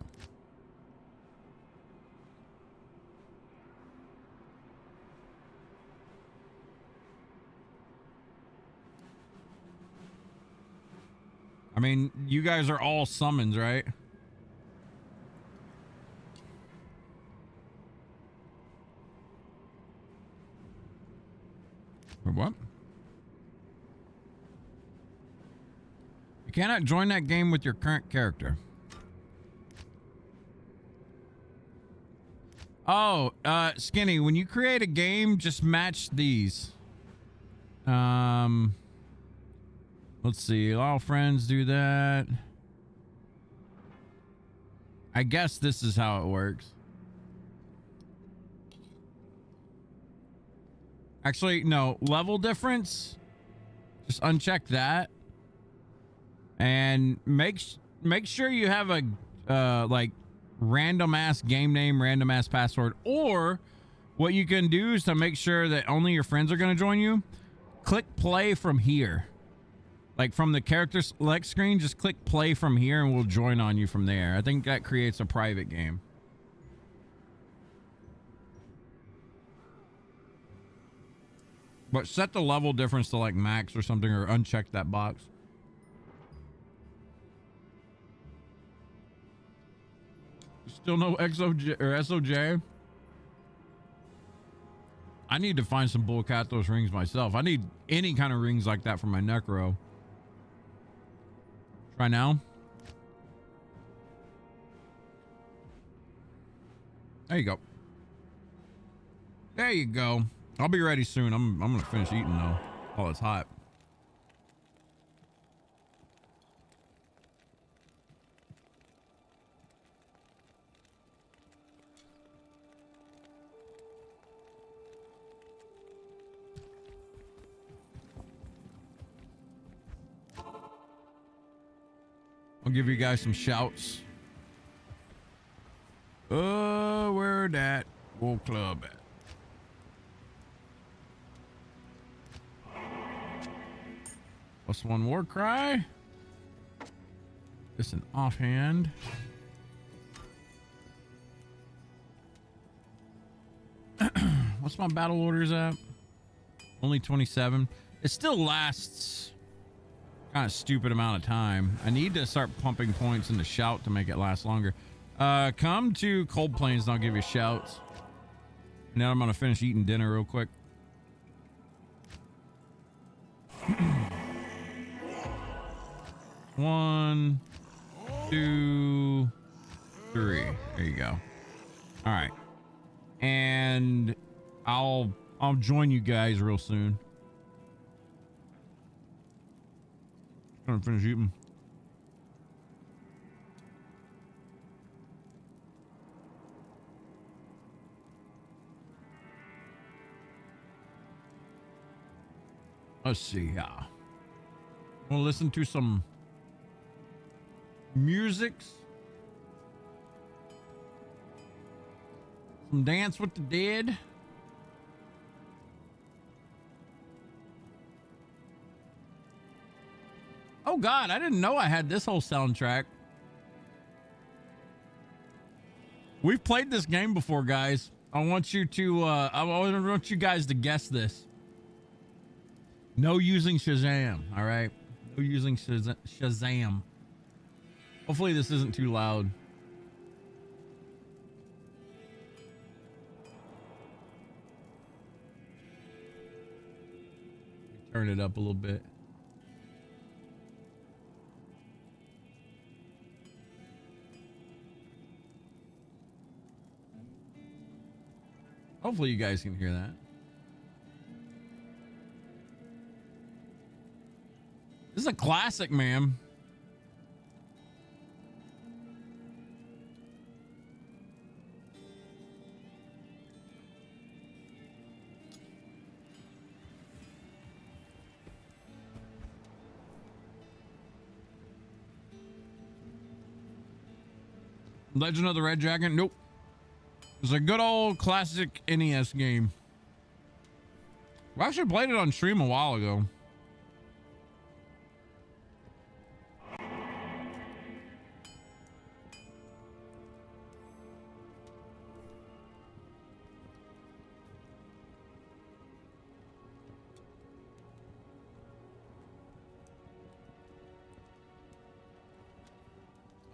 I mean, you guys are all summons, right? Or what? You cannot join that game with your current character. Oh, Skinny, when you create a game, just match these. Let's see. Allow friends, do that. I guess this is how it works. Actually, no. Level difference. Just uncheck that. And make sure you have a like random ass game name, random ass password. Or what you can do is to make sure that only your friends are going to join you. Click play from here. Like from the character select screen, just click play from here and we'll join on you from there. I think that creates a private game. But set the level difference to like max or something, or uncheck that box. Still no XOJ or SOJ? I need to find some Bullcathos rings myself. I need any kind of rings like that for my Necro. Try now. There you go. There you go. I'll be ready soon. I'm gonna finish eating though. Oh, it's hot. I'll give you guys some shouts. Where that Wool Club at? Plus one war cry. Just an offhand. What's my battle orders at? Only 27. It still lasts kind of stupid amount of time. I need to start pumping points into shout to make it last longer. Come to Cold Plains and I'll give you shouts. Now I'm gonna finish eating dinner real quick. 1, 2, 3. There you go. All right, and I'll join you guys real soon. I'm gonna finish eating. Let's see. We'll listen to some musics. Some Dance with the Dead. Oh God, I didn't know I had this whole soundtrack. We've played this game before, guys. I want you to, I want you guys to guess this. No using Shazam, all right? No using Shazam. Hopefully this isn't too loud. Turn it up a little bit. Hopefully you guys can hear that. This is a classic, man. Legend of the Red Dragon? Nope. It's a good old classic NES game. We actually played it on stream a while ago.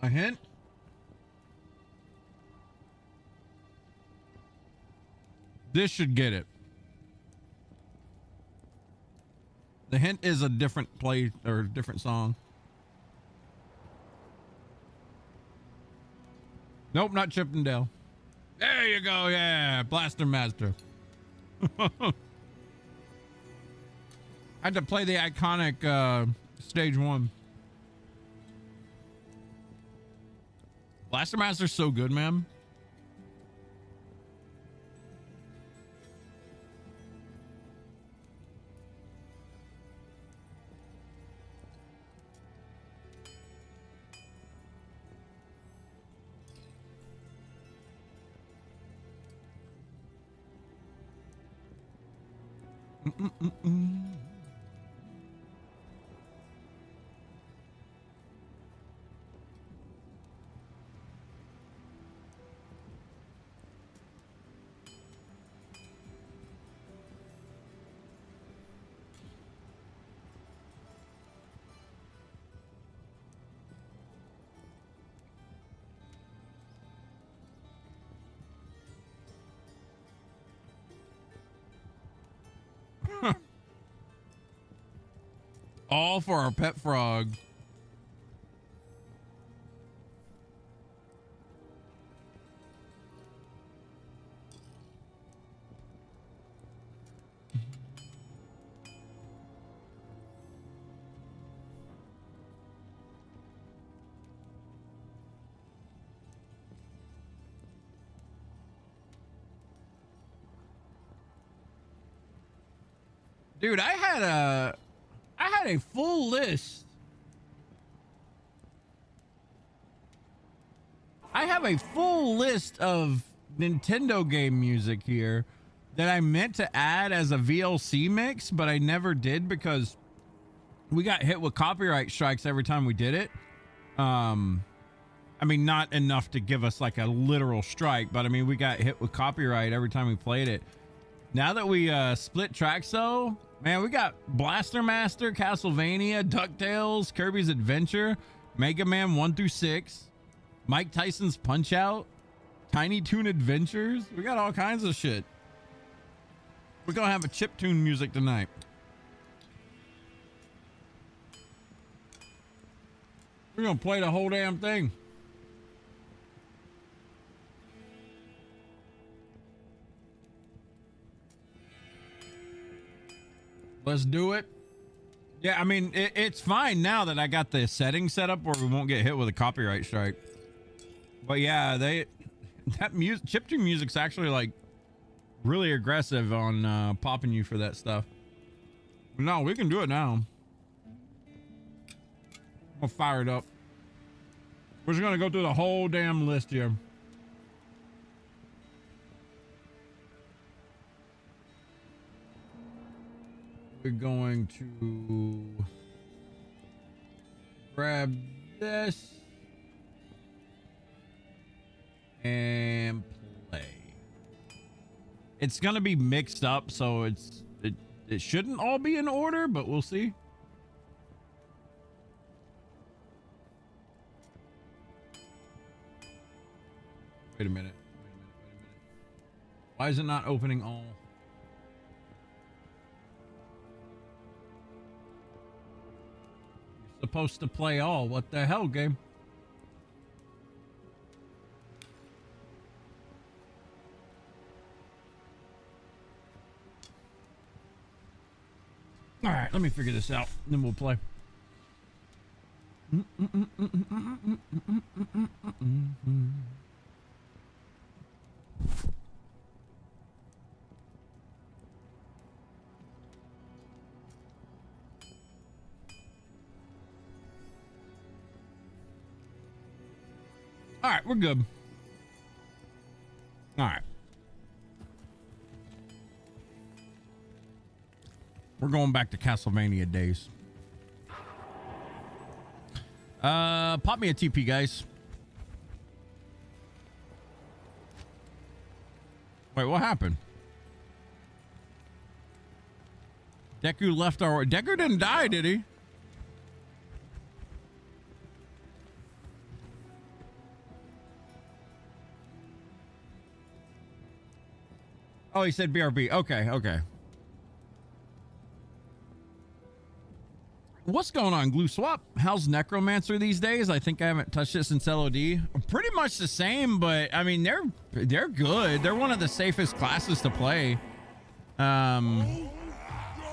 A hint? This should get it. The hint is a different play or different song. Nope, not Chippendale. There you go. Yeah, Blaster Master. I had to play the iconic stage 1. Blaster Master's so good, man. All for our pet frog. Dude, I had a full list. I have a full list of Nintendo game music here that I meant to add as a VLC mix, but I never did because we got hit with copyright strikes every time we did it. I mean, not enough to give us like a literal strike, but I mean, we got hit with copyright every time we played it. Now that we split tracks though, man, we got Blaster Master, Castlevania, DuckTales, Kirby's Adventure, Mega Man 1 through 6, Mike Tyson's Punch Out, Tiny Toon Adventures. We got all kinds of shit. We're gonna have a chiptune music tonight. We're gonna play the whole damn thing. Let's do it. Yeah, I mean, it's fine now that I got the settings set up where we won't get hit with a copyright strike. But yeah, that music, chiptune music's actually like really aggressive on popping you for that stuff. No, we can do it now. I'll fire it up. We're just gonna go through the whole damn list here. We're going to grab this And play. It's gonna be mixed up, so it shouldn't all be in order, but we'll see. Wait a minute. Why is it not opening all? You're supposed to play all. What the hell, game? All right, let me figure this out, then we'll play. All right, we're good. All right. We're going back to Castlevania days. Pop me a TP, guys. Wait, what happened? Deku left our... Deku didn't die, did he? Oh, he said BRB. Okay, okay. What's going on, Glue Swap? How's Necromancer these days? I think I haven't touched it since LOD. Pretty much the same, but I mean, they're good. They're one of the safest classes to play. I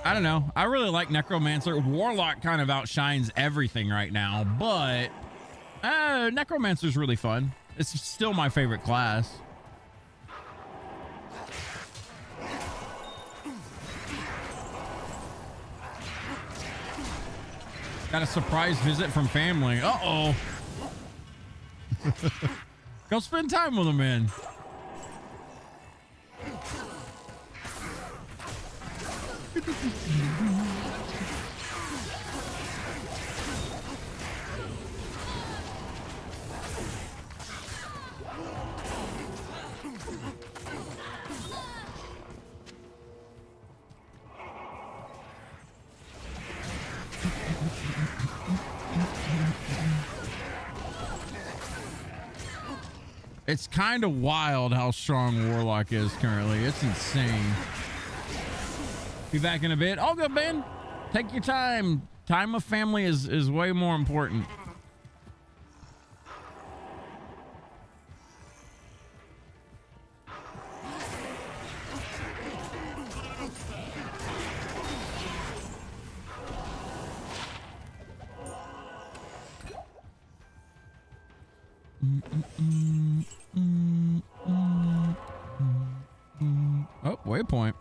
don't know. I really like Necromancer. Warlock kind of outshines everything right now, but Necromancer's really fun. It's still my favorite class. Got a surprise visit from family. Uh-oh. Go spend time with them, man. It's kind of wild how strong Warlock is currently. It's insane. Be back in a bit. All good, man. Take your time. Time with family is way more important. Oh, waypoint.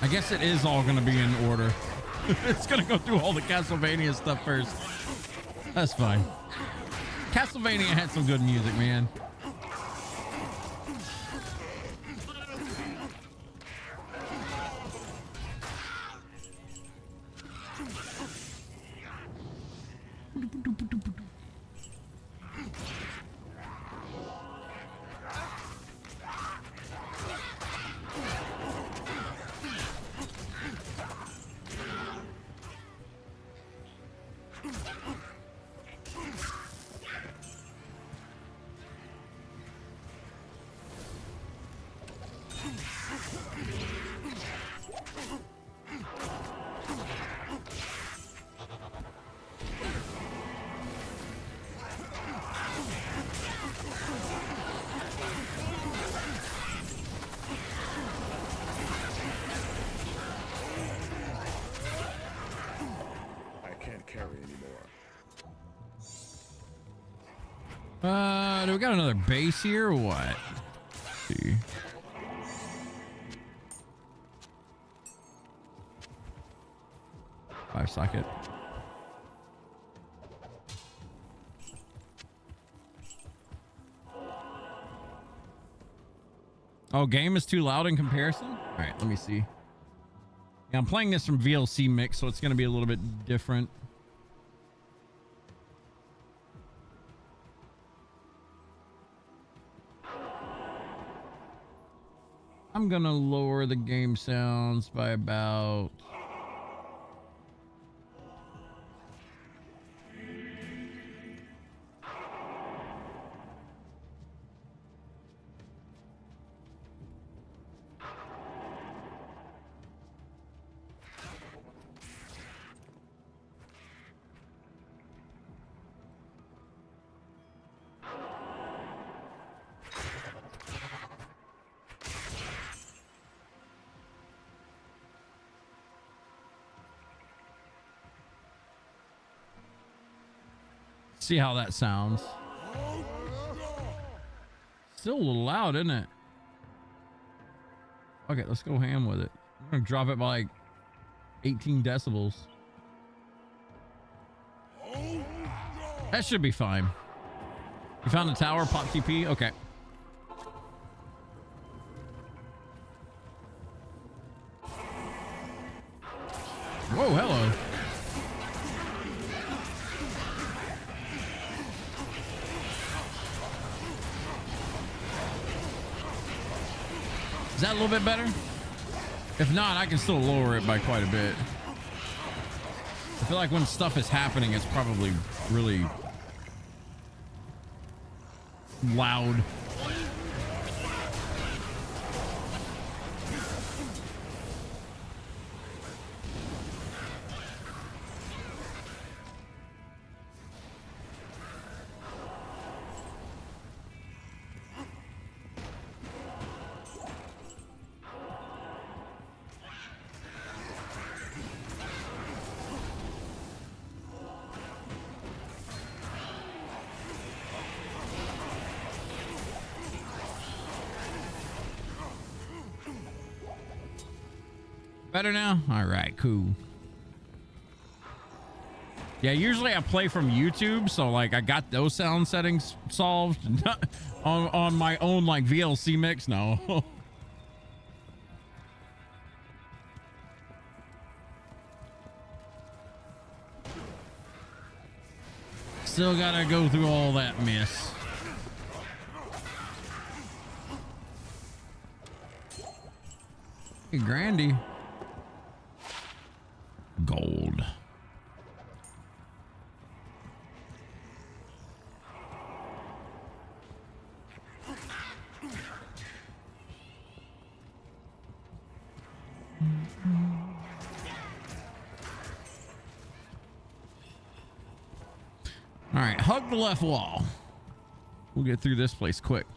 I guess it is all going to be in order. It's going to go through all the Castlevania stuff first. That's fine. Castlevania had some good music, man. Do we got another base here or what? Let's see. Five socket. Oh, game is too loud in comparison? All right, let me see. Yeah, I'm playing this from VLC mix, so it's going to be a little bit different. I'm going to lower the game sounds by about... See how that sounds. Still a little loud, isn't it? Okay, let's go ham with it. I'm gonna drop it by like 18 decibels. That should be fine. You found the tower, pop TP? Okay. Whoa, hello. Is that a little bit better? If not, I can still lower it by quite a bit. I feel like when stuff is happening, it's probably really loud. Better now? All right, cool. Yeah, usually I play from YouTube, so like I got those sound settings solved on my own like VLC mix. No. Still gotta go through all that mess. Hey, Grandy. Gold. All right, hug the left wall. We'll get through this place quick.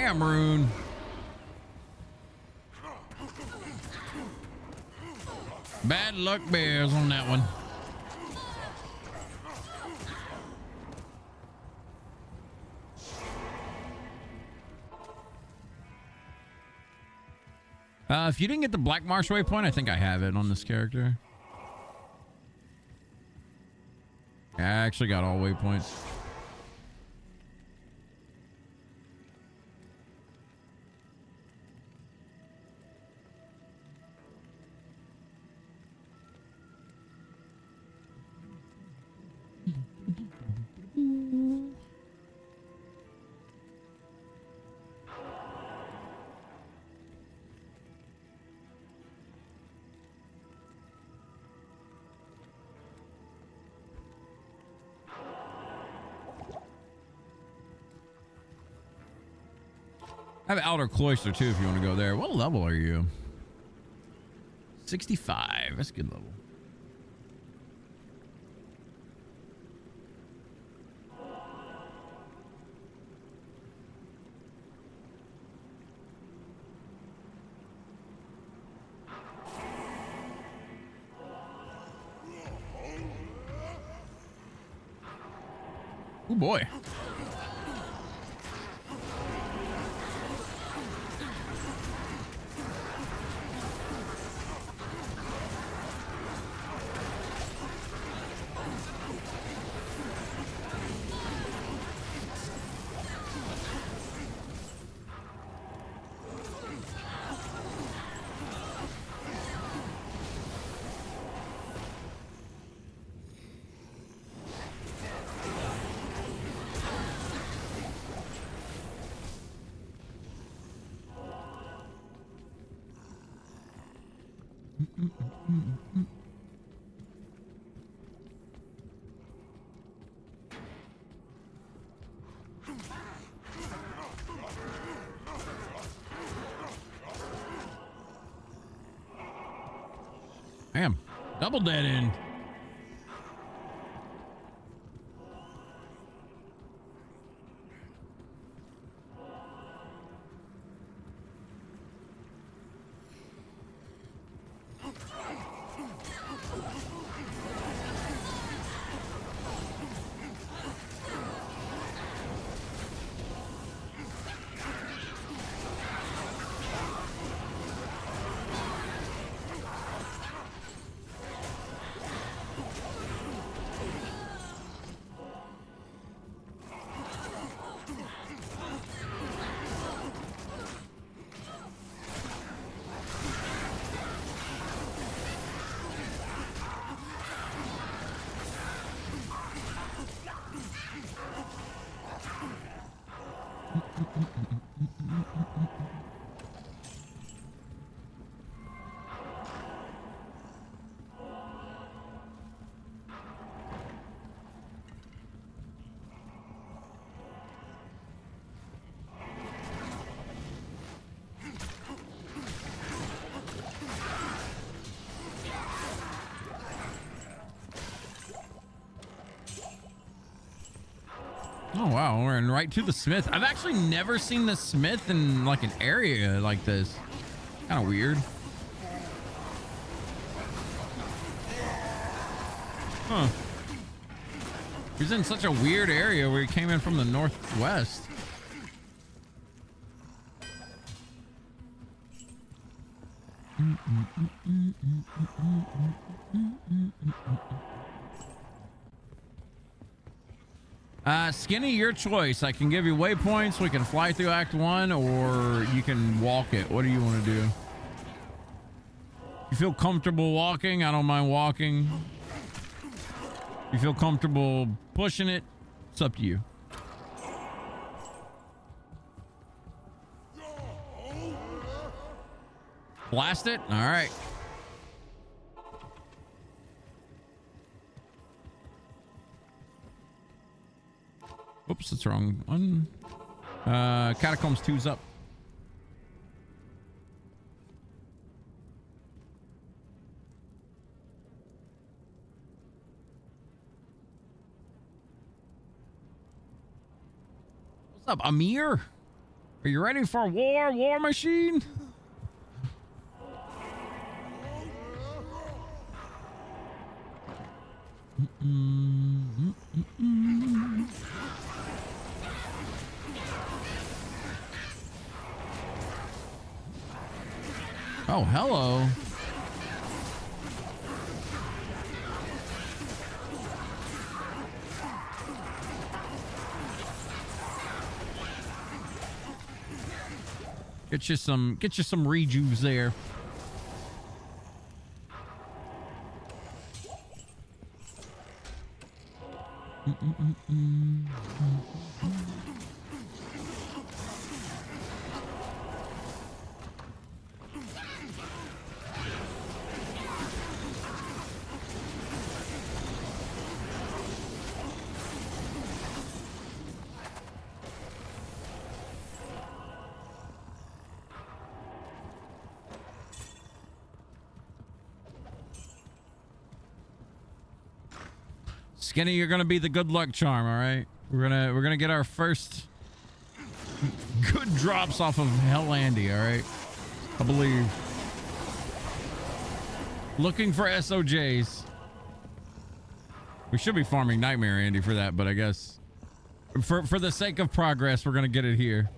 Damn, Rune. Bad luck bears on that one. If you didn't get the Black Marsh waypoint, I think I have it on this character. I actually got all waypoints. I have Outer Cloister too if you want to go there. What level are you? 65. That's a good level. Oh boy. Damn, double dead end. Oh wow, we're in right to the smith. I've actually never seen the smith in like an area like this. Kind of weird. Huh. He's in such a weird area where he came in from the northwest. Skinny, your choice. I can give you waypoints. We can fly through Act 1, or you can walk it. What do you want to do? You feel comfortable walking? I don't mind walking. You feel comfortable pushing it? It's up to you. Blast it? All right. Oops, that's the wrong one. Catacombs 2's up. What's up, Amir? Are you ready for war, War Machine? Oh, hello. Get you some rejuves there. Skinny, you're gonna be the good luck charm, all right? We're gonna get our first good drops off of Hell Andy, all right? I believe. Looking for SOJs. We should be farming Nightmare Andy for that, but I guess for the sake of progress, we're gonna get it here.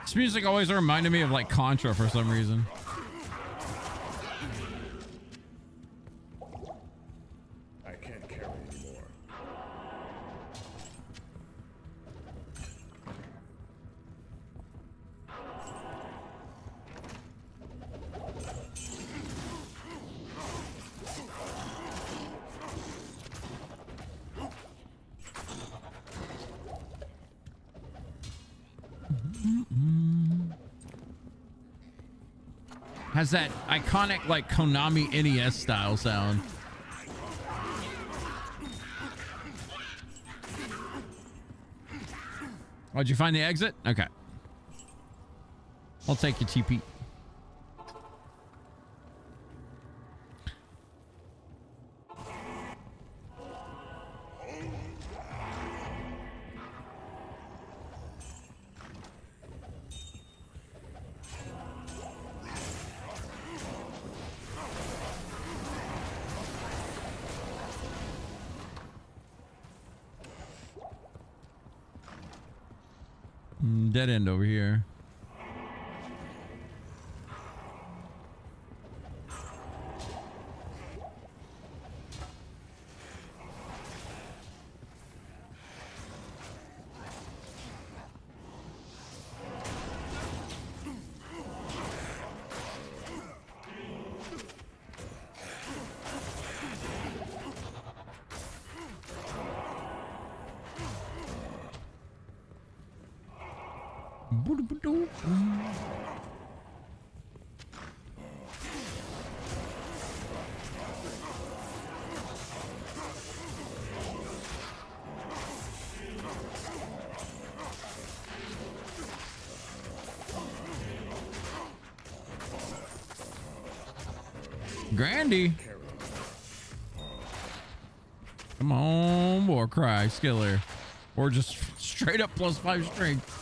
This music always reminded me of like Contra for some reason. I can't carry anymore. Has that iconic like Konami NES style sound. Oh, did you find the exit? Okay. I'll take your TP. Dead end over here. Grandy. Come on, Warcry, Skiller. Or just straight up +5 strength.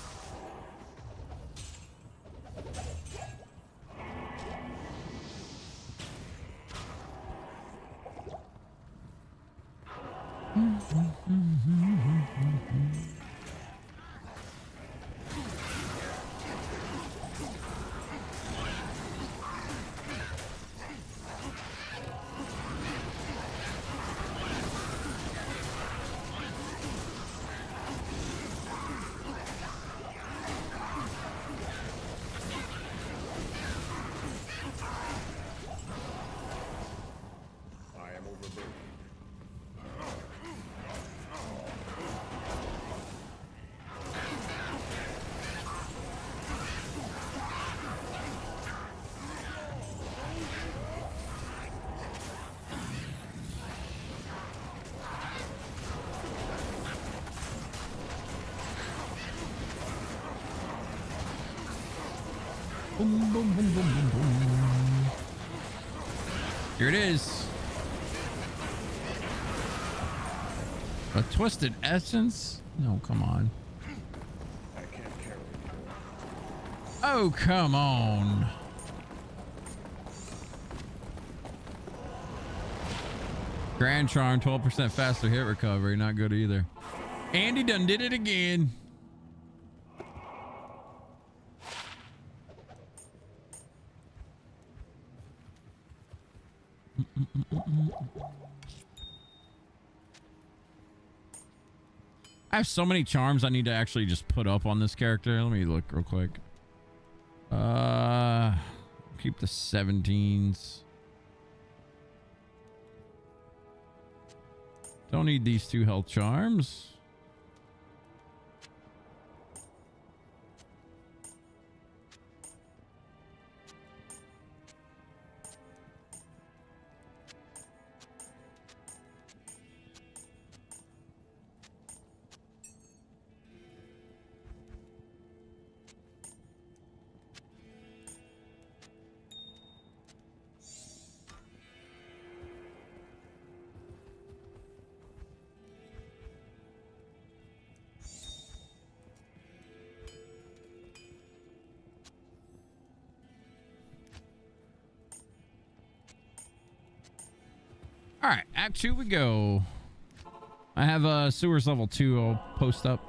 Boom, boom, boom, boom, boom, boom. Here it is. A twisted essence? No, come on. I can't carry it. Oh, come on. Grand Charm, 12% faster hit recovery. Not good either. Andy done did it again. I have so many charms I need to actually just put up on this character. Let me look real quick. Keep the 17s. Don't need these 2 health charms. All right, Act 2 we go. I have sewers level 2. I'll post up.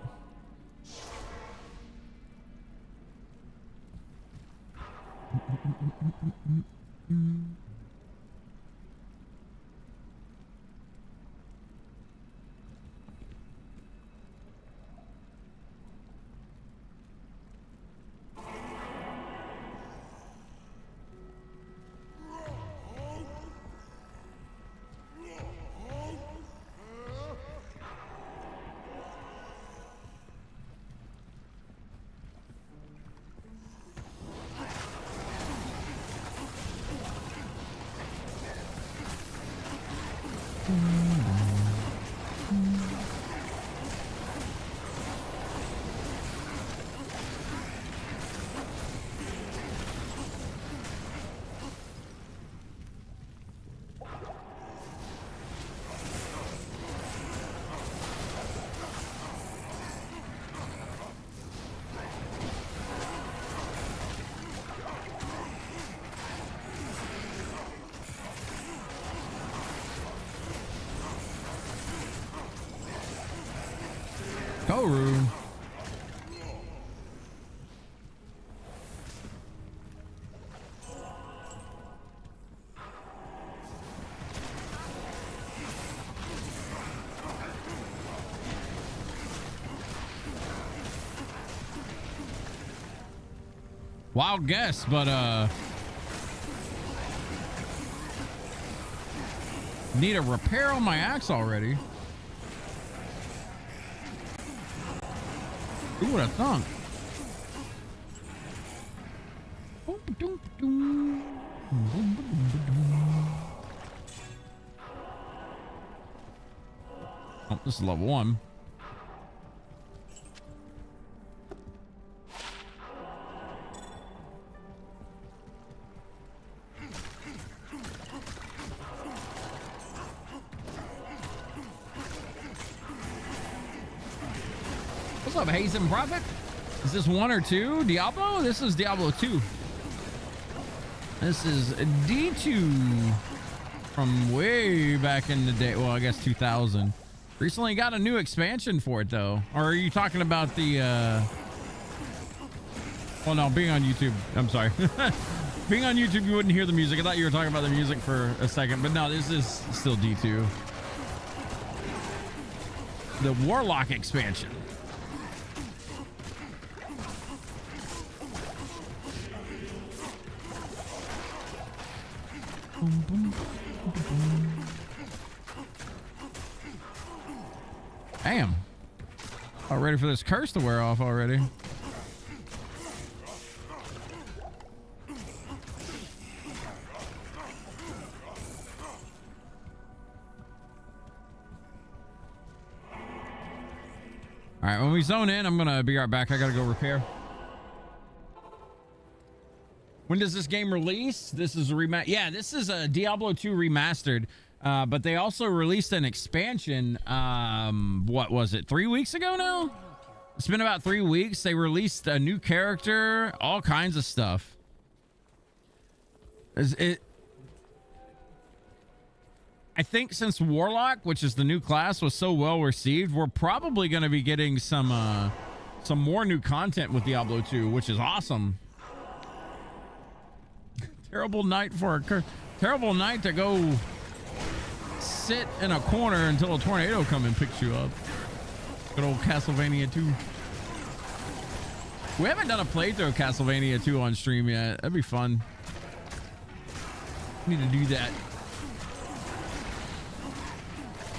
Rune. Wild guess, but need a repair on my axe already. Who would have thunk? Oh, this is level 1. What's up, Hazen Prophet? Is this 1 or 2? Diablo? This is Diablo 2. This is D2 from way back in the day. Well, I guess 2000. Recently got a new expansion for it, though. Or are you talking about the... Well, no, being on YouTube. I'm sorry. Being on YouTube, you wouldn't hear the music. I thought you were talking about the music for a second. But no, this is still D2. The Warlock expansion. Damn. All ready for this curse to wear off already. All right, when we zone in, I'm gonna be right back. I gotta go repair. When does this game release? This is a yeah, this is a Diablo 2 remastered. But they also released an expansion. What was it? 3 weeks ago now? It's been about 3 weeks. They released a new character, all kinds of stuff. I think since Warlock, which is the new class, was so well received, we're probably going to be getting some more new content with Diablo 2, which is awesome. Terrible night to go sit in a corner until a tornado comes and picks you up. Good old Castlevania 2. We haven't done a playthrough of Castlevania 2 on stream yet. That'd be fun. Need to do that.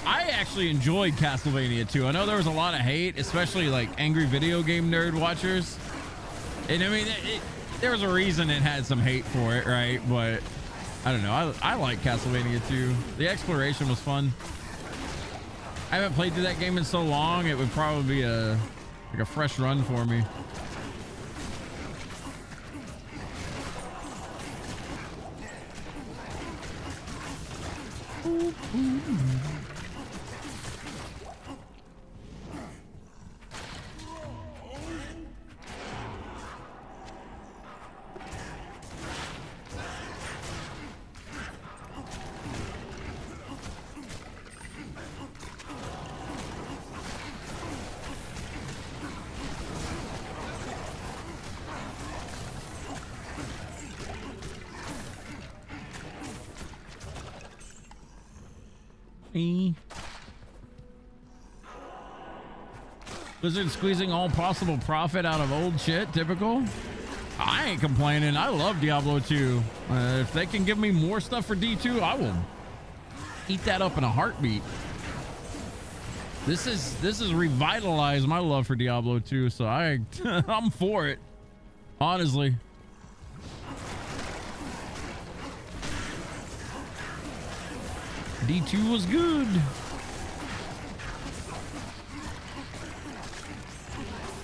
I actually enjoyed Castlevania 2. I know there was a lot of hate, especially like angry video game nerd watchers. And I mean, there was a reason it had some hate for it, right? But I don't know. I like Castlevania 2. The exploration was fun. I haven't played through that game in so long. It would probably be a fresh run for me. Blizzard squeezing all possible profit out of old shit. Typical. I ain't complaining. I love Diablo 2. If they can give me more stuff for D2, I will eat that up in a heartbeat. This is revitalized my love for Diablo 2, so I'm for it. Honestly. D2 was good.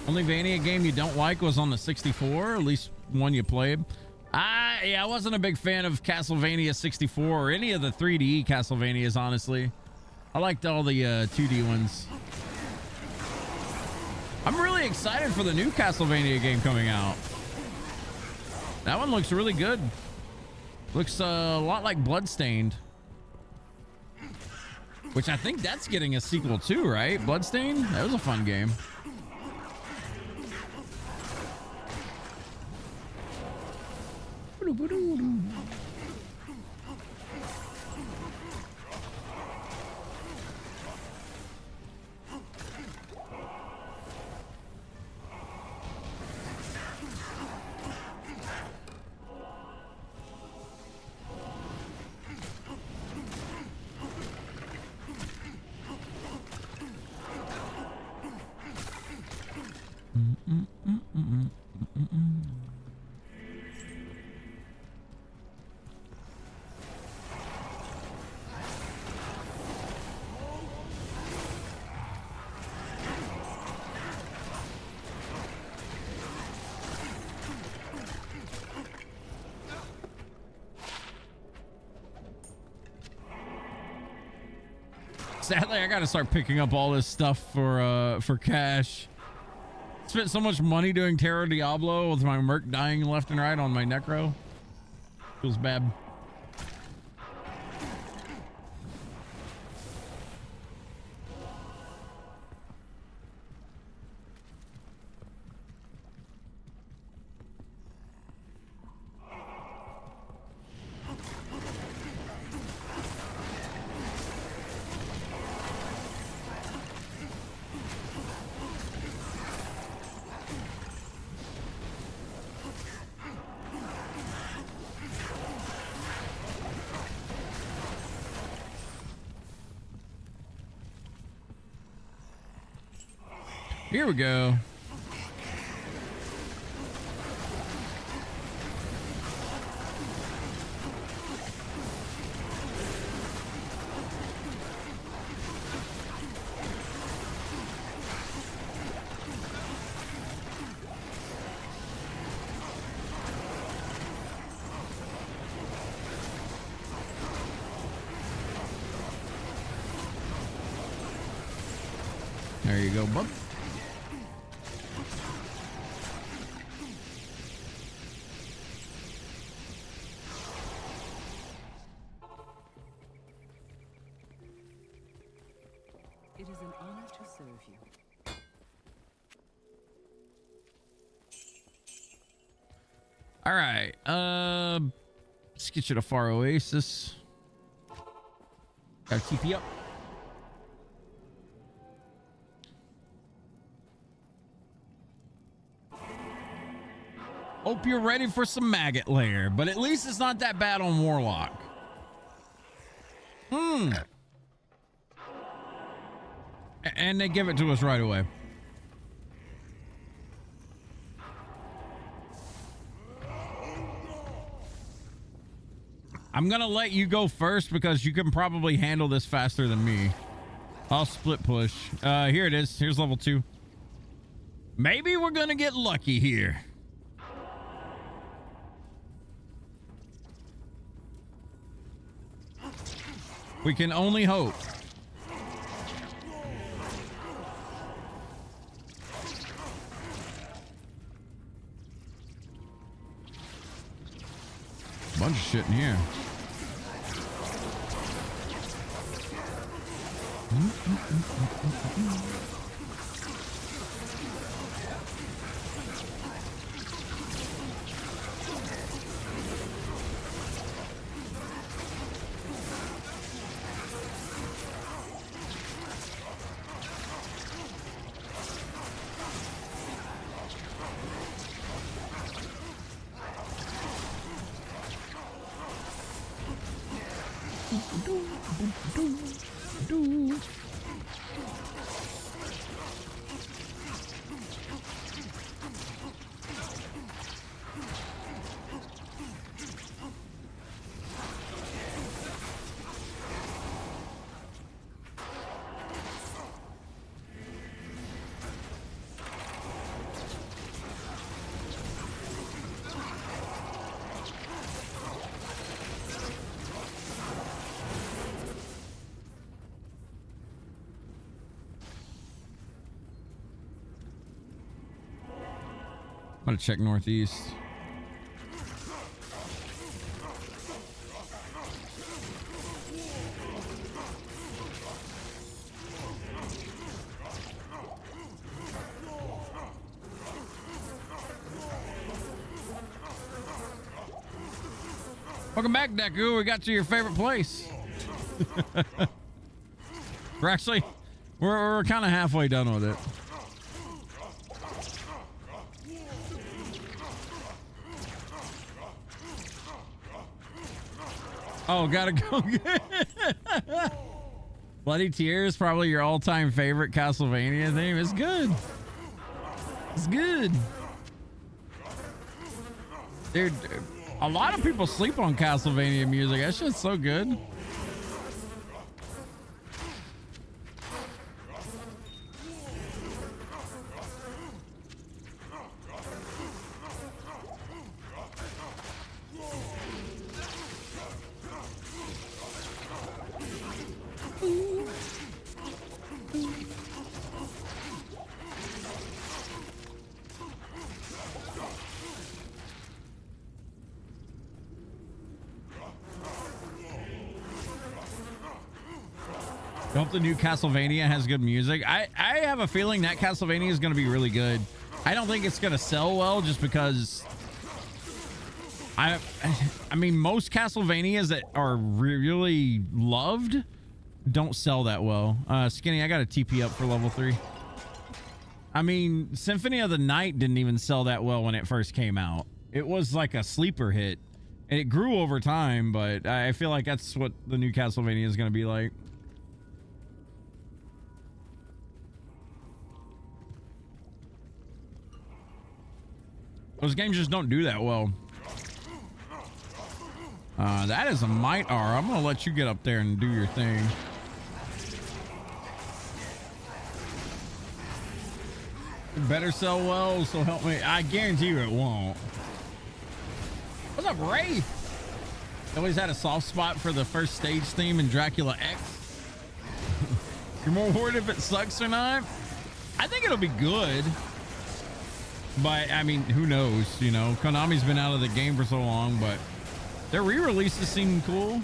Only Vania game you don't like was on the 64, at least one you played. Yeah, I wasn't a big fan of Castlevania 64 or any of the 3D Castlevanias, honestly. I liked all the 2D ones. I'm really excited for the new Castlevania game coming out. That one looks really good. Looks a lot like Bloodstained. Which I think that's getting a sequel too, right? Bloodstained? That was a fun game. Sadly, I gotta start picking up all this stuff for cash. Spent so much money doing Terror Diablo with my Merc dying left and right on my Necro. Feels bad. Here we go. There you go, bub. It is an honor to serve you. All right. Let's get you to Far Oasis. Gotta TP up. Hope you're ready for some maggot lair, but at least it's not that bad on Warlock. And they give it to us right away. I'm gonna let you go first because you can probably handle this faster than me. I'll split push. Here it is. Here's level 2. Maybe we're gonna get lucky here. We can only hope. Bunch of shit in here. I'm gonna check northeast. Welcome back, Deku. We got to your favorite place. We're kind of halfway done with it. Oh, gotta go get Bloody Tears, probably your all-time favorite Castlevania theme. It's good. It's good. Dude, a lot of people sleep on Castlevania music. That shit's so good. Hope the new Castlevania has good music. I have a feeling that Castlevania is going to be really good. I don't think it's going to sell well just because I mean most Castlevanias that are really loved don't sell that well. Skinny, I got a TP up for level 3. I mean, Symphony of the Night didn't even sell that well when it first came out. It was like a sleeper hit and it grew over time, but I feel like that's what the new Castlevania is going to be like. Those games just don't do that well. That is a Might R. I'm gonna let you get up there and do your thing. It better sell well, so help me. I guarantee you it won't. What's up, Ray? Always had a soft spot for the first stage theme in Dracula X. You're more worried if it sucks or not? I think it'll be good. But, I mean, who knows, you know? Konami's been out of the game for so long, but their re-releases seem cool.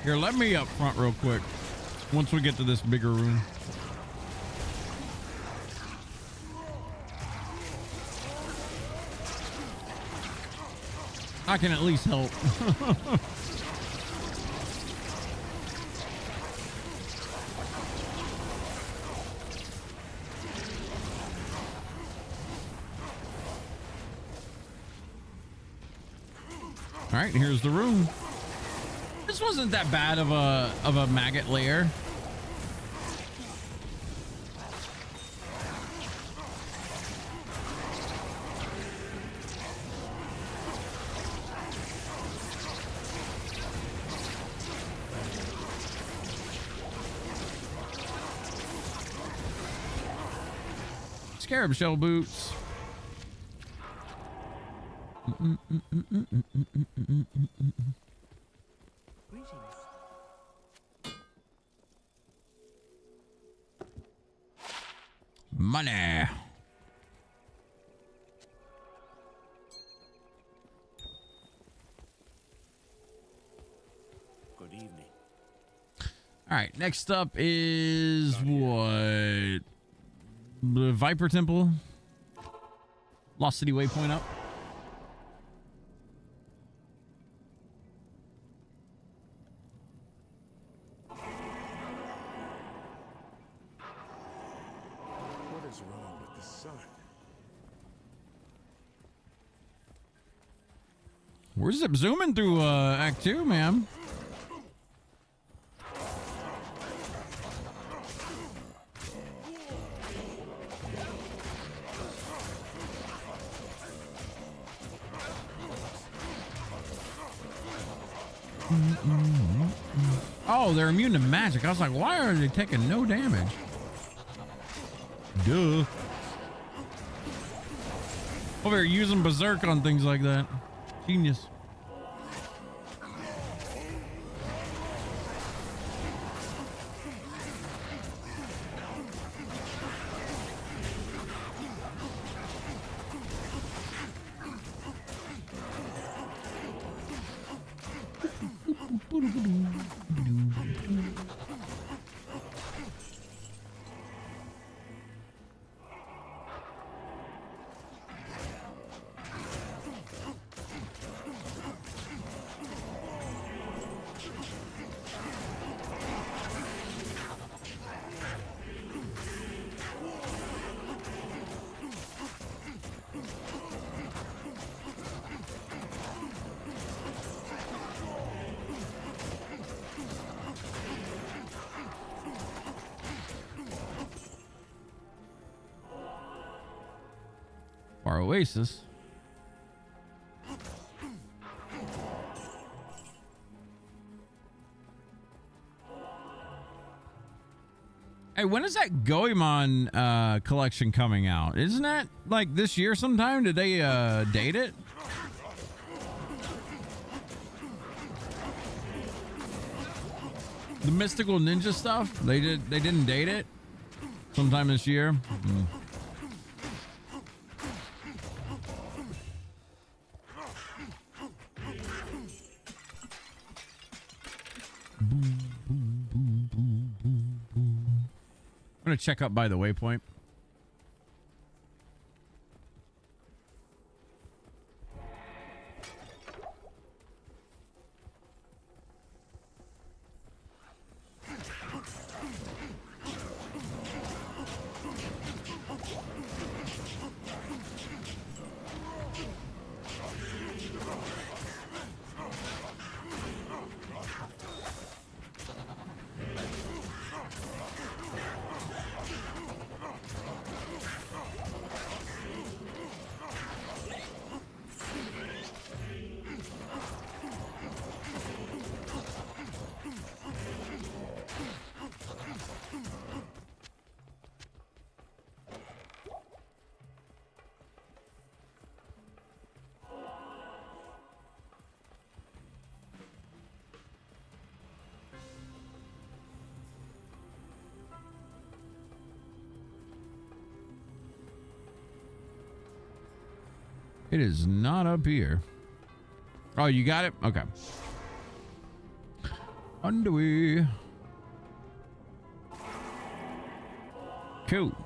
Here, let me up front real quick. Once we get to this bigger room. I can at least help. All right, here's the room. This wasn't that bad of a maggot lair. Scarab shell boots. Money. Good evening. All right, next up is what? The Viper Temple. Lost City waypoint up. What is wrong with the sun? We're zip zooming through Act 2, man. Oh, they're immune to magic. I was like, why are they taking no damage? Duh. Oh, they're using berserk on things like that. Genius. Our oasis. Hey, when is that Goemon collection coming out? Isn't that like this year sometime? Did they date it? The mystical ninja stuff? They didn't date it sometime this year. I'm gonna check up by the waypoint. It is not up here. Oh, you got it? Okay. Underway. Cool.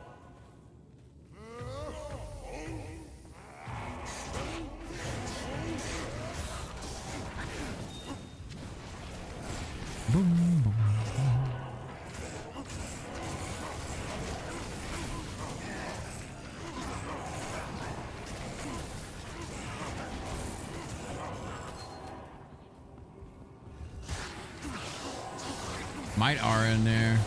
Boom, boom. Might are in there.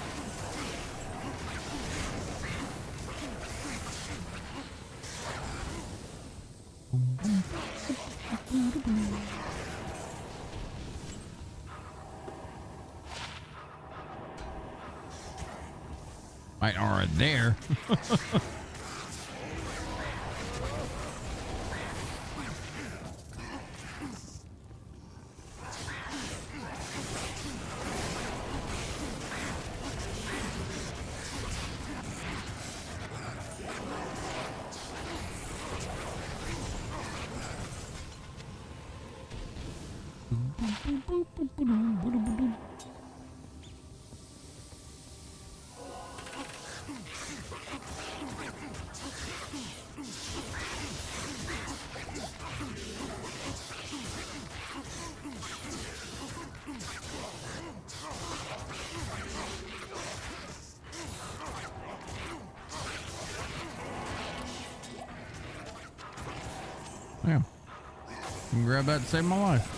Might are there. Yeah. You can grab that to save my life.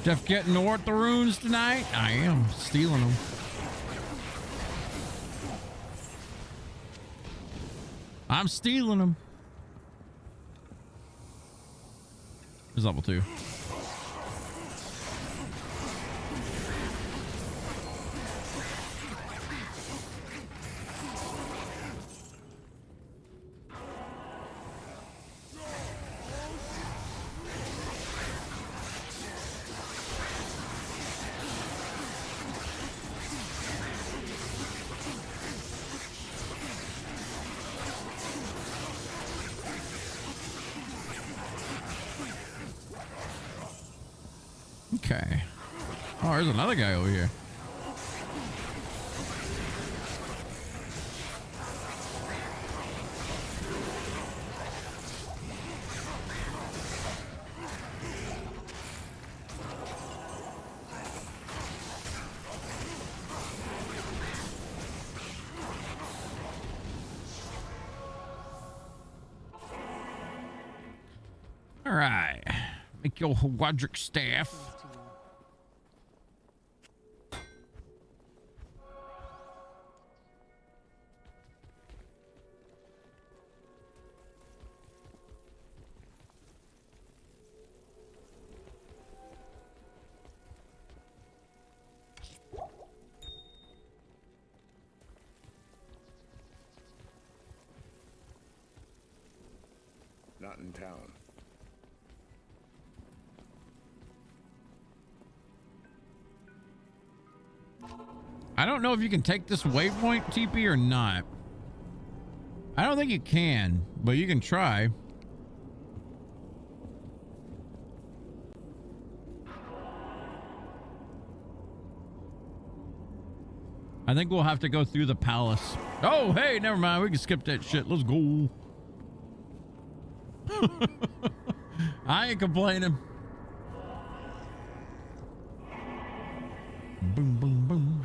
Jeff getting north the runes tonight? I am stealing them. I'm stealing them. There's level 2. Okay. Oh, there's another guy over here. All right. Make your Wadric staff. Not in town. I don't know if you can take this waypoint TP or not. I don't think you can, but you can try. I think we'll have to go through the palace. Oh, hey, never mind. We can skip that shit. Let's go. I ain't complaining. Boom, boom, boom.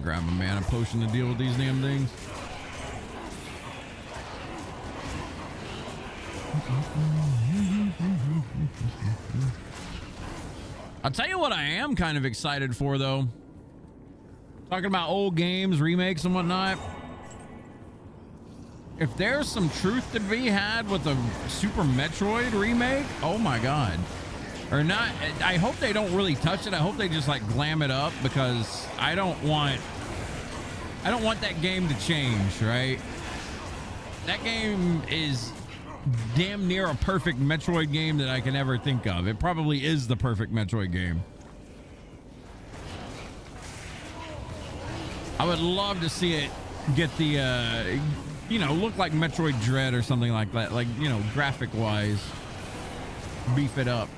grab a mana potion to deal with these damn things. I'll tell you what I am kind of excited for, though. Talking about old games, remakes, and whatnot. If there's some truth to be had with a Super Metroid remake, oh my god. Or not, I hope they don't really touch it. I hope they just like glam it up, because I don't want that game to change, right? That game is damn near a perfect Metroid game that I can ever think of. It probably is the perfect Metroid game. I would love to see it get the, you know, look like Metroid Dread or something like that. Like, you know, graphic wise, beef it up.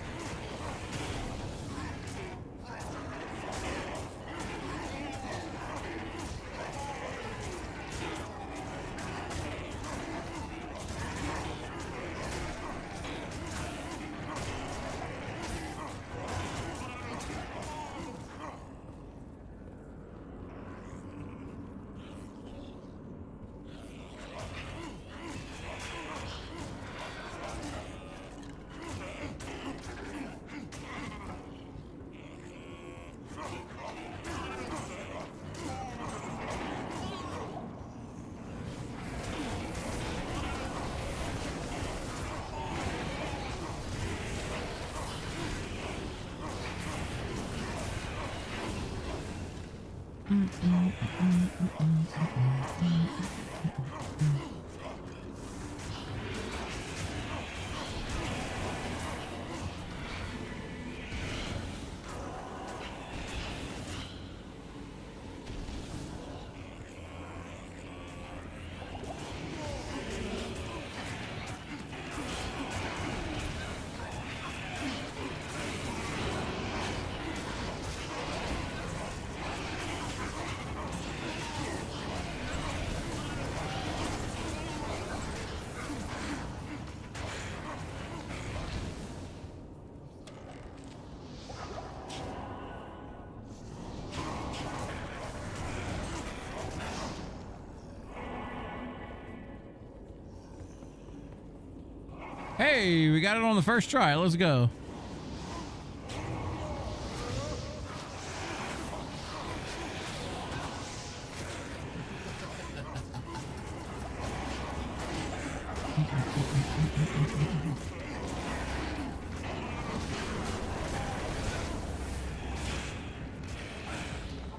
Hey, we got it on the first try. Let's go.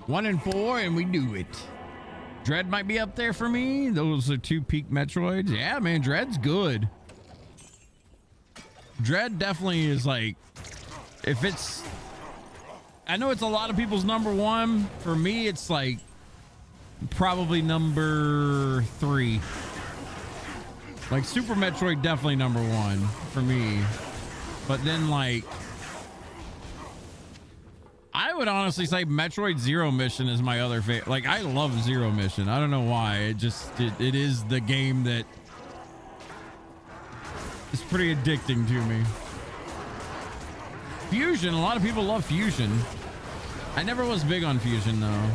One and 4, and we do it. Dread might be up there for me. Those are 2 peak Metroids. Yeah, man, Dread's good. Dread definitely is like, if it's, I know it's a lot of people's number 1. For me, it's like probably number 3. Like Super Metroid, definitely number 1 for me. But then like, I would honestly say Metroid Zero Mission is my other favorite. Like, I love Zero Mission. I don't know why. It is the game that is pretty addicting to me. Fusion, a lot of people love Fusion. I never was big on Fusion though.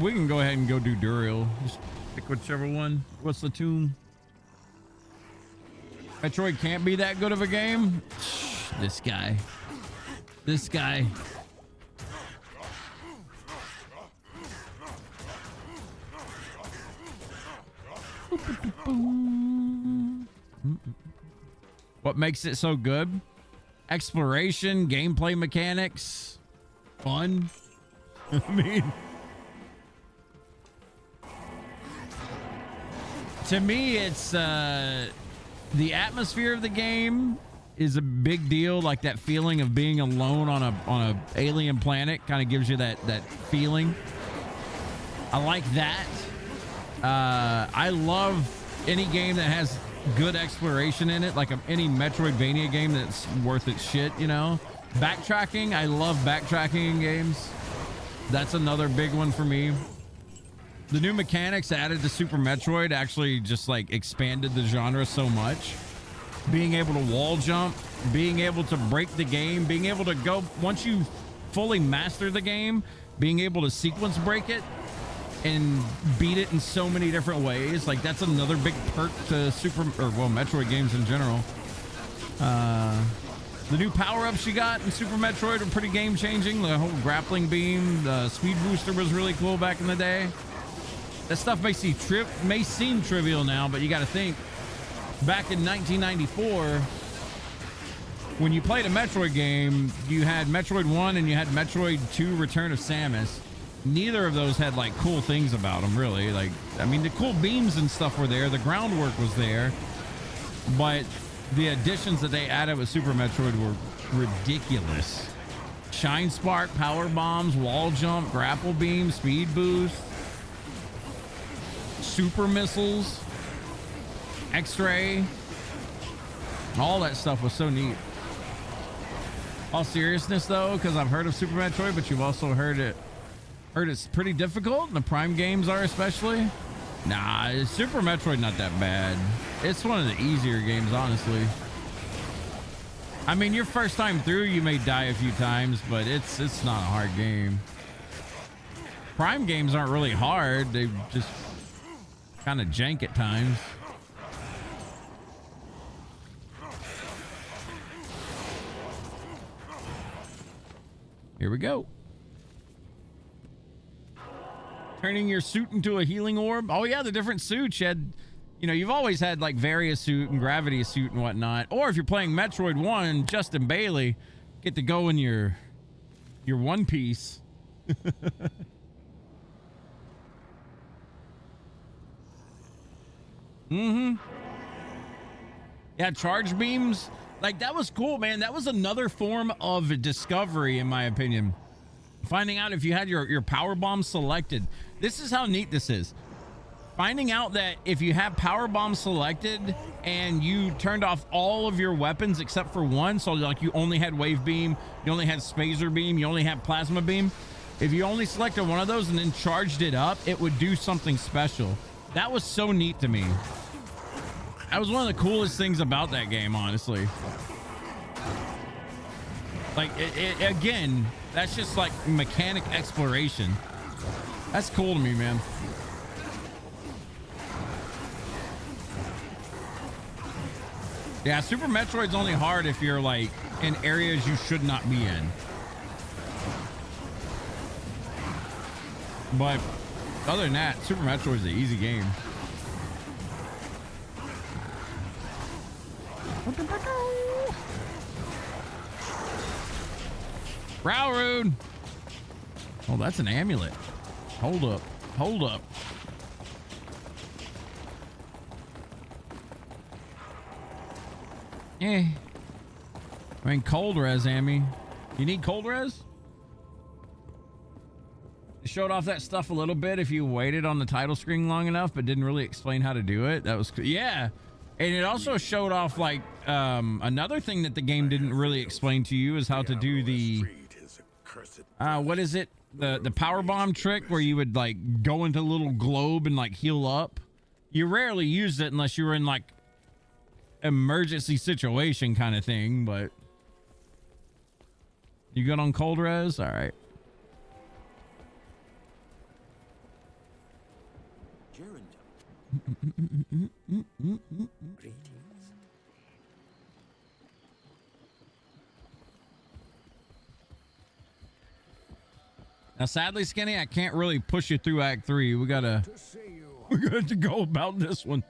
We can go ahead and go do Duriel. Just pick whichever one. What's the tune? Metroid can't be that good of a game. This guy. This guy. What makes it so good? Exploration, gameplay mechanics, fun. I mean, to me, it's the atmosphere of the game is a big deal. Like that feeling of being alone on a alien planet kind of gives you that feeling. I like that. I love any game that has good exploration in it, like any Metroidvania game that's worth its shit, you know. Backtracking, I love backtracking in games. That's another big one for me. The new mechanics added to Super Metroid actually just like expanded the genre so much. being able to wall jump, being able to break the game, being able to go, once you fully master the game, being able to sequence break it and beat it in so many different ways. Like, that's another big perk to Metroid games in general. The new power-ups you got in Super Metroid are pretty game-changing. The whole grappling beam, the speed booster was really cool back in the day. That stuff may seem trivial now, but you got to think, back in 1994, when you played a Metroid game, you had Metroid 1 and you had Metroid 2 Return of Samus. Neither of those had like cool things about them, really. Like, I mean, the cool beams and stuff were there, the groundwork was there, but the additions that they added with Super Metroid were ridiculous. Shine Spark, power bombs, wall jump, grapple beam, speed boost, super missiles, X-ray. All that stuff was so neat. All seriousness though, because I've heard of Super Metroid, but you've also heard it's pretty difficult, and the Prime games are especially. Nah, Super Metroid not that bad. It's one of the easier games, honestly. I mean, your first time through, you may die a few times, but it's not a hard game. Prime games aren't really hard. They just kind of jank at times. Here we go. Turning your suit into a healing orb. Oh yeah, the different suits. You had, you know, you've always had like Varia suit and Gravity suit and whatnot. Or if you're playing Metroid 1, Justin Bailey, get to go in your one piece. Mm-hmm. Yeah, charge beams. Like, that was cool, man. That was another form of discovery, in my opinion. Finding out if you had your power bomb selected. This is how neat this is. Finding out that if you have power bomb selected and you turned off all of your weapons except for one, so like you only had wave beam, you only had spacer beam, you only had plasma beam. If you only selected one of those and then charged it up, it would do something special. That was so neat to me. That was one of the coolest things about that game, honestly. Like, again, that's just like mechanic exploration. That's cool to me, man. Yeah, Super Metroid's only hard if you're like in areas you should not be in. But other than that, Super Metroid's an easy game. Rowrood. Oh, that's an amulet. Hold up. Hold up. I mean, cold res, Amy. You need cold res? It showed off that stuff a little bit if you waited on the title screen long enough, but didn't really explain how to do it. That was cool. Yeah. And it also showed off like another thing that the game didn't really explain to you is how to do the what is it? The power bomb trick where you would like go into a little globe and like heal up. You rarely used it unless you were in like emergency situation kind of thing, but you good on cold res? All right. Greetings. Now, sadly, Skinny, I can't really push you through Act 3. We're gonna have to go about this one.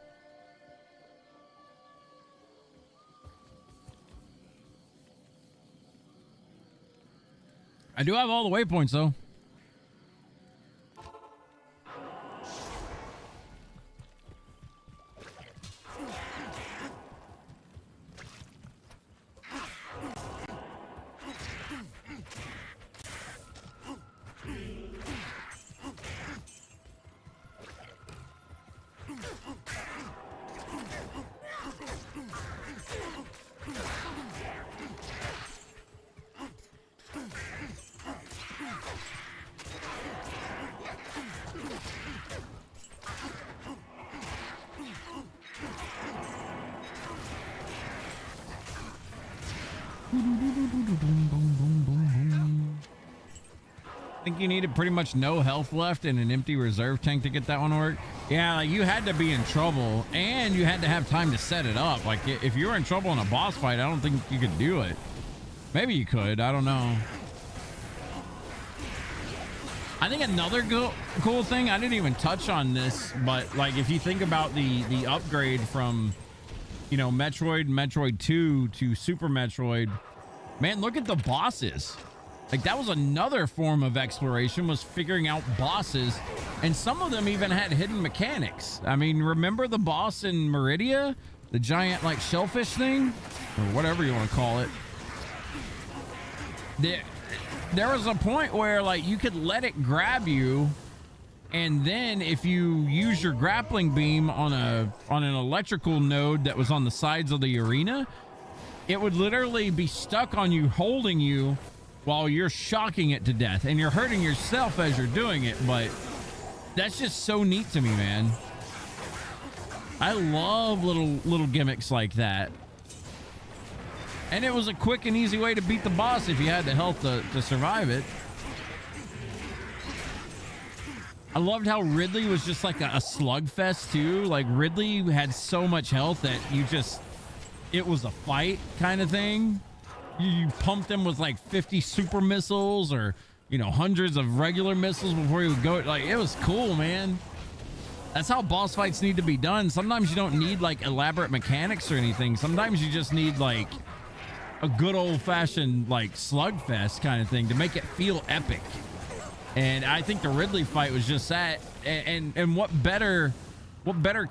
I do have all the waypoints, though. I think you needed pretty much no health left and an empty reserve tank to get that one to work. Yeah, like you had to be in trouble and you had to have time to set it up. Like if you were in trouble in a boss fight, I don't think you could do it. Maybe you could, I don't know. I think another cool thing, I didn't even touch on this, but like if you think about the upgrade from, you know, Metroid 2 to Super Metroid, man, look at the bosses. Like that was another form of exploration, was figuring out bosses, and some of them even had hidden mechanics. I mean, remember the boss in Meridia, the giant like shellfish thing, or whatever you want to call it? There was a point where like you could let it grab you, and then if you use your grappling beam on an electrical node that was on the sides of the arena, it would literally be stuck on you, holding you while you're shocking it to death, and you're hurting yourself as you're doing it. But that's just so neat to me, man. I love little gimmicks like that. And it was a quick and easy way to beat the boss if you had the health to survive it. I loved how Ridley was just like a slugfest too. Like Ridley had so much health that it was a fight kind of thing. You pumped him with like 50 super missiles, or, you know, hundreds of regular missiles before he would go. Like, it was cool, man. That's how boss fights need to be done. Sometimes you don't need like elaborate mechanics or anything. Sometimes you just need like a good old-fashioned like slugfest kind of thing to make it feel epic. And I think the Ridley fight was just that. And what better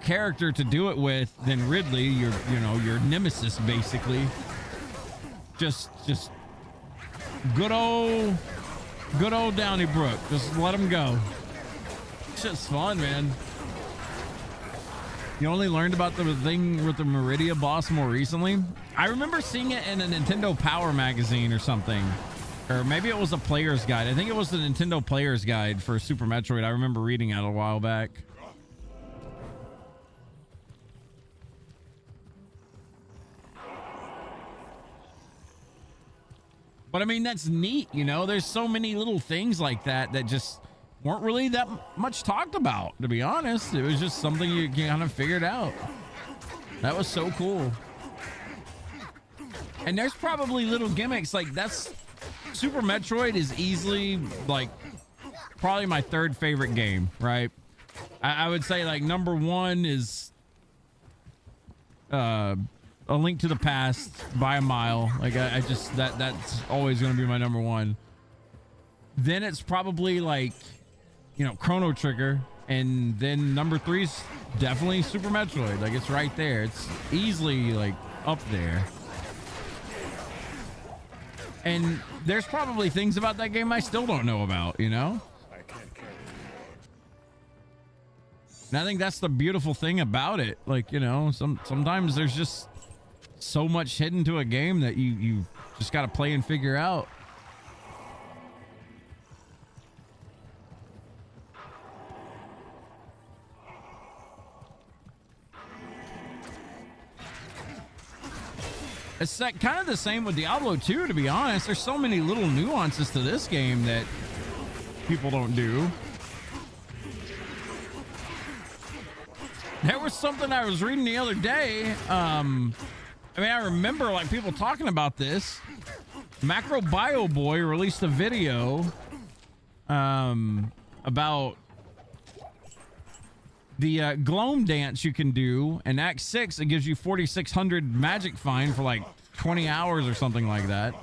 character to do it with than Ridley, your nemesis, basically. Just good old Donnybrook. Just let him go. It's just fun, man. You only learned about the thing with the Meridia boss more recently. I remember seeing it in a Nintendo Power magazine or something. Or maybe it was a player's guide. I think it was the Nintendo player's guide for Super Metroid. I remember reading it a while back. But I mean, that's neat, you know? There's so many little things like that that just weren't really that much talked about, to be honest. It was just something you kind of figured out. That was so cool. And there's probably little gimmicks like that's... Super Metroid is easily like probably my third favorite game, right? I would say like number one is A Link to the Past by a mile. Like I just that's always going to be my number one. Then it's probably like, you know, Chrono Trigger, and then number three's definitely Super Metroid. Like it's right there. It's easily like up there. And there's probably things about that game I still don't know about, you know? And I think that's the beautiful thing about it. Like, you know, sometimes there's just so much hidden to a game that you just got to play and figure out. It's like kind of the same with Diablo 2, to be honest. There's so many little nuances to this game that people don't do. There was something I was reading the other day. I mean, I remember like people talking about this. Macro Bio Boy released a video about the Gloam dance you can do in Act 6. It gives you 4,600 magic fine for like 20 hours or something like that.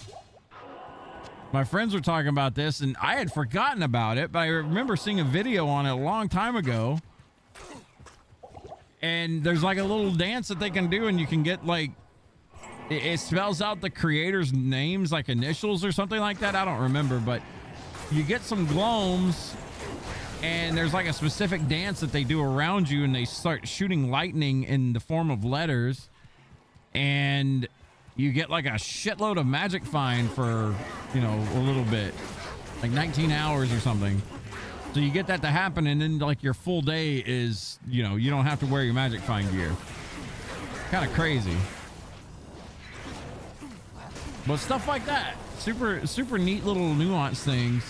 My friends were talking about this and I had forgotten about it, but I remember seeing a video on it a long time ago. And there's like a little dance that they can do, and you can get like, it spells out the creators' names, like initials or something like that. I don't remember, but you get some Gloams. And there's like a specific dance that they do around you, and they start shooting lightning in the form of letters, and you get like a shitload of magic fine for, you know, a little bit, like 19 hours or something. So you get that to happen, and then like your full day is, you know, you don't have to wear your magic fine gear. Kind of crazy. But stuff like that, super neat little nuance things.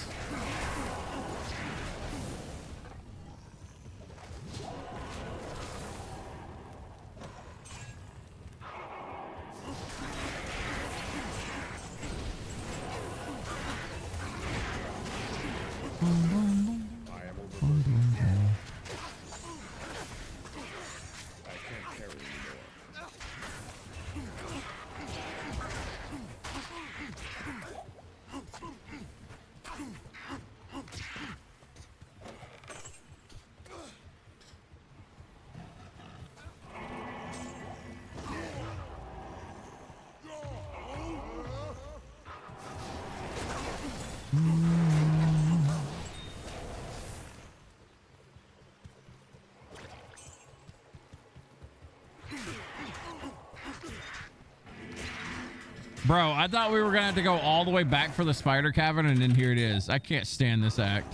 Bro, I thought we were gonna have to go all the way back for the spider cavern, and then here it is. I can't stand this act.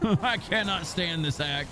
I cannot stand this act.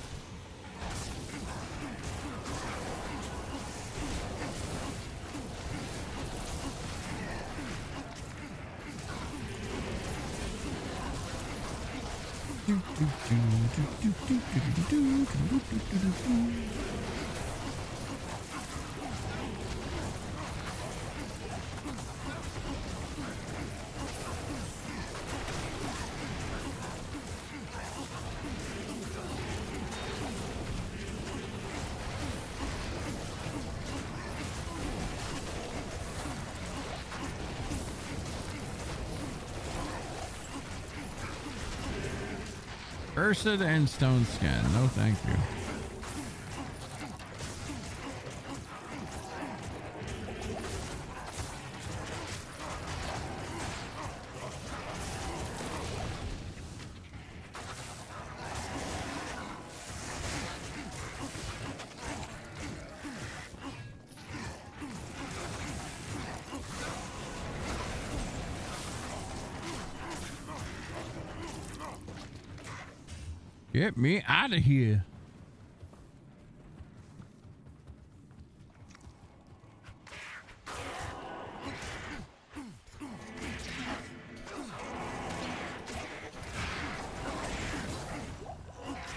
Ursid and Stone Skin. No, thank you. Get me out of here.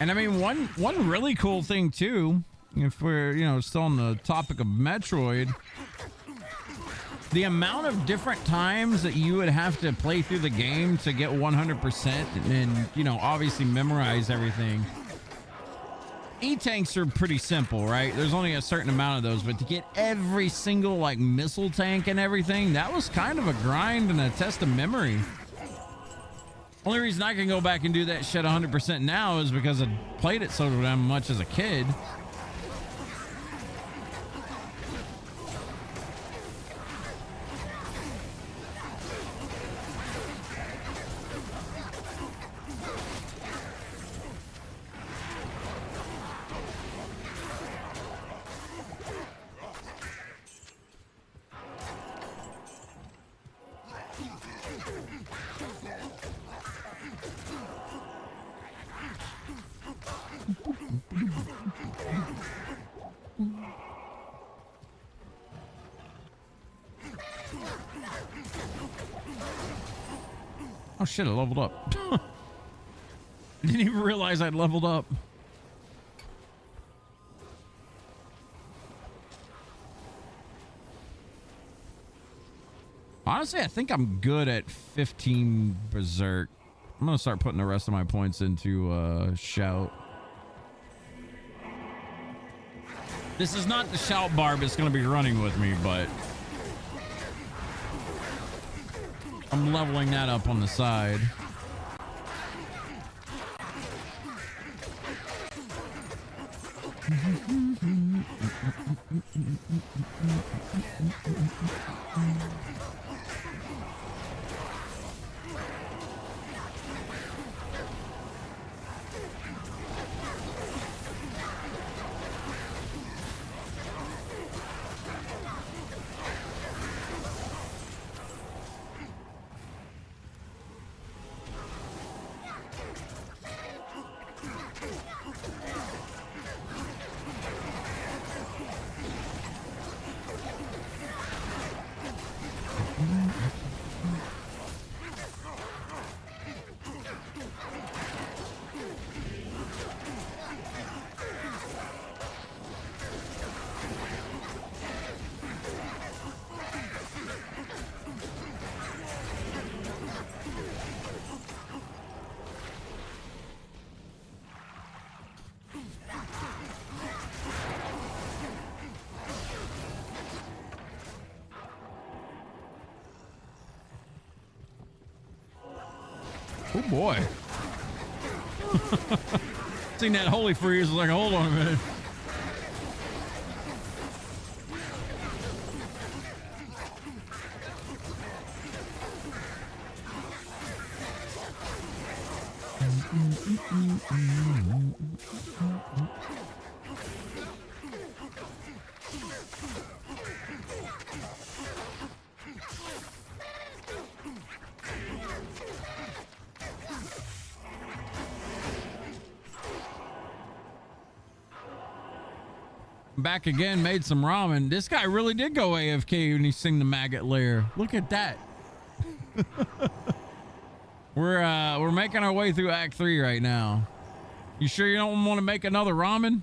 And I mean, one really cool thing too, if we're, you know, still on the topic of Metroid, the amount of different times that you would have to play through the game to get 100% and, you know, obviously memorize everything. E-tanks are pretty simple, right? There's only a certain amount of those, but to get every single like missile tank and everything, that was kind of a grind and a test of memory. Only reason I can go back and do that shit 100% now is because I played it so damn much as a kid. Oh shit, I leveled up. I didn't even realize I'd leveled up. Honestly, I think I'm good at 15 Berserk. I'm gonna start putting the rest of my points into Shout. This is not the Shout Barb it's gonna be running with me, but I'm leveling that up on the side. Oh boy. Seen that holy freeze, like, hold on a minute. Back again, made some ramen. This guy really did go AFK when he sing the maggot lair. Look at that. We're making our way through Act 3 right now. You sure you don't want to make another ramen?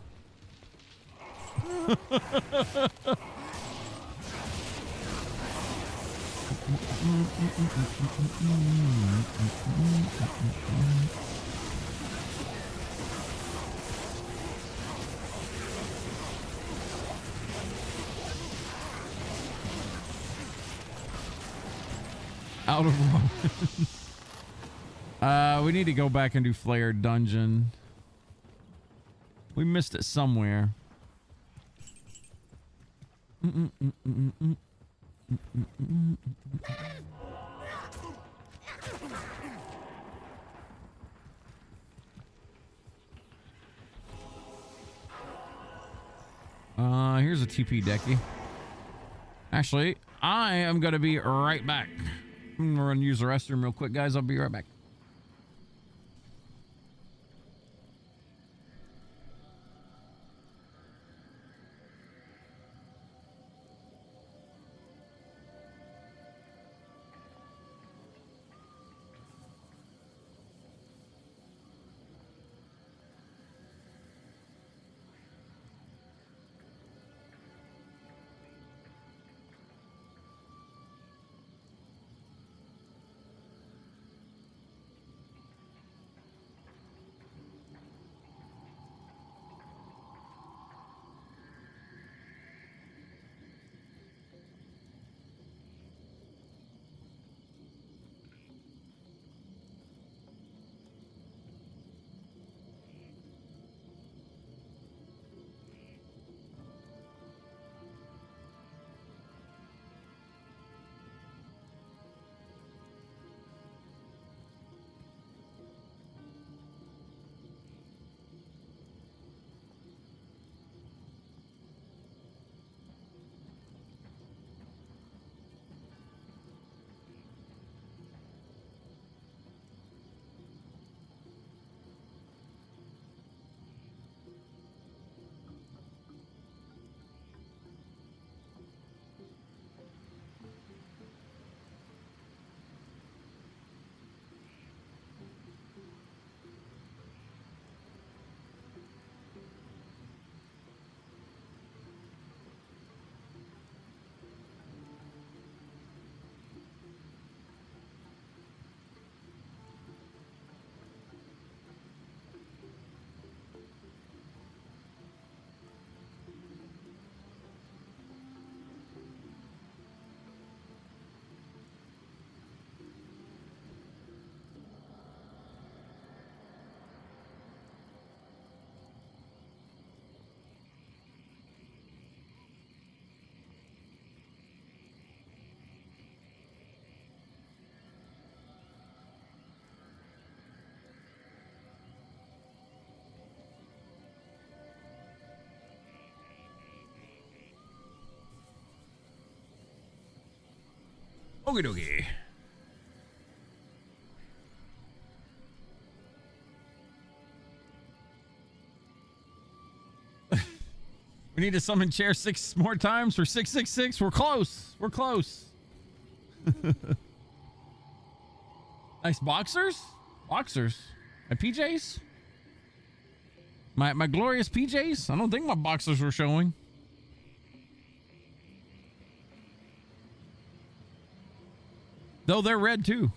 Out of ramen. We need to go back and do Flared Dungeon. We missed it somewhere. Here's a TP decky. Actually, I am gonna be right back. I'm gonna use the restroom real quick, guys. I'll be right back. Okie dokie. We need to summon chair 6 more times for 666. We're close. We're close. Nice boxers. Boxers. My PJs. My glorious PJs. I don't think my boxers were showing. Though they're red too.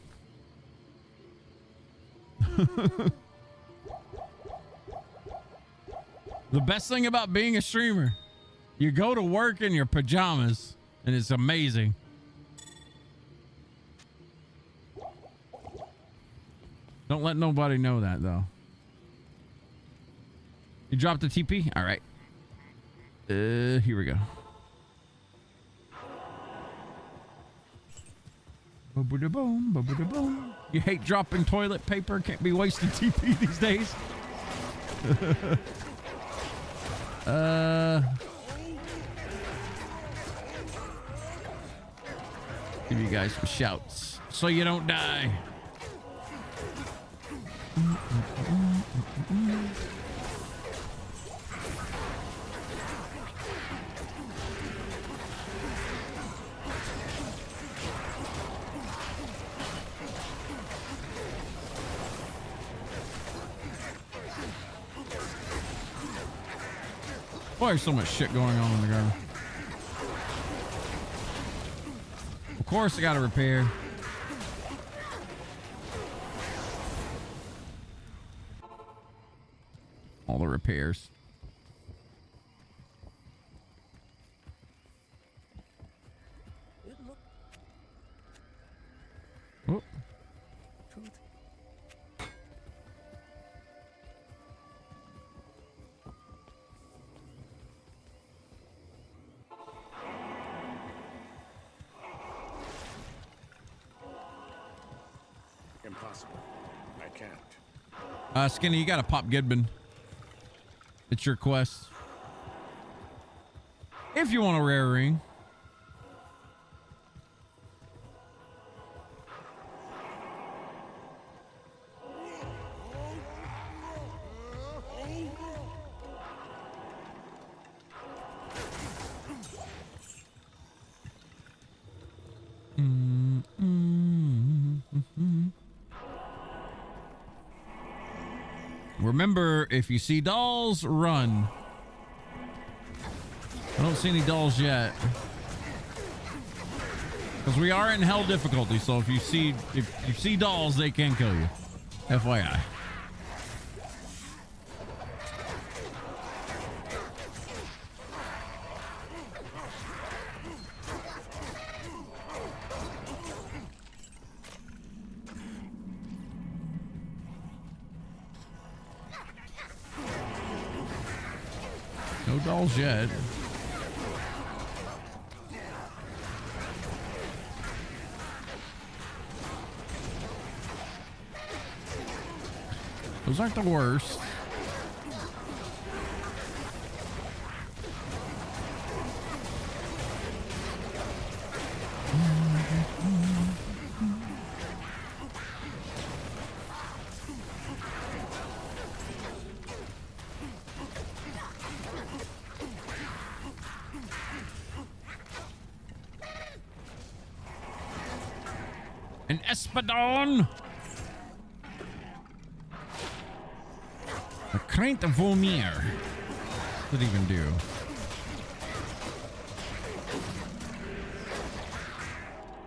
The best thing about being a streamer, you go to work in your pajamas and it's amazing. Don't let nobody know that, though. You dropped the TP? All right. Here we go. Ba-ba-da-boom, ba-ba-da-boom. You hate dropping toilet paper? Can't be wasting TP these days. Give you guys some shouts so you don't die. Boy, there's so much shit going on in the garden. Of course, I gotta repair. All the repairs. Oh. Impossible. I can't. Skinny, you gotta pop Gidman. It's your quest. If you want a rare ring. Remember, if you see dolls, run. I don't see any dolls yet. Because we are in hell difficulty, so if you see dolls, they can kill you. FYI. No dolls yet. Those aren't the worst. An Espadon. A Craint of Vomir. What does it even do?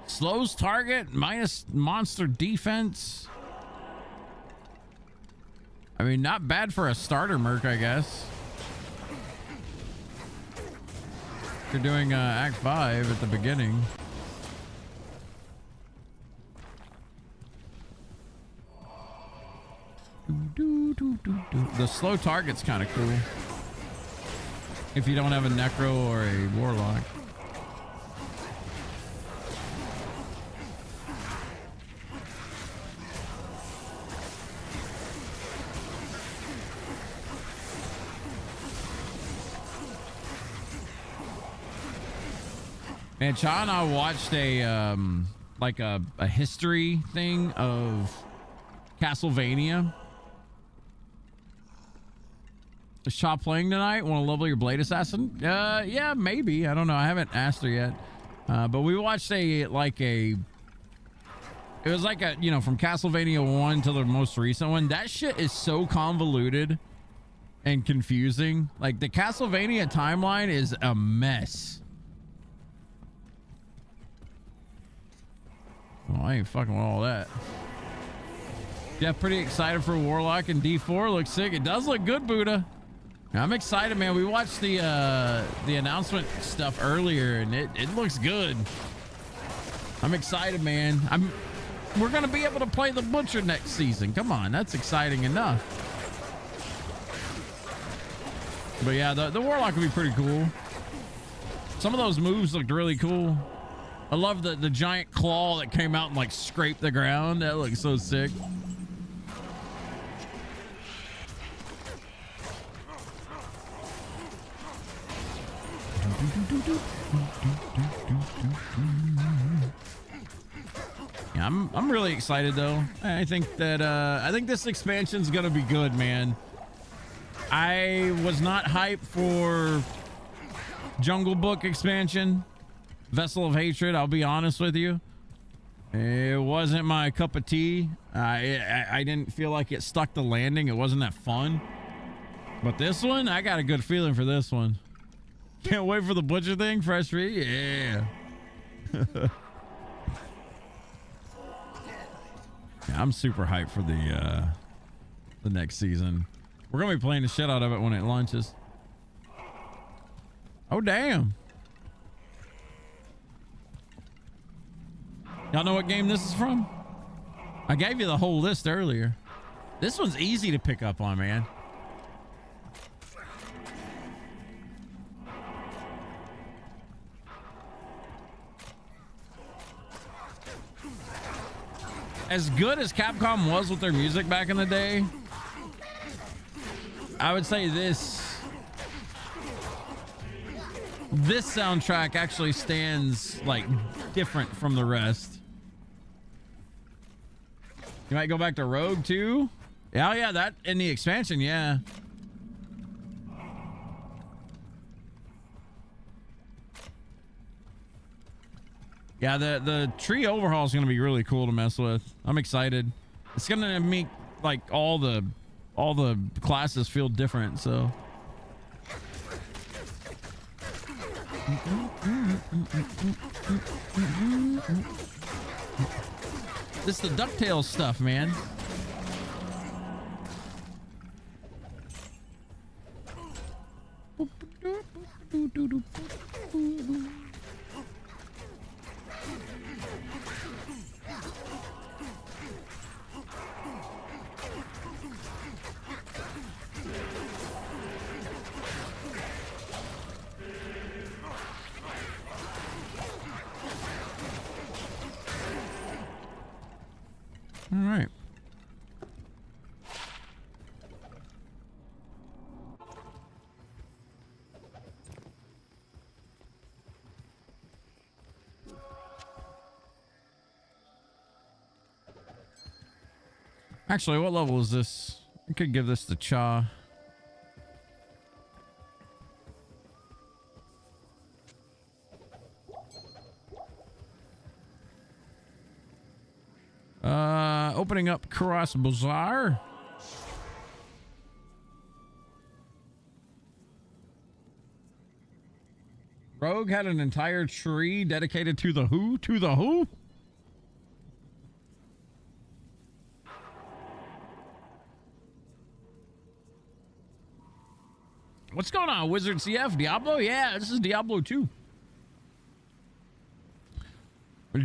Slows target, minus monster defense. I mean, not bad for a starter merc, I guess. You're doing Act 5 at the beginning. The slow target's kind of cool if you don't have a Necro or a Warlock. Man, Cha and I watched a like a history thing of Castlevania. Is Cha playing tonight? Want to level your Blade Assassin? Yeah, maybe. I don't know. I haven't asked her yet. But we watched it was like a, you know, from Castlevania 1 to the most recent one. That shit is so convoluted and confusing. Like, the Castlevania timeline is a mess. Well, I ain't fucking with all that. Yeah, pretty excited for Warlock and D4. Looks sick. It does look good, Buddha. I'm excited, man. We watched the announcement stuff earlier, and it looks good. I'm excited, man. we're going to be able to play the Butcher next season. Come on, that's exciting enough. But yeah, the Warlock would be pretty cool. Some of those moves looked really cool. I love the giant claw that came out and like scraped the ground. That looks so sick. Yeah, I'm really excited though. I think this expansion's gonna be good, man. I was not hyped for Jungle Book expansion, Vessel of Hatred. I'll be honest with you, it wasn't my cup of tea. I didn't feel like it stuck the landing. It wasn't that fun. But this one, I got a good feeling for this one. Can't wait for the Butcher thing, fresh meat. Yeah. Yeah, I'm super hyped for the next season. We're gonna be playing the shit out of it when it launches. Oh damn! Y'all know what game this is from? I gave you the whole list earlier. This one's easy to pick up on, man. As good as Capcom was with their music back in the day, I would say this soundtrack actually stands like different from the rest. You might go back to Rogue too. Yeah, yeah, that in the expansion, yeah. Yeah, the tree overhaul is going to be really cool to mess with. I'm excited. It's going to make like all the classes feel different, so. This is the DuckTales stuff, man. All right. Actually, what level is this? I could give this to Cha. Opening up Cross Bazaar. Rogue had an entire tree dedicated to the who? To the who? What's going on, Wizard CF? Diablo? Yeah, this is Diablo 2.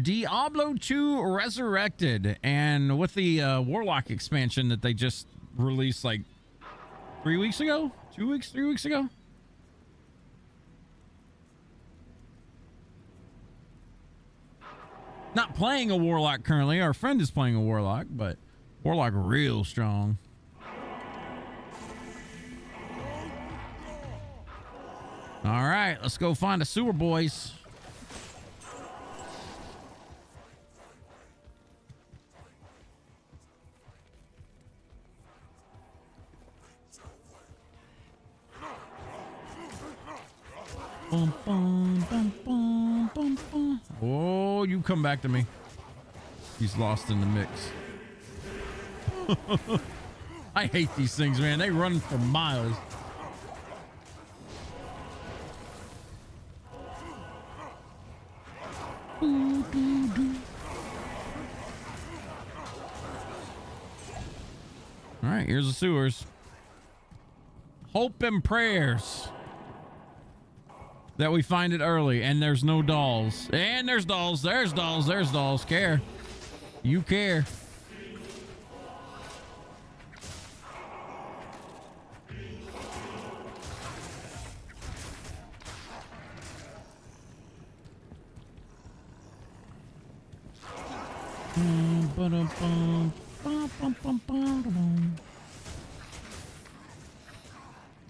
Diablo 2 Resurrected, and with the Warlock expansion that they just released like 3 weeks ago, 2 weeks, 3 weeks ago. Not playing a Warlock currently. Our friend is playing a Warlock, but Warlock real strong. All right, let's go find the sewer boys. Bum, bum, bum, bum, bum, bum. Oh, you come back to me. He's lost in the mix. I hate these things, man. They run for miles. All right, here's the sewers. Hope and prayers that we find it early, and there's no dolls. And there's dolls. There's dolls. There's dolls. Care. You care.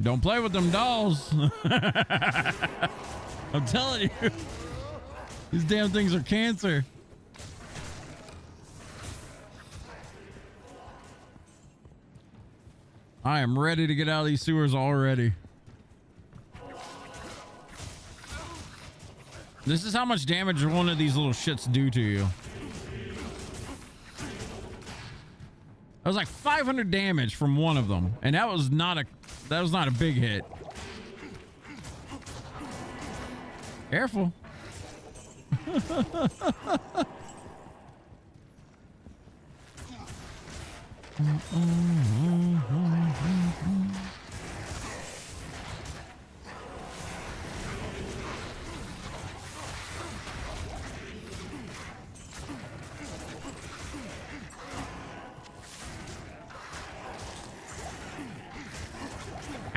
Don't play with them dolls. I'm telling you. These damn things are cancer. I am ready to get out of these sewers already. This is how much damage one of these little shits do to you. That was like 500 damage from one of them, and that was not a big hit. Careful.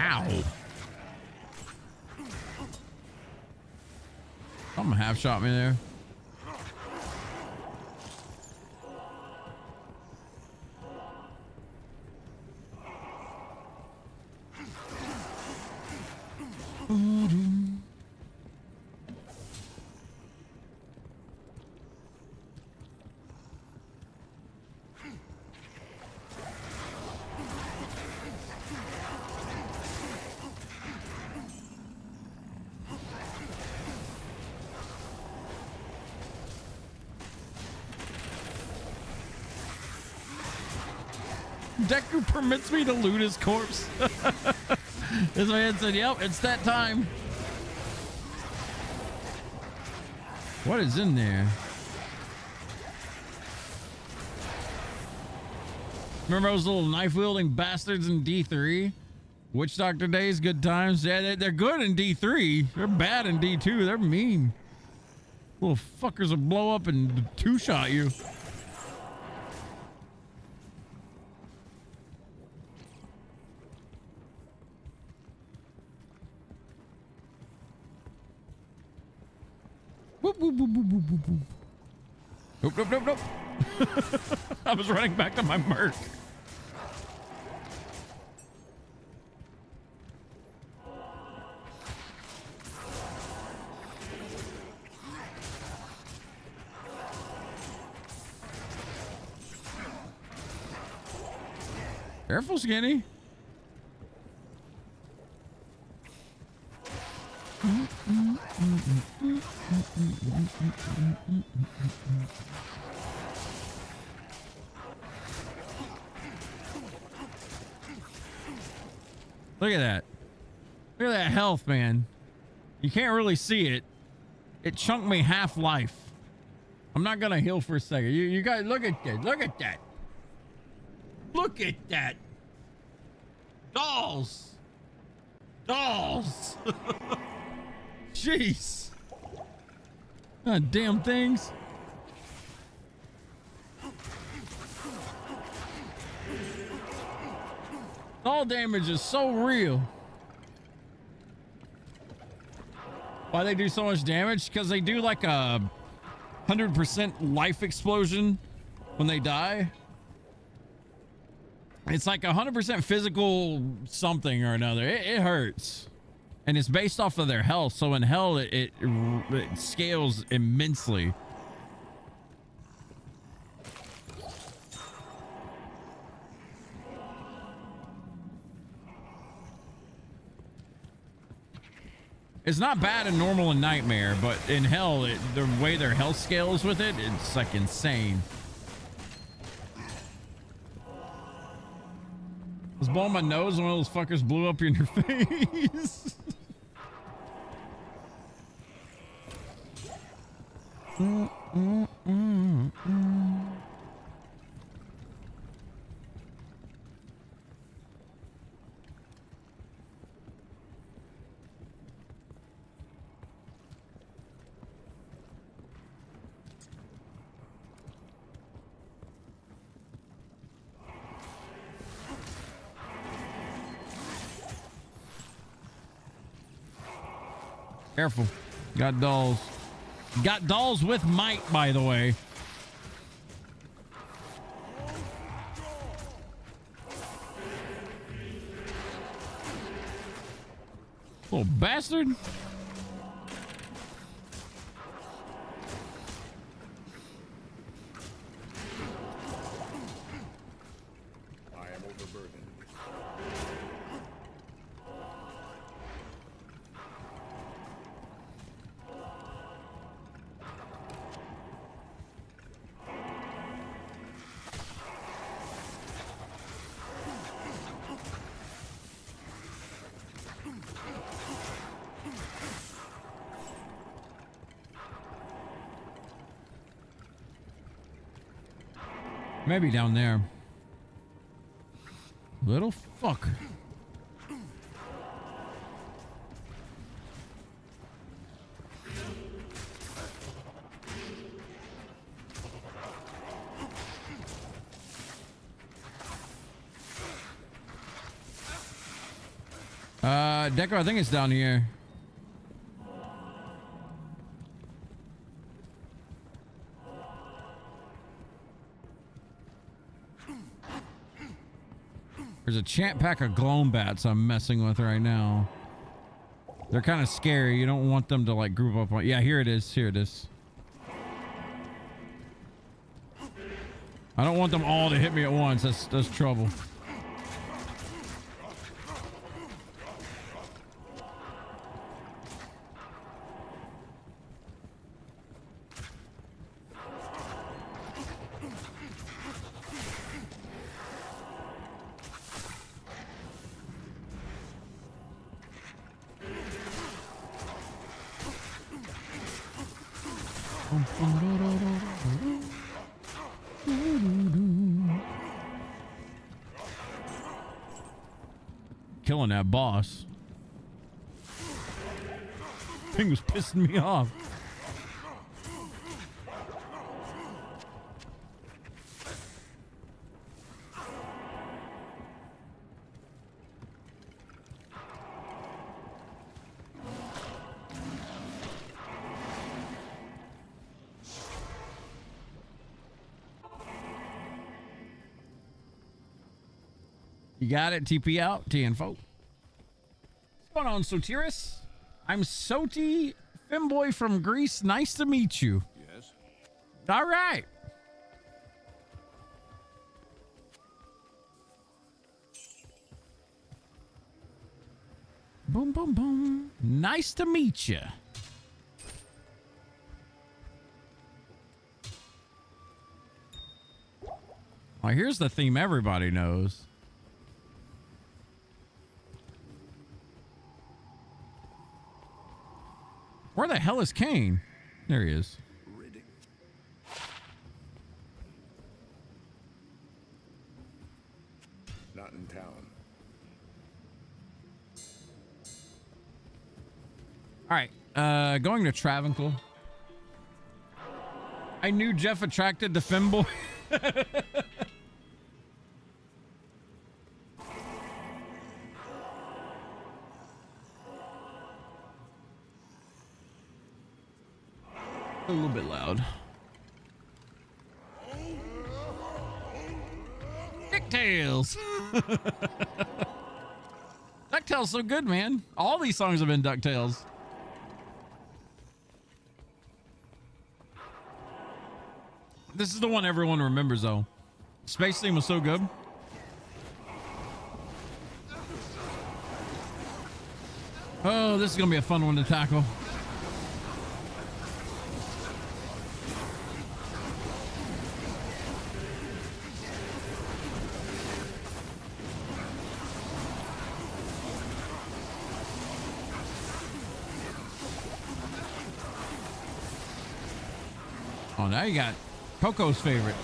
Ow. Something half shot me there. Deku permits me to loot his corpse. This man said, yep, it's that time. What is in there? Remember those little knife-wielding bastards in D3? Witch Doctor Days, good times. Yeah, they're good in D3. They're bad in D2. They're mean. Little fuckers will blow up and two-shot you. Whoop, whoop, whoop, whoop, whoop, whoop, whoop. Nope, nope, nope, nope. I was running back to my merc. Careful, Skinny. Look at that. Look at that health, man. You can't really see it. It chunked me half life. I'm not gonna heal for a second. You guys, look at that. Look at that. Look at that. Dolls. Dolls. Jeez. God damn things. All damage is so real. Why they do so much damage? Because they do like a 100% life explosion when they die. It's like 100% physical something or another. It hurts. And it's based off of their health. So in hell, it scales immensely. It's not bad in normal and nightmare, but in hell, the way their health scales with it, it's like insane. I was blowing my nose and one of those fuckers blew up in your face. Careful. Got dolls. Got dolls with might, by the way. Little bastard. I am overburdened. Maybe down there. Little fucker. Deco, I think it's down here. There's a champ pack of gloam bats I'm messing with right now. They're kind of scary. You don't want them to like group up on. Yeah, here it is. Here it is. I don't want them all to hit me at once. That's trouble. Killing that boss. Thing was pissing me off. You got it. TP out. TN4. What's going on, Sotiris? I'm Soti, femboy from Greece. Nice to meet you. Yes. All right. Boom, boom, boom. Nice to meet you. Well, here's the theme everybody knows. Where the hell is Kane? There he is. Not in town. All right, going to Travancore. I knew Jeff attracted the femboy. A little bit loud. DuckTales. DuckTales so good, man. All these songs have been DuckTales. This is the one everyone remembers, though. Space theme was so good. Oh, this is gonna be a fun one to tackle. Oh, now you got Coco's favorite.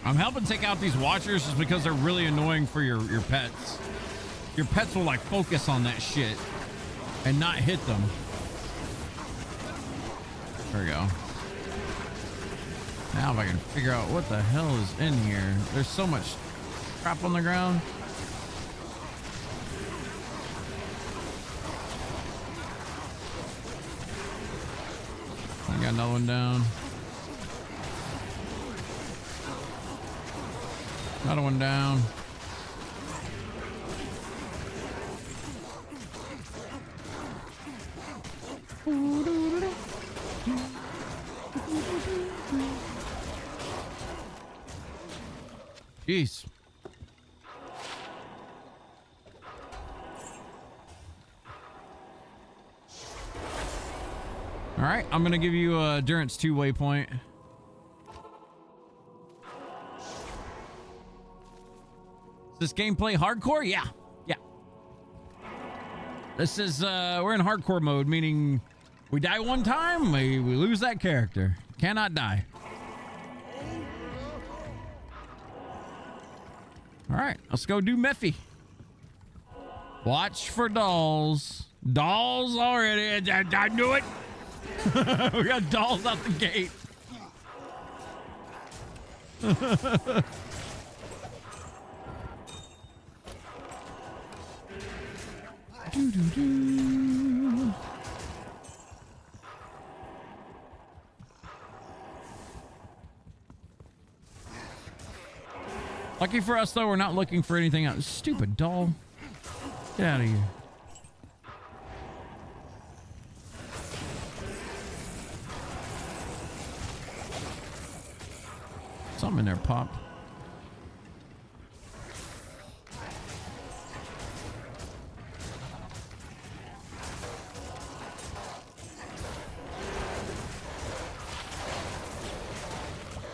I'm helping take out these watchers just because they're really annoying for your pets. Your pets will like focus on that shit and not hit them. There we go. Now if I can figure out what the hell is in here. There's so much crap on the ground. I got another one down. Another one down. Jeez. All right, I'm gonna give you a Durance 2 waypoint. Is this gameplay hardcore? Yeah. This is we're in hardcore mode, meaning we die one time, we lose that character. Cannot die. All right, let's go do Mephi. Watch for dolls. Dolls already. I knew it. We got dolls out the gate. Lucky for us, though, we're not looking for anything else. Stupid doll. Get out of here. Something in there popped.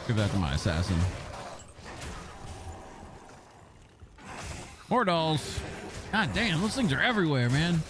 Give that to my assassin. More dolls. God damn, those things are everywhere, man.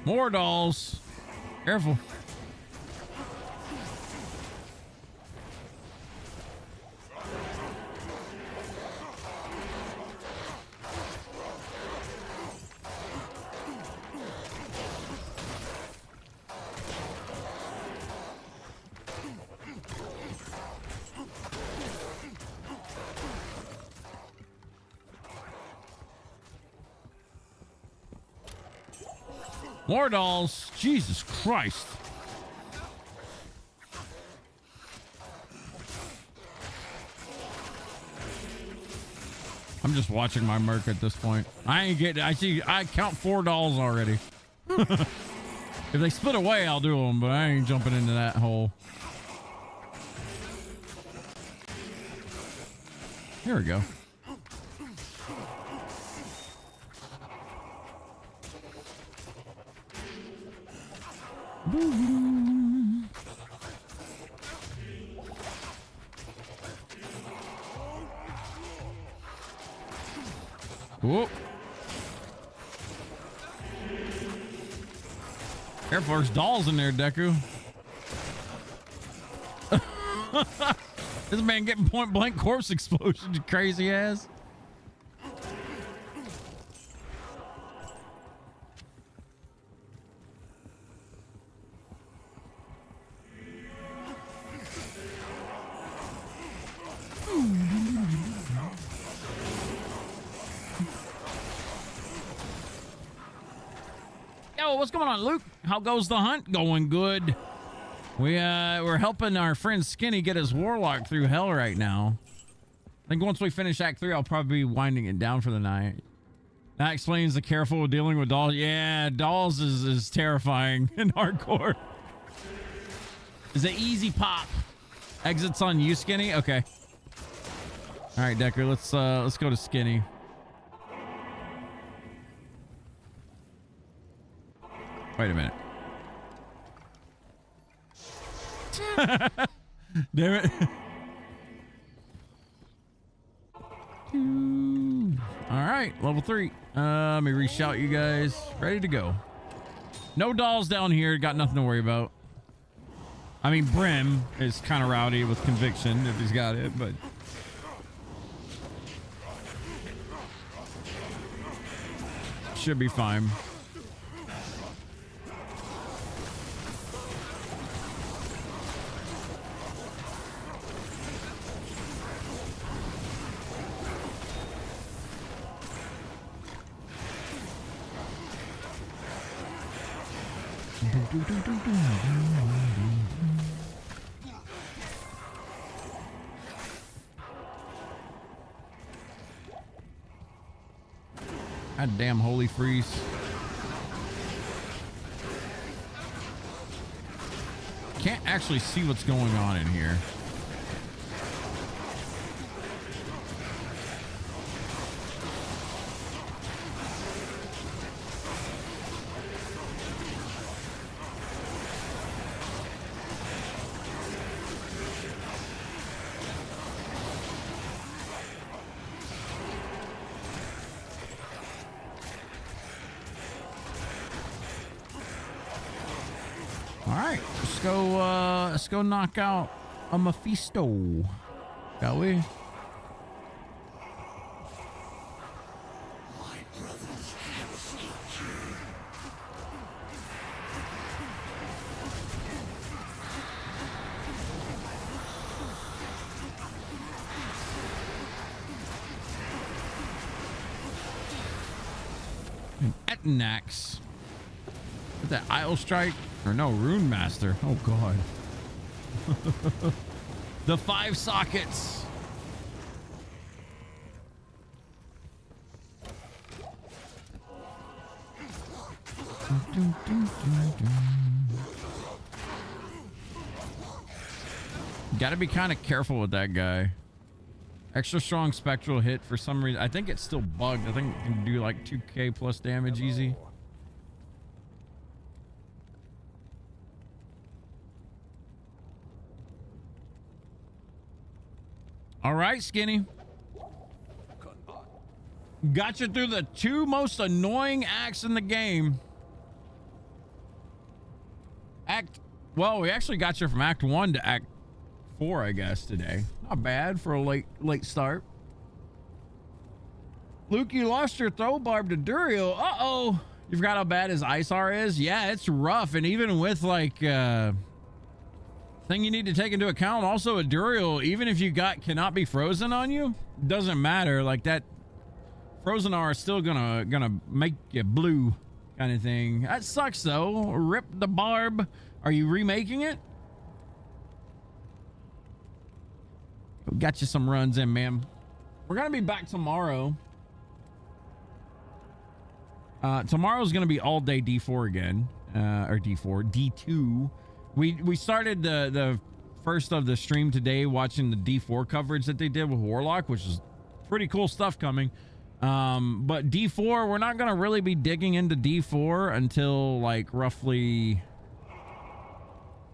More dolls. Careful. More dolls. Jesus Christ. I'm just watching my merc at this point. I count 4 dolls already. If they split away, I'll do them, but I ain't jumping into that hole. Here we go. Whoop. Careful, there's dolls in there, Deku. This man getting point blank corpse explosion, you crazy ass. What's going on, Luke? How goes the hunt? Going good. We're helping our friend Skinny get his warlock through hell right now. I think once we finish Act 3, I'll probably be winding it down for the night. That explains the careful dealing with dolls. Yeah, dolls is terrifying in hardcore. Is it easy pop? Exits on you, Skinny? Okay. All right, Decker, let's go to Skinny. Wait a minute. Damn it. right, level 3. Let me reshout you guys. Ready to go. No dolls down here. Got nothing to worry about. I mean, Brim is kind of rowdy with conviction if he's got it, but... should be fine. God damn, holy freeze. Can't actually see what's going on in here. Let's go knock out a Mephisto, shall we? An Etnax. With that Isle Strike? Or no, Rune Master. Oh god. The 5 sockets. Gotta be kind of careful with that guy. Extra strong spectral hit for some reason. I think it's still bugged. I think it can do like 2k plus damage easy. All right, Skinny. Got you through the 2 most annoying acts in the game. Well, we actually got you from Act 1 to Act 4, I guess, today. Not bad for a late start. Luke, you lost your throw barb to Duriel. Uh-oh. You forgot how bad his Isar is? Yeah, it's rough. And even with, like, thing you need to take into account, also a Duriel, even if you cannot be frozen on you, doesn't matter. Like, that frozen R is still gonna make you blue kind of thing. That sucks though. Rip the barb. Are you remaking it? Got you some runs in, man. We're gonna be back tomorrow. Tomorrow's gonna be all day D4 again, or D2. We started the first of the stream today watching the D4 coverage that they did with Warlock, which is pretty cool stuff coming. But D4, we're not gonna really be digging into D4 until like roughly,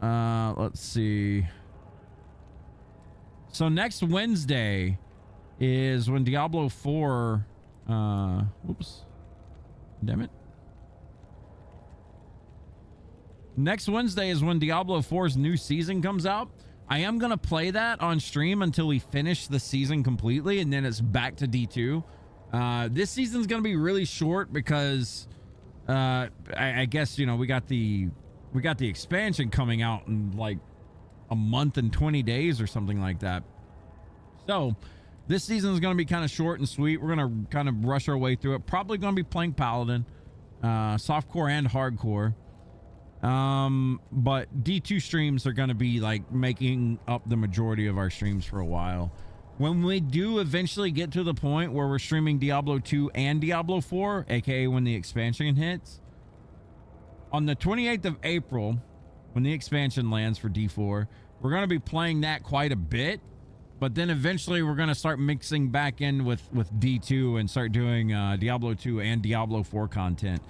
let's see. So next Wednesday is when Diablo 4, whoops, damn it. Next Wednesday is when Diablo 4's new season comes out. I am going to play that on stream until we finish the season completely, and then it's back to D2. This season's going to be really short because I guess, you know, we got the expansion coming out in like a month and 20 days or something like that. So this season is going to be kind of short and sweet. We're going to kind of rush our way through it. Probably going to be playing Paladin, softcore and hardcore. But D2 streams are going to be like making up the majority of our streams for a while. When we do eventually get to the point where we're streaming Diablo 2 and Diablo 4, aka when the expansion hits, on the 28th of April, when the expansion lands for D4, we're going to be playing that quite a bit. But then eventually we're going to start mixing back in with D2 and start doing Diablo 2 and Diablo 4 content.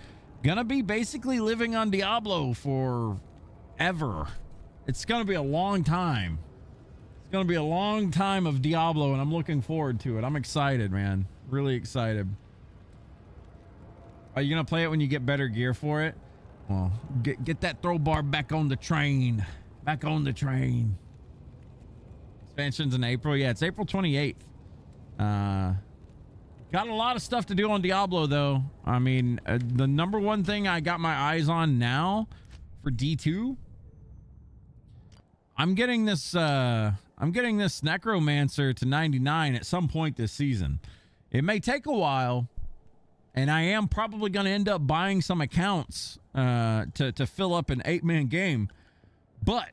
Gonna be basically living on Diablo for ever. It's gonna be a long time. It's gonna be a long time of Diablo, and I'm looking forward to it. I'm excited, man. Really excited. Are you gonna play it when you get better gear for it? Well, get that throw bar back on the train. Back on the train. Expansions in April. Yeah, it's April 28th. Got a lot of stuff to do on Diablo, though. I mean, the number one thing I got my eyes on now for D2, I'm getting this Necromancer to 99 at some point this season. It may take a while, and I am probably going to end up buying some accounts to fill up an 8-man game. But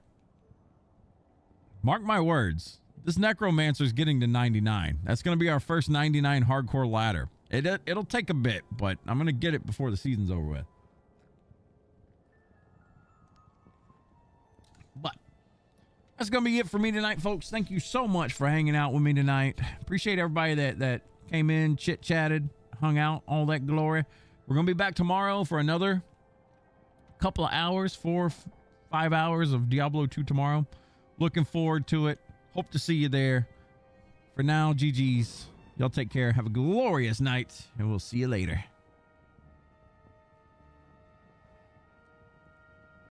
mark my words, this Necromancer is getting to 99. That's going to be our first 99 hardcore ladder. It'll take a bit, but I'm going to get it before the season's over with. But that's going to be it for me tonight, folks. Thank you so much for hanging out with me tonight. Appreciate everybody that came in, chit-chatted, hung out, all that glory. We're going to be back tomorrow for another couple of hours, 4-5 hours of Diablo 2 tomorrow. Looking forward to it. Hope to see you there. For now, GG's. Y'all take care. Have a glorious night, and we'll see you later.